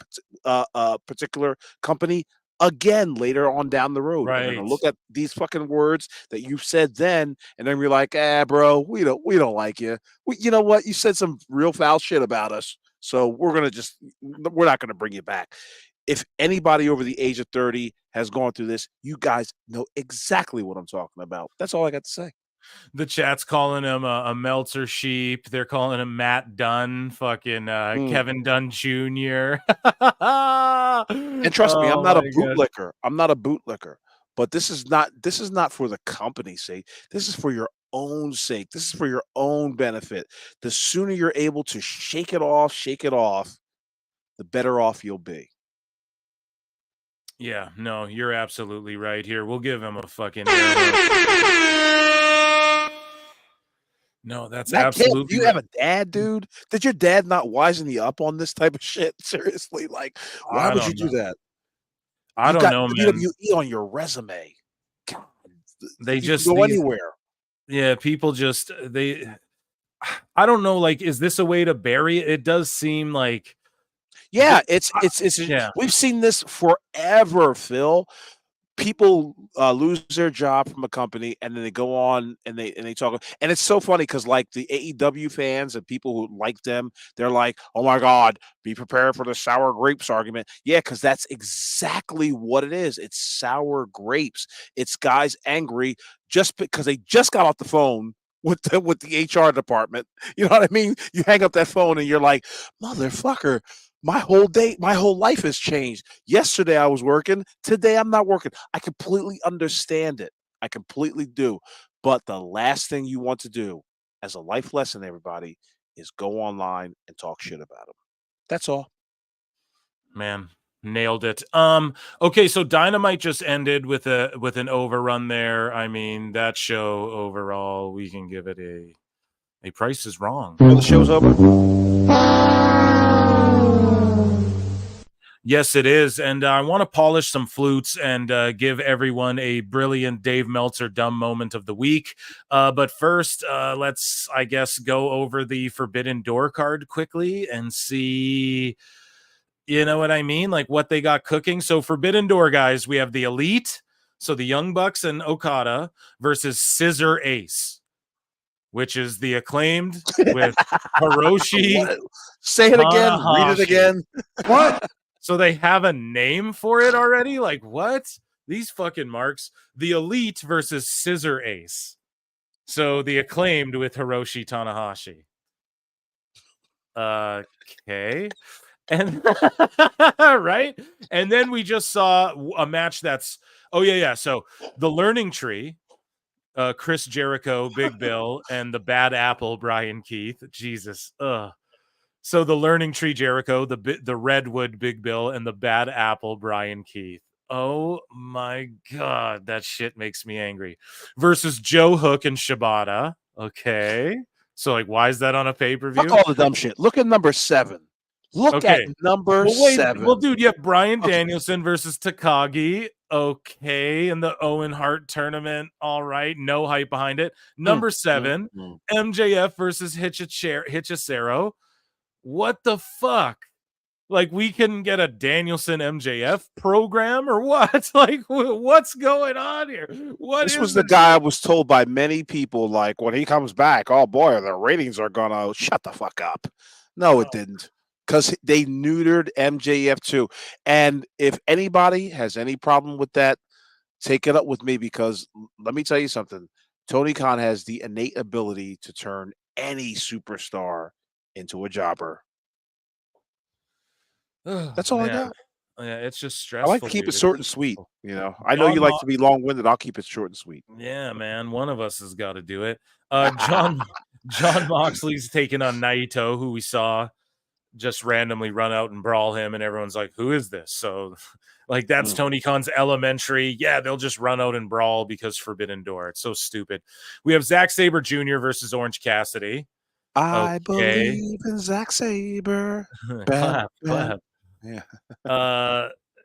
[SPEAKER 2] particular company again later on down the road.
[SPEAKER 1] Right.
[SPEAKER 2] They're going to look at these fucking words that you've said then, and then you're like, bro, we don't like you. You know what? You said some real foul shit about us, so we're not going to bring you back. If anybody over the age of 30 has gone through this, you guys know exactly what I'm talking about. That's all I got to say.
[SPEAKER 1] The chat's calling him a Meltzer sheep. They're calling him Matt Dunn, fucking Kevin Dunn Jr.
[SPEAKER 2] And trust me, I'm not a bootlicker. I'm not a bootlicker. But this is not for the company's sake. This is for your own sake. This is for your own benefit. The sooner you're able to shake it off, the better off you'll be.
[SPEAKER 1] Yeah, no, you're absolutely right here. We'll give him a fucking No, that's absolutely.
[SPEAKER 2] Do you have a dad, dude? Did your dad not wisen you up on this type of shit? Seriously, like, why would you do that?
[SPEAKER 1] I don't know, man.
[SPEAKER 2] WWE on your resume. God,
[SPEAKER 1] they just
[SPEAKER 2] go anywhere.
[SPEAKER 1] Yeah, people just I don't know. Like, is this a way to bury it? It does seem like.
[SPEAKER 2] Yeah, it's we've seen this forever, Phil. People lose their job from a company, and then they go on and they talk. And it's so funny because like the AEW fans and people who like them, they're like, "Oh my God, be prepared for the sour grapes argument." Yeah, because that's exactly what it is. It's sour grapes. It's guys angry just because they just got off the phone with the HR department. You know what I mean? You hang up that phone and you're like, "Motherfucker. My whole life has changed. Yesterday I was working. Today I'm not working." I completely understand it. I completely do. But the last thing you want to do as a life lesson, everybody, is go online and talk shit about them. That's all.
[SPEAKER 1] Man, nailed it. Okay, so Dynamite just ended with an overrun there. I mean, that show overall, we can give it a Price is Wrong.
[SPEAKER 2] Well, the show's over.
[SPEAKER 1] Yes, it is. And I want to polish some flutes and give everyone a brilliant Dave Meltzer dumb moment of the week. But first, let's, I guess, go over the Forbidden Door card quickly and see, you know what I mean? Like what they got cooking. So Forbidden Door, guys, we have the Elite. So the Young Bucks and Okada versus Scissor Ace, which is the Acclaimed with Hiroshi.
[SPEAKER 2] Say it again. Read it again.
[SPEAKER 1] What? So they have a name for it already? Like, what? These fucking marks. The Elite versus Scissor Ace. So the Acclaimed with Hiroshi Tanahashi. Okay. And right? And then we just saw a match that's so the Learning Tree, Chris Jericho, Big Bill, and the Bad Apple, Brian Keith. Jesus. So the Learning Tree Jericho, the Redwood Big Bill, and the Bad Apple Brian Keith. Oh my God, that shit makes me angry. Versus Joe Hook and Shibata. Okay. So like, why is that on a pay-per-view?
[SPEAKER 2] Fuck all the dumb shit. Look at number 7. Look at number 7.
[SPEAKER 1] Well, dude, you have Bryan Danielson versus Takagi. Okay. In the Owen Hart tournament. All right. No hype behind it. Number 7, MJF versus Hichisero. What the fuck? Like, we couldn't get a Danielson MJF program or what? Like, what's going on here?
[SPEAKER 2] This was the guy I was told by many people, like, when he comes back, oh boy, the ratings are gonna shut the fuck up. No, it didn't. Because they neutered MJF too. And if anybody has any problem with that, take it up with me, because let me tell you something. Tony Khan has the innate ability to turn any superstar into a jobber. That's all I got.
[SPEAKER 1] Yeah, it's just stressful.
[SPEAKER 2] I like to keep it short and sweet. You know, I know you like to be long-winded. I'll keep it short and sweet.
[SPEAKER 1] Yeah, man. One of us has got to do it. John Moxley's taking on Naito, who we saw just randomly run out and brawl him, and everyone's like, who is this? So like, that's Tony Khan's elementary. Yeah, they'll just run out and brawl because Forbidden Door. It's so stupid. We have Zack Sabre Jr. versus Orange Cassidy.
[SPEAKER 2] I believe in Zack Sabre.
[SPEAKER 1] Clap.
[SPEAKER 2] Yeah.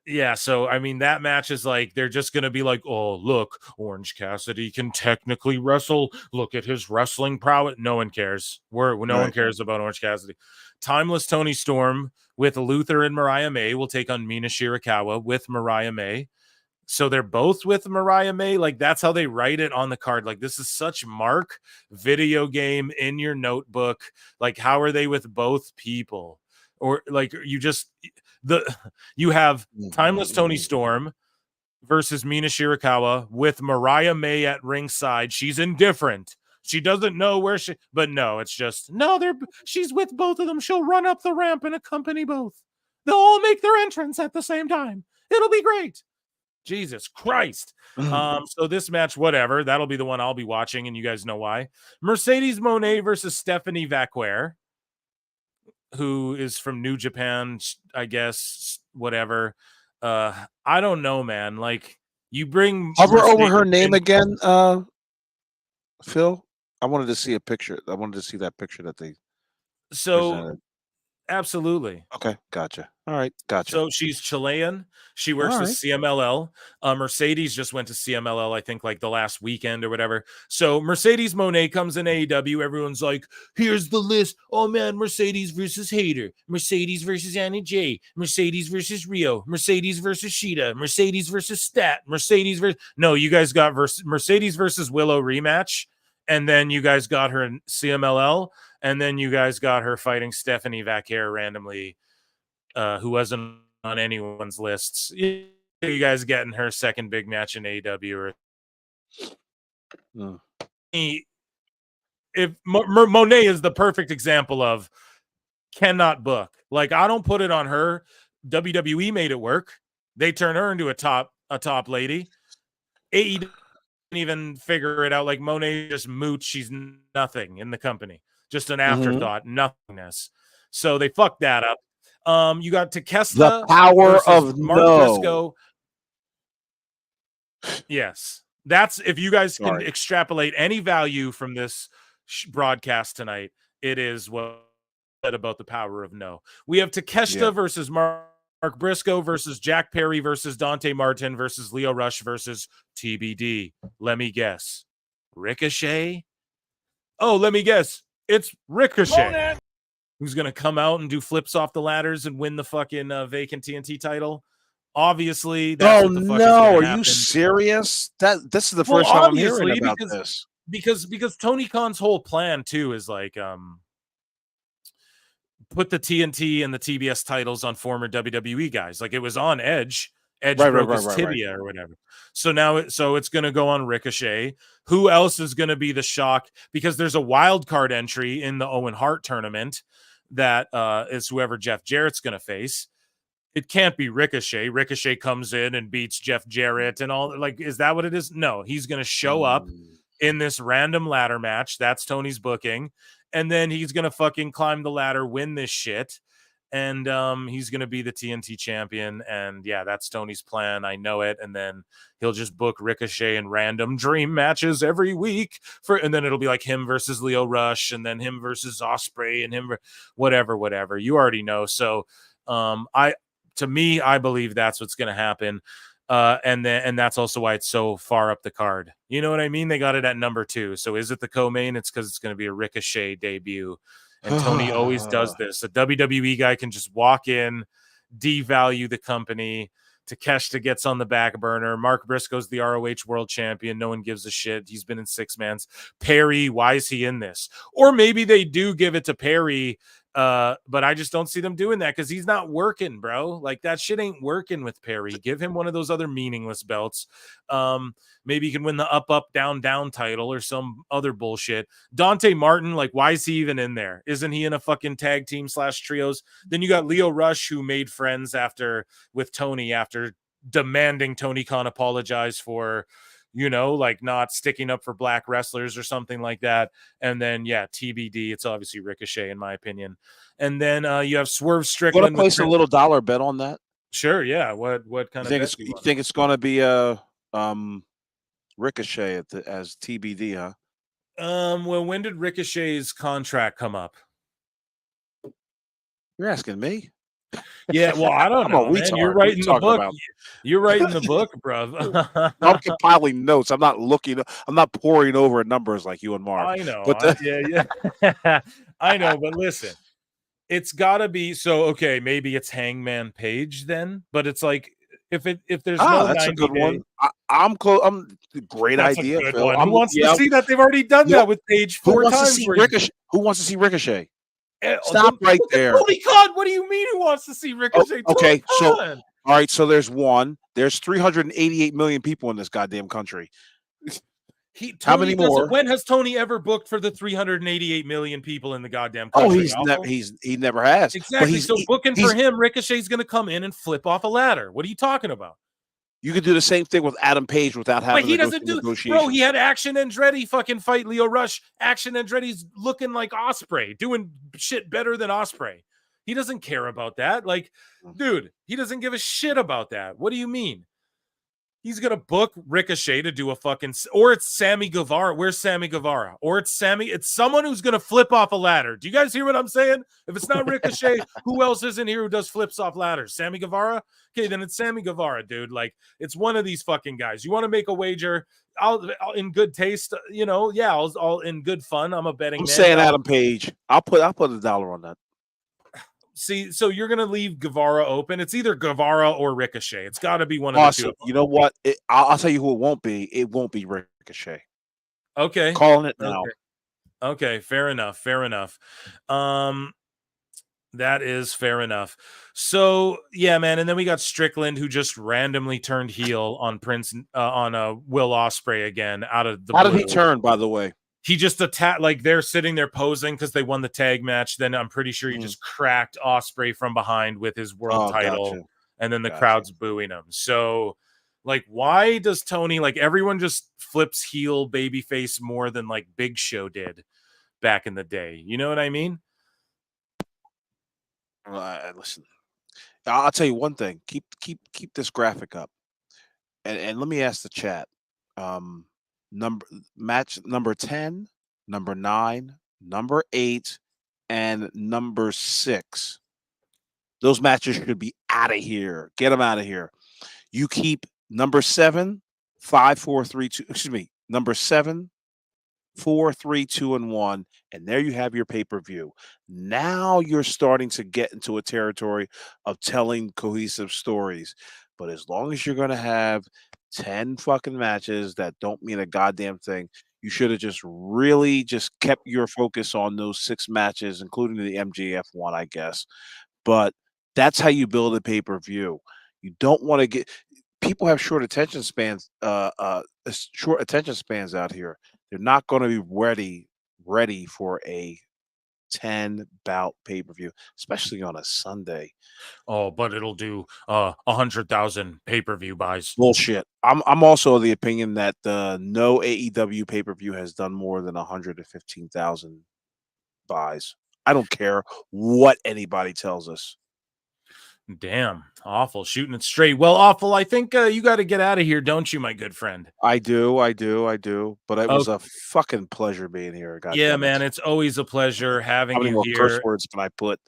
[SPEAKER 1] Yeah, so I mean that match is like they're just gonna be like, oh look, Orange Cassidy can technically wrestle. Look at his wrestling prowess. No one cares. No one cares about Orange Cassidy. Timeless Tony Storm with Luther and Mariah May will take on Mina Shirakawa with Mariah May. So they're both with Mariah May. Like that's how they write it on the card. Like this is such Mark video game in your notebook. Like how are they with both people? Or like you have Timeless Tony Storm versus Mina Shirakawa with Mariah May at ringside. She's indifferent. She doesn't know where but no, it's just she's with both of them. She'll run up the ramp and accompany both. They'll all make their entrance at the same time. It'll be great. Jesus Christ. So this match, whatever, that'll be the one I'll be watching, and you guys know why. Mercedes Moné versus Stephanie Vacquer, who is from New Japan, I guess, whatever. I don't know, man. Like you bring
[SPEAKER 2] hover over her name again, Phil. I wanted to see a picture. I wanted to see that picture that they presented.
[SPEAKER 1] Absolutely.
[SPEAKER 2] Okay, gotcha. All right, gotcha.
[SPEAKER 1] So she's Chilean. She works with CMLL. Mercedes just went to CMLL, I think, like the last weekend or whatever. So Mercedes Moné comes in AEW. Everyone's like, here's the list. Oh, man, Mercedes versus Hayter. Mercedes versus Annie J. Mercedes versus Rio. Mercedes versus Sheeta. Mercedes versus Stat. Mercedes versus... No, you guys got Mercedes versus Willow rematch. And then you guys got her in CMLL. And then you guys got her fighting Stephanie Vacquer randomly, who wasn't on anyone's lists. You guys getting her second big match in AEW. If Monet is the perfect example of cannot book. Like, I don't put it on her. WWE made it work. They turn her into a top lady. AEW didn't even figure it out. Like, Monet just mooch. She's nothing in the company. Just an afterthought, nothingness. So they fucked that up. You got Takeshita,
[SPEAKER 2] the power of
[SPEAKER 1] Mark
[SPEAKER 2] no.
[SPEAKER 1] Briscoe. Yes, that's if you guys can extrapolate any value from this broadcast tonight, it is what about the power of no. We have Takeshita versus Mark Briscoe versus Jack Perry versus Dante Martin versus Lio Rush versus TBD. Let me guess, Ricochet. Oh, let me guess. It's Ricochet, who's going to come out and do flips off the ladders and win the fucking vacant TNT title. Obviously, that's what the fuck is
[SPEAKER 2] are
[SPEAKER 1] happen.
[SPEAKER 2] You serious? This is the first time I'm hearing about this.
[SPEAKER 1] Because Tony Khan's whole plan too is like put the TNT and the TBS titles on former WWE guys. Like it was on Edge. Edge broke his tibia or whatever. So now it's going to go on Ricochet. Who else is going to be the shock? Because there's a wild card entry in the Owen Hart tournament that is whoever Jeff Jarrett's going to face. It can't be Ricochet. Ricochet comes in and beats Jeff Jarrett and all. Like, is that what it is? No, he's going to show up in this random ladder match. That's Tony's booking. And then he's going to fucking climb the ladder, win this shit. And he's going to be the TNT champion. And yeah, that's Tony's plan. I know it. And then he'll just book Ricochet in random dream matches every week. And then it'll be like him versus Lio Rush and then him versus Ospreay and him, whatever. You already know. So I believe that's what's going to happen. And that's also why it's so far up the card. You know what I mean? They got it at number 2. So is it the co-main? It's because it's going to be a Ricochet debut. And Tony always does this. A WWE guy can just walk in, devalue the company. Takeshita gets on the back burner. Mark Briscoe's the ROH world champion. No one gives a shit. He's been in 6-mans. Perry, why is he in this? Or maybe they do give it to Perry, but I just don't see them doing that because he's not working, bro. Like that shit ain't working with Perry. Give him one of those other meaningless belts. Maybe he can win the up, down title or some other bullshit. Dante Martin, like, why is he even in there? Isn't he in a fucking tag team / trios? Then you got Lio Rush, who made friends with Tony after demanding Tony Khan apologize for, like not sticking up for black wrestlers or something like that. And then, yeah, TBD. It's obviously Ricochet, in my opinion. And then you have Swerve Strickland.
[SPEAKER 2] Want to place a little dollar bet on that?
[SPEAKER 1] Sure, yeah. What kind of bet
[SPEAKER 2] you think it's going to be Ricochet as TBD, huh?
[SPEAKER 1] Well, when did Ricochet's contract come up?
[SPEAKER 2] You're asking me?
[SPEAKER 1] Yeah, well, I don't know, man. You're writing the book. You're writing the book, bro.
[SPEAKER 2] I'm compiling notes. I'm not looking. I'm not poring over numbers like you and Mark.
[SPEAKER 1] I know.
[SPEAKER 2] But
[SPEAKER 1] yeah. I know, but listen, it's got to be so. Okay, maybe it's Hangman Page then, but it's like if there's no
[SPEAKER 2] that's a good one. I'm great
[SPEAKER 1] that's
[SPEAKER 2] idea.
[SPEAKER 1] A good
[SPEAKER 2] Phil.
[SPEAKER 1] one. Who wants to see that? They've already done that with Page 4 times.
[SPEAKER 2] Who wants to see Ricochet?
[SPEAKER 1] Stop
[SPEAKER 2] right there.
[SPEAKER 1] Holy God, what do you mean who wants to see Ricochet?
[SPEAKER 2] Okay, so all right, so there's 388 million people in this goddamn country. How many more?
[SPEAKER 1] When has Tony ever booked for the 388 million people in the goddamn country?
[SPEAKER 2] He never has.
[SPEAKER 1] Exactly. So booking for him, Ricochet's going to come in and flip off a ladder. What are you talking about?
[SPEAKER 2] You could do the same thing with Adam Page without having.
[SPEAKER 1] But he doesn't do. Bro, he had Action Andretti fucking fight Leo Rush. Action Andretti's looking like Ospreay, doing shit better than Ospreay. He doesn't care about that. Like, dude, he doesn't give a shit about that. What do you mean? He's gonna book Ricochet to do a fucking, or it's Sammy Guevara. Where's Sammy Guevara? Or it's someone who's gonna flip off a ladder. Do you guys hear what I'm saying? If it's not Ricochet, who else is in here who does flips off ladders? Sammy Guevara? Okay, then it's Sammy Guevara, dude. Like, it's one of these fucking guys. You want to make a wager? I'll in good taste, I'll in good fun. I'm a betting man.
[SPEAKER 2] Saying Adam Page. I'll put $1 on that.
[SPEAKER 1] See, so you're gonna leave Guevara open. It's either Guevara or Ricochet. It's got to be one of the two.
[SPEAKER 2] You know what? I'll tell you who it won't be. It won't be Ricochet.
[SPEAKER 1] Okay,
[SPEAKER 2] calling it now.
[SPEAKER 1] Okay, fair enough. That is fair enough. So yeah, man, and then we got Strickland, who just randomly turned heel on Will Ospreay again out of the.
[SPEAKER 2] How did he turn, by the way?
[SPEAKER 1] He just attacked, like they're sitting there posing because they won the tag match. Then I'm pretty sure he just cracked Ospreay from behind with his world title, and then the crowd's booing him. So, like, why does Tony, like, everyone just flips heel babyface more than like Big Show did back in the day? You know what I mean?
[SPEAKER 2] Listen, I'll tell you one thing. Keep this graphic up, and let me ask the chat. Match number 10, number 9, number 8, and number 6. Those matches should be out of here. Get them out of here. You keep number 7, 5, 4, 3, 2. Excuse me. Number 7, 4, 3, 2, and 1, and there you have your pay-per-view. Now you're starting to get into a territory of telling cohesive stories. But as long as you're going to have 10 fucking matches that don't mean a goddamn thing, you should have just really just kept your focus on those 6 matches, including the MJF one, I guess. But that's how you build a pay-per-view. You don't want to get people have short attention spans out here. They're not going to be ready for a 10 bout pay-per-view, especially on a Sunday.
[SPEAKER 1] Oh, but it'll do 100,000 pay-per-view buys.
[SPEAKER 2] Bullshit. I'm also of the opinion that no AEW pay-per-view has done more than 115,000 buys. I don't care what anybody tells us.
[SPEAKER 1] Damn, awful, shooting it straight. Well, awful, I think you got to get out of here, don't you, my good friend?
[SPEAKER 2] I do. But it was a fucking pleasure being here.
[SPEAKER 1] Yeah, man, it's always a pleasure having you here. How many more
[SPEAKER 2] curse words can I put?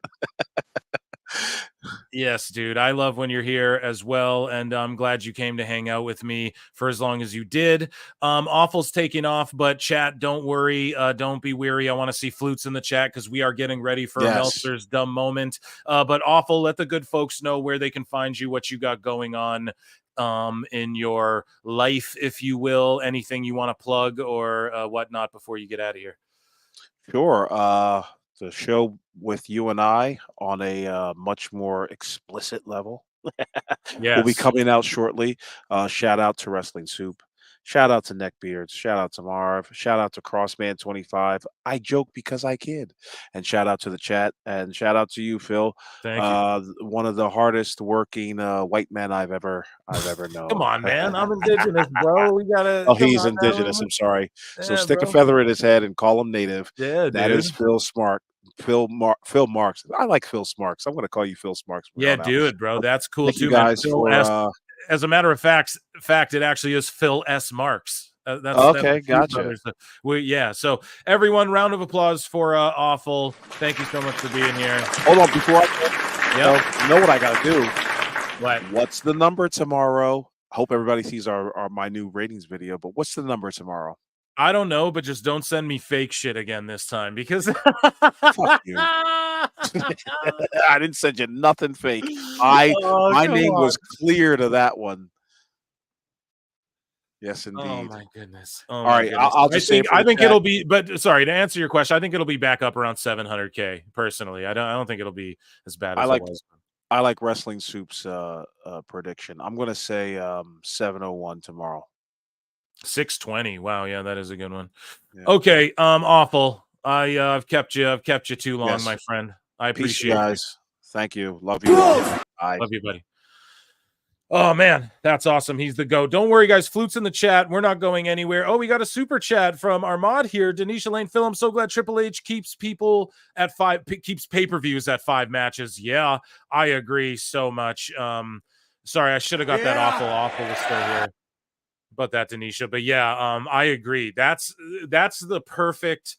[SPEAKER 1] Yes, dude. I love when you're here as well, and I'm glad you came to hang out with me for as long as you did. Awful's taking off, but chat, don't worry. Don't be weary. I want to see flutes in the chat because we are getting ready for Meltzer's dumb moment. But Awful, let the good folks know where they can find you, what you got going on in your life, if you will. Anything you want to plug or whatnot before you get out of here.
[SPEAKER 2] Sure. The show with you and I on a much more explicit level will be coming out shortly. Shout out to Wrestling Soup. Shout out to Neckbeards. Shout out to Marv. Shout out to Crossman25. I joke because I kid. And shout out to the chat. And shout out to you, Phil.
[SPEAKER 1] Thank you.
[SPEAKER 2] One of the hardest working white men I've ever known.
[SPEAKER 1] Come on, man. I'm indigenous, bro. We gotta.
[SPEAKER 2] Oh, he's indigenous. I'm sorry. So stick a feather in his head and call him native.
[SPEAKER 1] Yeah,
[SPEAKER 2] that is Phil Smart. Phil Marks. I like Phil Smarks. I'm going to call you Phil Smarks.
[SPEAKER 1] Yeah, do it, bro. That's cool.
[SPEAKER 2] Thank you guys for,
[SPEAKER 1] as a matter of fact, it actually is Phil S. Marks.
[SPEAKER 2] That's okay. Gotcha.
[SPEAKER 1] So everyone, round of applause for Awful. Thank you so much for being here.
[SPEAKER 2] Hold on, before I You know what I got to do?
[SPEAKER 1] What?
[SPEAKER 2] What's the number tomorrow? I hope everybody sees my new ratings video, but what's the number tomorrow?
[SPEAKER 1] I don't know, but just don't send me fake shit again this time because
[SPEAKER 2] fuck you. I didn't send you nothing fake. My name was clear to that one. Yes, indeed.
[SPEAKER 1] Oh my goodness.
[SPEAKER 2] All right, I'll just say
[SPEAKER 1] I think it'll be, but sorry, to answer your question, I think it'll be back up around 700K personally. I don't think it'll be as bad as it was.
[SPEAKER 2] I like Wrestling Soup's prediction. I'm going to say 701 tomorrow.
[SPEAKER 1] 620. Wow, yeah, that is a good one.
[SPEAKER 2] Yeah.
[SPEAKER 1] Okay, awful. I've kept you too long,
[SPEAKER 2] Yes.
[SPEAKER 1] my friend. I
[SPEAKER 2] Peace,
[SPEAKER 1] appreciate
[SPEAKER 2] you guys. Thank you. Love you. Bye.
[SPEAKER 1] Love you, buddy. Oh man, that's awesome. He's the GOAT. Don't worry, guys. Flute's in the chat. We're not going anywhere. Oh, we got a super chat from our mod here, Denisha Lane Phil. I'm so glad Triple H keeps people at keeps pay-per-views at 5 matches. Yeah, I agree so much. Sorry, I should have got that awful was still here. About that, Denisha. But yeah, I agree. That's the perfect,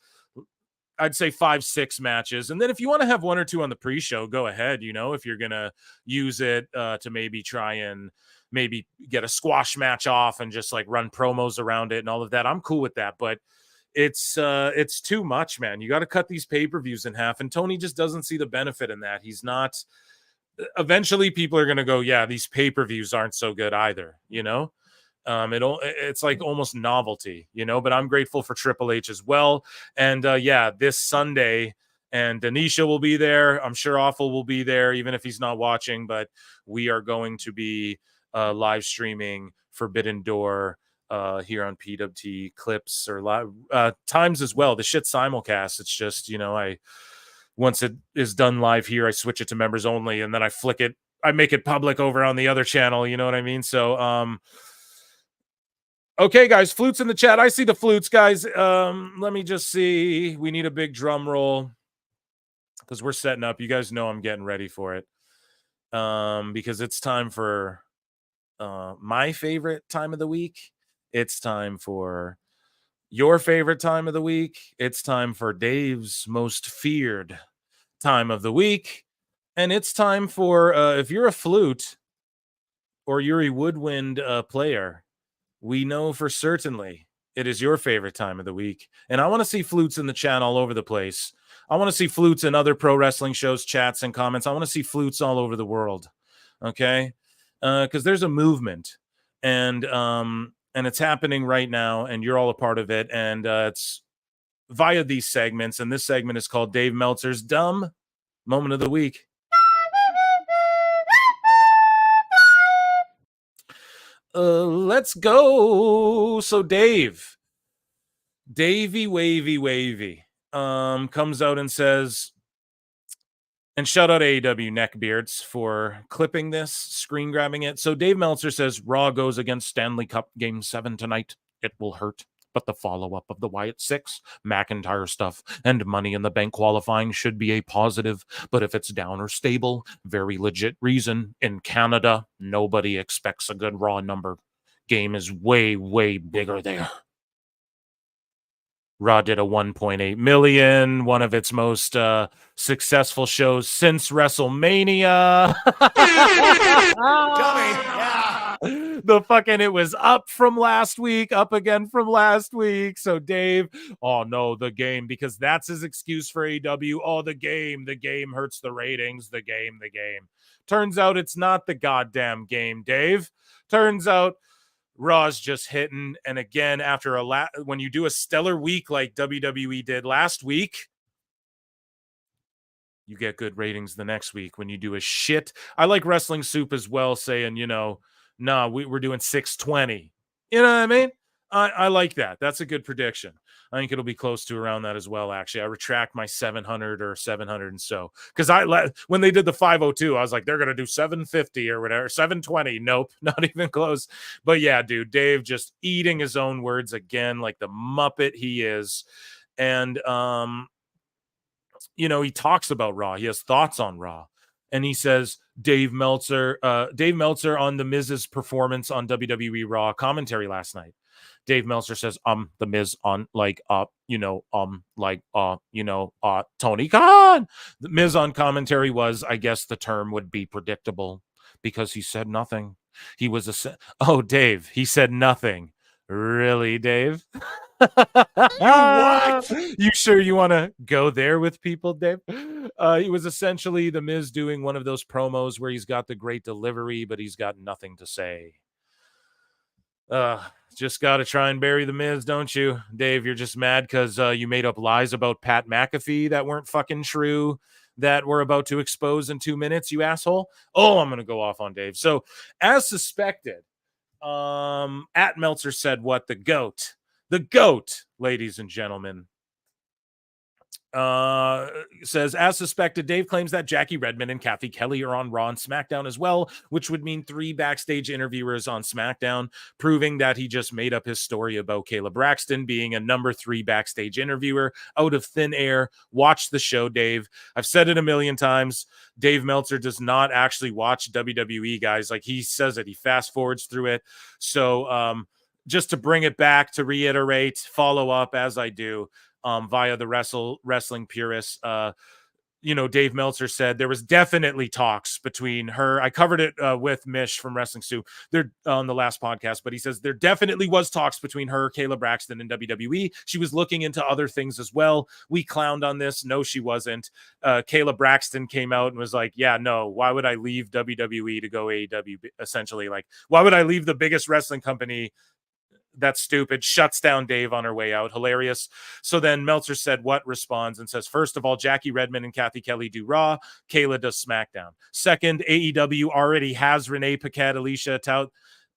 [SPEAKER 1] I'd say 5-6 matches. And then if you want to have 1 or 2 on the pre-show, go ahead, if you're going to use it to maybe try and maybe get a squash match off and just like run promos around it and all of that. I'm cool with that, but it's too much, man. You got to cut these pay-per-views in half. And Tony just doesn't see the benefit in that. He's not, eventually people are going to go, yeah, these pay-per-views aren't so good either, it's like almost novelty, but I'm grateful for Triple H as well. And yeah, this Sunday, and Denisha will be there. I'm sure Awful will be there, even if he's not watching, but we are going to be live streaming Forbidden Door here on PWT Clips or live times as well. The shit simulcast. It's just, once it is done live here, I switch it to members only, and then I flick it. I make it public over on the other channel. You know what I mean? So, okay, guys, flutes in the chat. I see the flutes, guys. Let me just see. We need a big drum roll because we're setting up. You guys know I'm getting ready for it because it's time for my favorite time of the week. It's time for your favorite time of the week. It's time for Dave's most feared time of the week. And it's time for, if you're a flute or you're a woodwind player, we know for certainly it is your favorite time of the week. And I want to see flutes in the chat all over the place. I want to see flutes in other pro wrestling shows, chats, and comments. I want to see flutes all over the world. Okay? Because there's a movement. And it's happening right now, and you're all a part of it. And it's via these segments. And this segment is called Dave Meltzer's Dumb Moment of the Week. Let's go. So Davey Wavy comes out and says, and shout out AEW Neckbeards for clipping this, screen grabbing it. So Dave Meltzer says, Raw goes against Stanley Cup Game 7 tonight. It will hurt, but the follow-up of the Wyatt 6, McIntyre stuff, and Money in the Bank qualifying should be a positive. But if it's down or stable, very legit reason. In Canada, nobody expects a good Raw number. Game is way, way bigger there. Raw did a 1.8 million, one of its most successful shows since WrestleMania. It was up from last week, up again from last week. So Dave, oh no, the game, because that's his excuse for AEW. Oh, the game hurts the ratings. The game. Turns out it's not the goddamn game, Dave. Turns out Raw's just hitting, and again, after when you do a stellar week like WWE did last week, you get good ratings the next week. When you do a shit, I like Wrestling Soup as well, saying, we're doing 620. You know what I mean? I like that. That's a good prediction. I think it'll be close to around that as well, actually. I retract my 700 or 700 and so. Because when they did the 502, I was like, they're going to do 750 or whatever. 720. Nope, not even close. But yeah, dude, Dave just eating his own words again like the Muppet he is. And, he talks about Raw. He has thoughts on Raw. And he says, Dave Meltzer on The Miz's performance on WWE Raw commentary last night. Dave Meltzer says, The Miz on Tony Khan. The Miz on commentary was, I guess the term would be predictable because he said nothing. He was Dave, he said nothing. Really, Dave?
[SPEAKER 2] What?
[SPEAKER 1] You sure you want to go there with people, Dave? He was essentially the Miz doing one of those promos where he's got the great delivery, but he's got nothing to say. Just got to try and bury the Miz, don't you, Dave? You're just mad because you made up lies about Pat McAfee that weren't fucking true, that we're about to expose in 2 minutes, you asshole. Oh, I'm going to go off on Dave. So, as suspected, at Meltzer said what? The GOAT, ladies and gentlemen, says, as suspected, Dave claims that Jackie Redmond and Kathy Kelly are on Raw and SmackDown as well, which would mean 3 backstage interviewers on SmackDown, proving that he just made up his story about Kayla Braxton being a number 3 backstage interviewer out of thin air. Watch the show, Dave. I've said it a million times. Dave Meltzer does not actually watch WWE, guys. Like, he says it, he fast forwards through it. So, just to bring it back, to reiterate, follow up as I do, via the wrestling purists, Dave Meltzer said there was definitely talks between her. I covered it with Mish from Wrestling Sue there on the last podcast, but he says there definitely was talks between her, Kayla Braxton, and WWE. She was looking into other things as well. We clowned on this. No, she wasn't. Kayla Braxton came out and was like, yeah, no, why would I leave WWE to go AEW? Essentially, like, why would I leave the biggest wrestling company? That's stupid. Shuts down Dave on her way out. Hilarious. So then Meltzer said what? Responds and says, first of all, Jackie Redmond and Kathy Kelly do Raw. Kayla does SmackDown. Second, AEW already has Renee Paquette, Alicia Tout,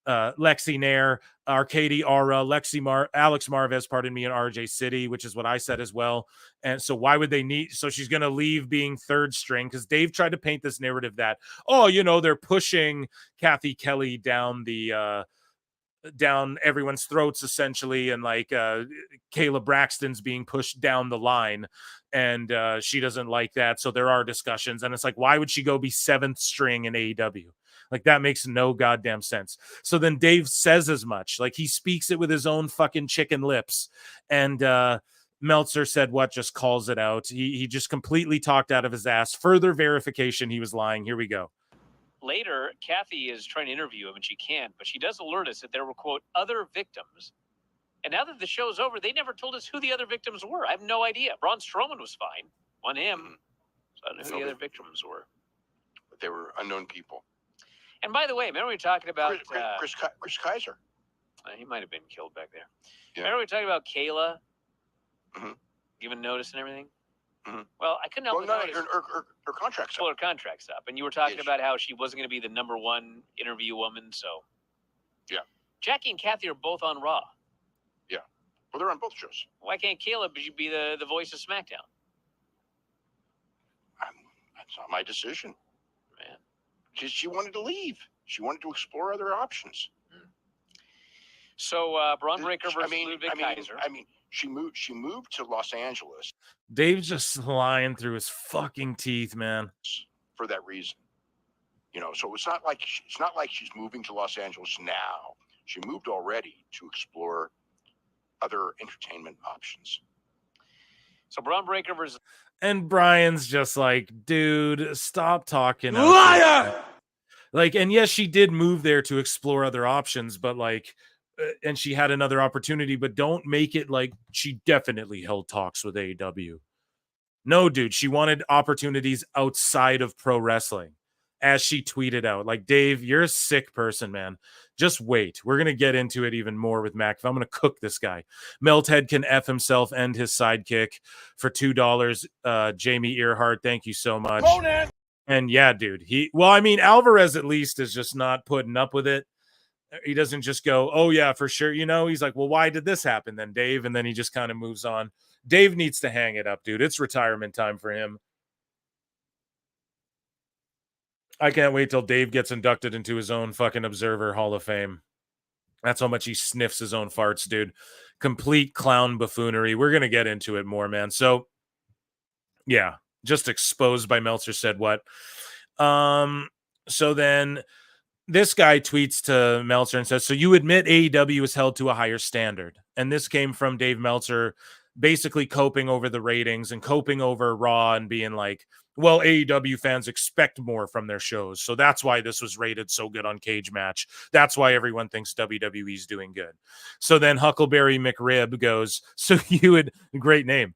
[SPEAKER 1] Lexi Nair, Arcady Aura, Alex Marvez, and RJ City, which is what I said as well. And so why would they need? So she's going to leave being third string, because Dave tried to paint this narrative that, they're pushing Kathy Kelly down everyone's throats, essentially, and like Kayla Braxton's being pushed down the line, and she doesn't like that. So there are discussions, and it's like, why would she go be 7th string in AEW? Like, that makes no goddamn sense. So then Dave says as much. Like, he speaks it with his own fucking chicken lips, and Meltzer said what? Just calls it out. He just completely talked out of his ass. Further verification he was lying. Here we go.
[SPEAKER 6] Later, Kathy is trying to interview him, and she can't, but she does alert us that there were, quote, other victims. And now that the show's over, they never told us who the other victims were. I have no idea. Braun Strowman was fine. Won him. So I don't know who the other victims were.
[SPEAKER 7] But they were unknown people.
[SPEAKER 6] And by the way, remember we were talking about...
[SPEAKER 7] Chris Kaiser.
[SPEAKER 6] He might have been killed back there.
[SPEAKER 7] Yeah.
[SPEAKER 6] Remember we were talking about Kayla giving notice and everything?
[SPEAKER 7] Mm-hmm.
[SPEAKER 6] Well, I couldn't help but notice.
[SPEAKER 7] Her contract's up.
[SPEAKER 6] Well, her contract's up. And you were talking about how she wasn't going to be the number 1 interview woman, so...
[SPEAKER 7] Yeah.
[SPEAKER 6] Jackie and Kathy are both on Raw.
[SPEAKER 7] Yeah. Well, they're on both shows.
[SPEAKER 6] Why can't Kayla be the voice of SmackDown?
[SPEAKER 7] That's not my decision.
[SPEAKER 6] Man.
[SPEAKER 7] She wanted to leave. She wanted to explore other options.
[SPEAKER 6] So, Braun Breaker versus Ludwig Kaiser.
[SPEAKER 7] She moved to Los Angeles.
[SPEAKER 1] Dave's just lying through his fucking teeth, man.
[SPEAKER 7] For that reason, so it's not like she's moving to Los Angeles now. She moved already to explore other entertainment options.
[SPEAKER 6] So Braun Breaker versus,
[SPEAKER 1] and Brian's just like, dude, stop talking.
[SPEAKER 2] Liar!
[SPEAKER 1] Like, and yes, she did move there to explore other options, but like, and she had another opportunity, but don't make it like she definitely held talks with AEW. No, dude, she wanted opportunities outside of pro wrestling, as she tweeted out. Like, Dave, you're a sick person, man. Just wait. We're going to get into it even more with McAfee. I'm going to cook this guy. Melthead can F himself and his sidekick for $2. Jamie Earhart, thank you so much.
[SPEAKER 2] Bonus!
[SPEAKER 1] And yeah, dude, Alvarez at least is just not putting up with it. He doesn't just go, oh, yeah, for sure. He's like, well, why did this happen then, Dave? And then he just kind of moves on. Dave needs to hang it up, dude. It's retirement time for him. I can't wait till Dave gets inducted into his own fucking Observer Hall of Fame. That's how much he sniffs his own farts, dude. Complete clown buffoonery. We're going to get into it more, man. So, yeah, just exposed by Meltzer said what. So then this guy tweets to Meltzer and says, so you admit AEW is held to a higher standard. And this came from Dave Meltzer basically coping over the ratings and coping over Raw and being like, well, AEW fans expect more from their shows. So that's why this was rated so good on Cage Match. That's why everyone thinks WWE's doing good. So then Huckleberry McRib goes, so you would, great name.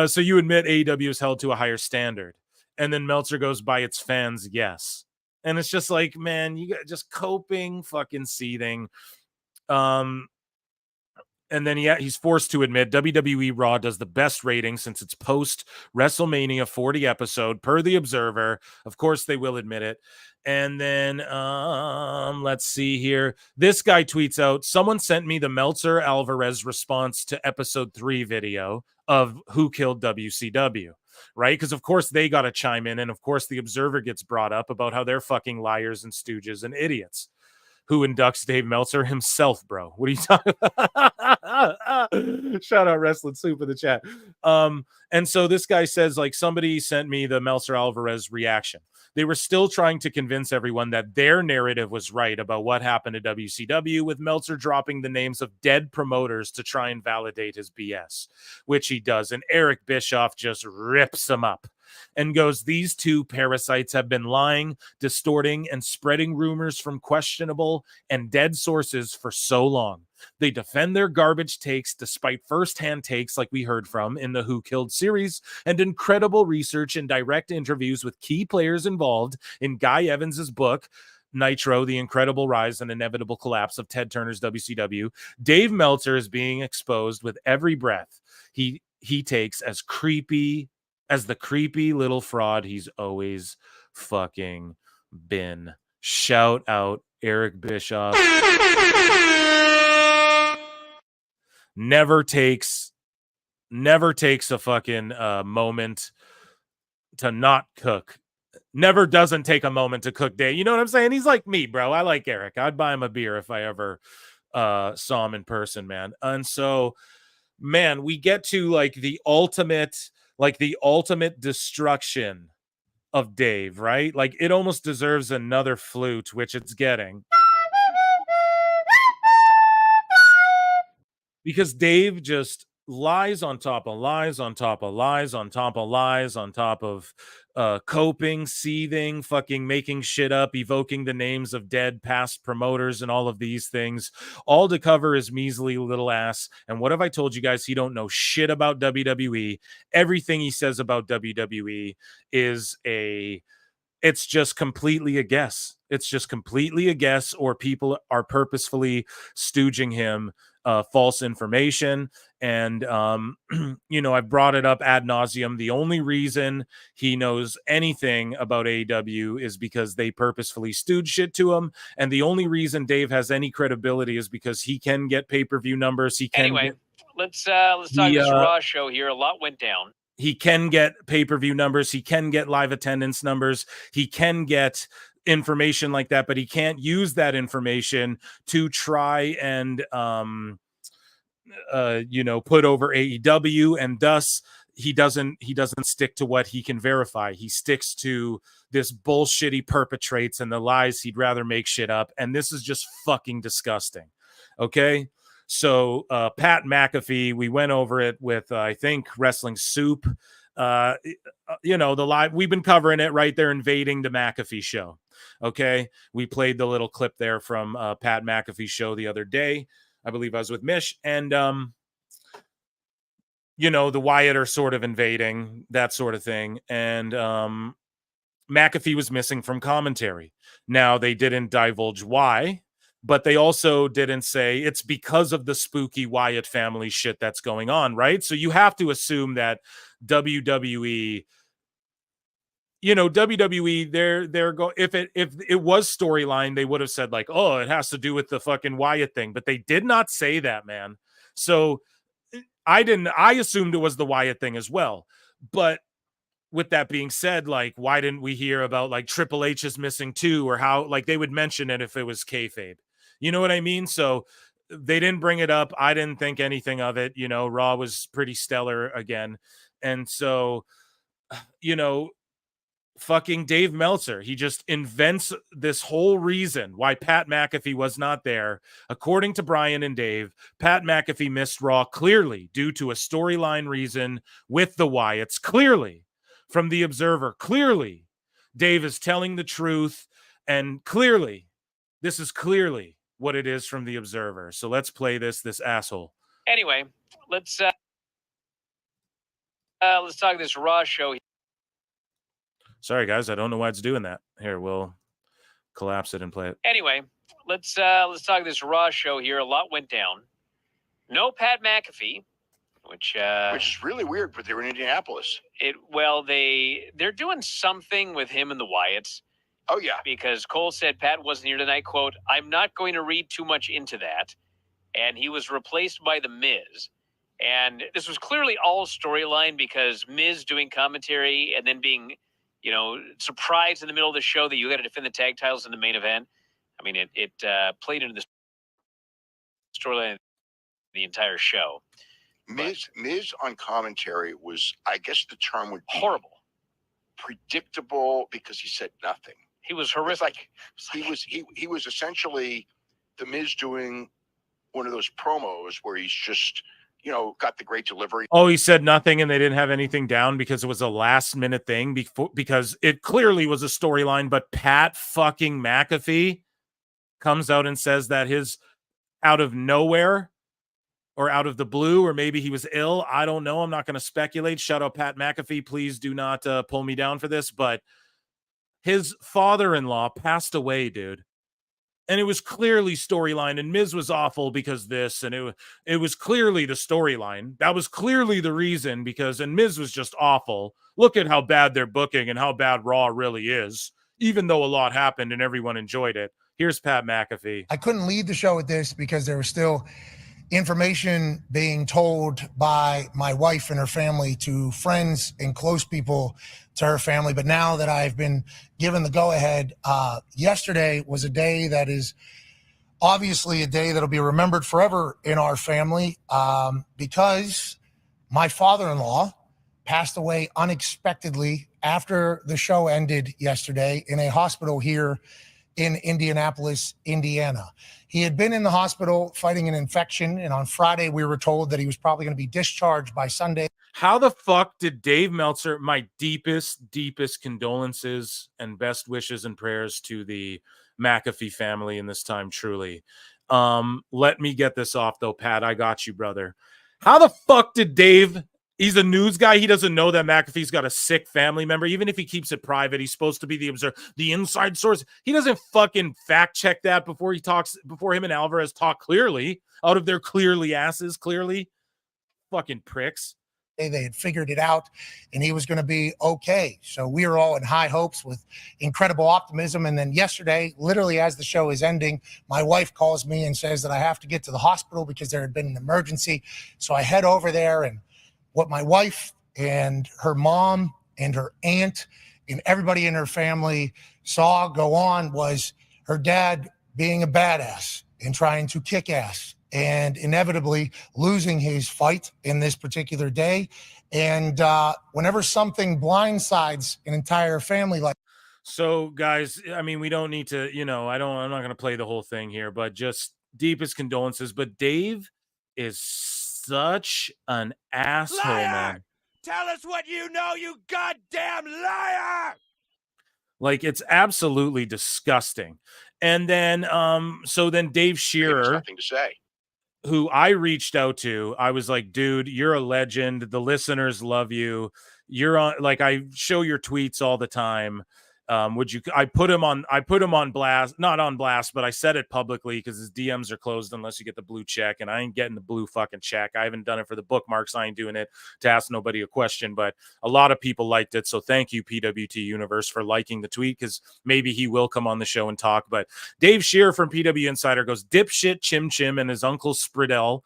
[SPEAKER 1] So you admit AEW is held to a higher standard. And then Meltzer goes, by its fans, yes. And it's just like, man, you got just coping, fucking seething. And then he's forced to admit WWE Raw does the best rating since its post WrestleMania 40 episode per the Observer. Of course, they will admit it. And then let's see here. This guy tweets out, someone sent me the Meltzer Alvarez response to episode 3 video of Who Killed WCW. Right? Because of course they got to chime in. And of course the Observer gets brought up about how they're fucking liars and stooges and idiots. Who inducts Dave Meltzer himself, bro? What are you talking about? Shout out Wrestling Soup in the chat. And so this guy says, like, somebody sent me the Meltzer Alvarez reaction. They were still trying to convince everyone that their narrative was right about what happened to WCW, with Meltzer dropping the names of dead promoters to try and validate his BS, which he does. And Eric Bischoff just rips him up and goes, these two parasites have been lying, distorting, and spreading rumors from questionable and dead sources for so long. They defend their garbage takes despite firsthand takes like we heard from in the Who Killed series and incredible research and direct interviews with key players involved in Guy Evans's book, Nitro, The Incredible Rise and Inevitable Collapse of Ted Turner's WCW. Dave Meltzer is being exposed with every breath he takes as the creepy little fraud he's always fucking been. Shout out Eric Bischoff. Never takes a fucking moment to not cook. Never doesn't take a moment to cook Dave. You know what I'm saying? He's like me, bro. I like Eric. I'd buy him a beer if I ever saw him in person, man. And so, man, we get to like the ultimate destruction of Dave, right? Like it almost deserves another flute, which it's getting. Because Dave just lies on top of lies on top of lies on top of lies on top of coping, seething, fucking making shit up, evoking the names of dead past promoters and all of these things, all to cover his measly little ass. And what have I told you guys? He don't know shit about WWE. Everything he says about WWE is it's just completely a guess. It's just completely a guess, or people are purposefully stooging him false information. And, I've brought it up ad nauseum. The only reason he knows anything about AEW is because they purposefully stooge shit to him. And the only reason Dave has any credibility is because he can get pay-per-view numbers.
[SPEAKER 6] Let's talk this Raw show here. A lot went down.
[SPEAKER 1] He can get pay-per-view numbers. He can get live attendance numbers. He can get information like that, but he can't use that information to try and, put over AEW. And thus he doesn't stick to what he can verify. He sticks to this bullshit he perpetrates and the lies he'd rather make shit up. And this is just fucking disgusting. Okay. So Pat McAfee, we went over it with, I think, Wrestling Soup. The live, we've been covering it, right? They're invading the McAfee show. Okay. We played the little clip there from Pat McAfee's show the other day. I believe I was with Mish. And, the Wyatt are sort of invading, that sort of thing. And McAfee was missing from commentary. Now, they didn't divulge why, but they also didn't say it's because of the spooky Wyatt family shit that's going on, right? So you have to assume that WWE, if it was storyline, they would have said like, oh, it has to do with the fucking Wyatt thing, but they did not say that, man. So I assumed it was the Wyatt thing as well. But with that being said, like, why didn't we hear about like Triple H is missing too, or how like they would mention it if it was kayfabe? You know what I mean? So they didn't bring it up. I didn't think anything of it. Raw was pretty stellar again. And so, fucking Dave Meltzer. He just invents this whole reason why Pat McAfee was not there. According to Brian and Dave, Pat McAfee missed Raw clearly due to a storyline reason with the Wyatts. Clearly, from the Observer, clearly, Dave is telling the truth, and clearly, this is clearly what it is from the Observer. So let's play this asshole.
[SPEAKER 6] Anyway, let's talk this Raw show.
[SPEAKER 1] Sorry, guys. I don't know why it's doing that. Here, we'll collapse it and play it.
[SPEAKER 6] Anyway, let's talk this Raw show here. A lot went down. No Pat McAfee, which
[SPEAKER 7] is really weird, but they were in Indianapolis.
[SPEAKER 6] They're doing something with him and the Wyatts.
[SPEAKER 7] Oh, yeah.
[SPEAKER 6] Because Cole said Pat wasn't here tonight, quote, "I'm not going to read too much into that." And he was replaced by The Miz. And this was clearly all storyline because Miz doing commentary and then being, surprised in the middle of the show that you got to defend the tag titles in the main event. I mean, it played into the storyline the entire show.
[SPEAKER 7] Miz on commentary was, I guess the term would be
[SPEAKER 6] horrible,
[SPEAKER 7] predictable, because he said nothing.
[SPEAKER 6] He was horrific.
[SPEAKER 7] He was essentially the Miz doing one of those promos where he's just, got the great delivery.
[SPEAKER 1] Oh, he said nothing and they didn't have anything down because it was a last minute thing because it clearly was a storyline, but Pat fucking McAfee comes out and says that his out of nowhere or out of the blue, or maybe he was ill. I don't know. I'm not going to speculate. Shout out Pat McAfee. Please do not pull me down for this, but his father-in-law passed away, dude. And it was clearly storyline, and Miz was awful because this, and it was clearly the storyline. That was clearly the reason, and Miz was just awful. Look at how bad they're booking and how bad Raw really is, even though a lot happened and everyone enjoyed it. Here's Pat McAfee.
[SPEAKER 8] I couldn't lead the show with this because there was still information being told by my wife and her family to friends and close people to her family. But now that I've been given the go-ahead, yesterday was a day that is obviously a day that'll be remembered forever in our family, because my father-in-law passed away unexpectedly after the show ended yesterday in a hospital here in Indianapolis, Indiana. He had been in the hospital fighting an infection, and on Friday we were told that he was probably going to be discharged by Sunday.
[SPEAKER 1] How the fuck did Dave Meltzer, my deepest condolences and best wishes and prayers to the McAfee family in this time, truly. Let me get this off though, Pat. I got you, brother. How the fuck did Dave... He's a news guy. He doesn't know that McAfee's got a sick family member. Even if he keeps it private, he's supposed to be the observer, the inside source. He doesn't fucking fact check that before him and Alvarez talk clearly out of their clearly asses. Clearly, fucking pricks.
[SPEAKER 8] They had figured it out and he was going to be okay. So we were all in high hopes with incredible optimism. And then yesterday, literally as the show is ending, my wife calls me and says that I have to get to the hospital because there had been an emergency. So I head over there, and what my wife and her mom and her aunt and everybody in her family saw go on was her dad being a badass and trying to kick ass and inevitably losing his fight in this particular day. And whenever something blindsides an entire family like...
[SPEAKER 1] So guys, I mean, we don't need to, I'm not going to play the whole thing here, but just deepest condolences. But Dave is such an asshole, man.
[SPEAKER 2] Tell us what you know, you goddamn liar!
[SPEAKER 1] Like, it's absolutely disgusting. And then, so then Dave Shearer,
[SPEAKER 7] nothing to say,
[SPEAKER 1] who I reached out to, I was like, dude, you're a legend. The listeners love you. You're on, like, I show your tweets all the time. I put him on blast, not on blast, but I said it publicly because his DMs are closed unless you get the blue check, and I ain't getting the blue fucking check. I haven't done it for the bookmarks. I ain't doing it to ask nobody a question, but a lot of people liked it. So thank you, PWT Universe, for liking the tweet, because maybe he will come on the show and talk. But Dave Shearer from PW Insider goes, dipshit Chim Chim and his uncle Spridell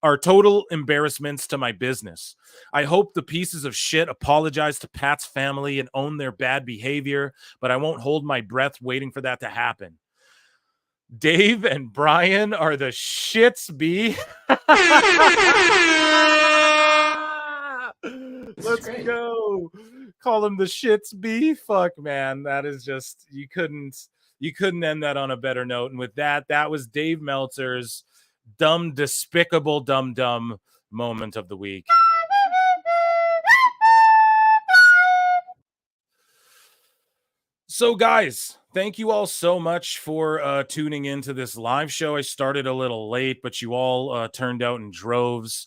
[SPEAKER 1] are total embarrassments to my business. I hope the pieces of shit apologize to Pat's family and own their bad behavior, but I won't hold my breath waiting for that to happen. Dave and Brian are the shits, B. Let's go. Call him the shits B. Fuck, man. That is just, you couldn't end that on a better note. And with that, that was Dave Meltzer's dumb, despicable, dumb moment of the week. So, guys, thank you all so much for tuning into this live show. I started a little late, but you all turned out in droves.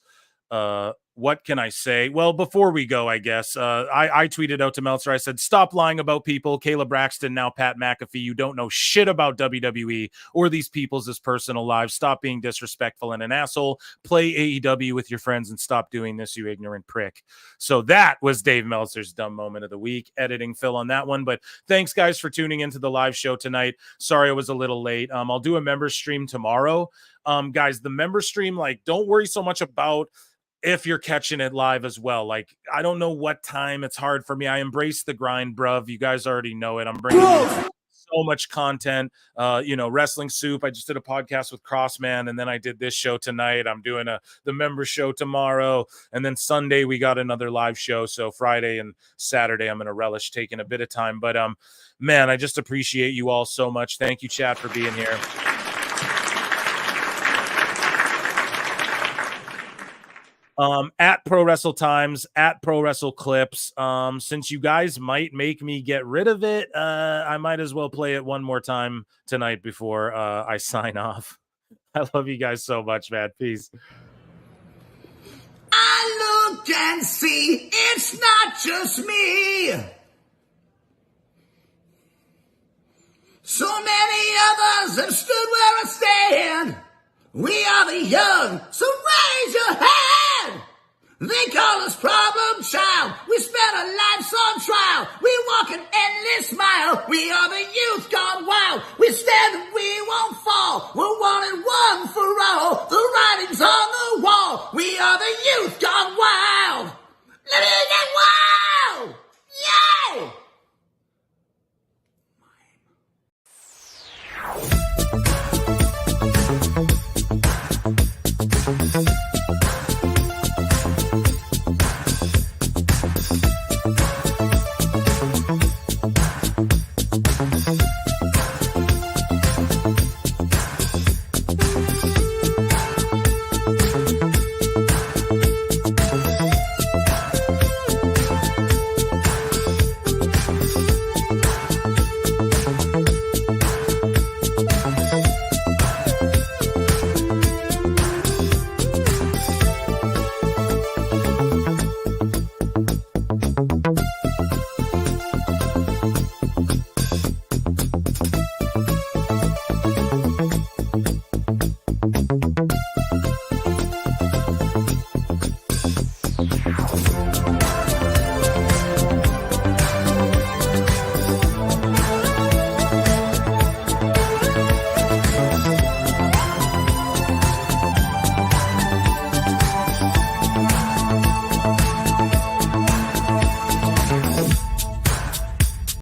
[SPEAKER 1] What can I say? Well, before we go, I guess, I tweeted out to Meltzer. I said, stop lying about people. Kayla Braxton, now Pat McAfee. You don't know shit about WWE or these people's personal lives. Stop being disrespectful and an asshole. Play AEW with your friends and stop doing this, you ignorant prick. So that was Dave Meltzer's dumb moment of the week. Editing Phil on that one. But thanks, guys, for tuning into the live show tonight. Sorry I was a little late. I'll do a member stream tomorrow. Guys, the member stream, like, don't worry so much about if you're catching it live as well. Like, I don't know what time. It's hard for me. I embrace the grind, bruv. You guys already know it. I'm bringing you so much content. Wrestling Soup. I just did a podcast with Crossman, and then I did this show tonight. I'm doing the member show tomorrow, and then Sunday we got another live show. So Friday and Saturday I'm going to relish taking a bit of time. But man, I just appreciate you all so much. Thank you, chat, for being here. At Pro Wrestle Times, at Pro Wrestle Clips. Since you guys might make me get rid of it, I might as well play it one more time tonight before I sign off. I love you guys so much, man. Peace.
[SPEAKER 5] I look and see it's not just me. So many others have stood where I stand. We are the young, so raise your hand. They call us problem child. We spent our lives on trial. We walk an endless mile. We are the youth gone wild. We stand and we won't fall. We're one and one for all. The writing's on the wall. We are the youth gone wild. Let it get wild.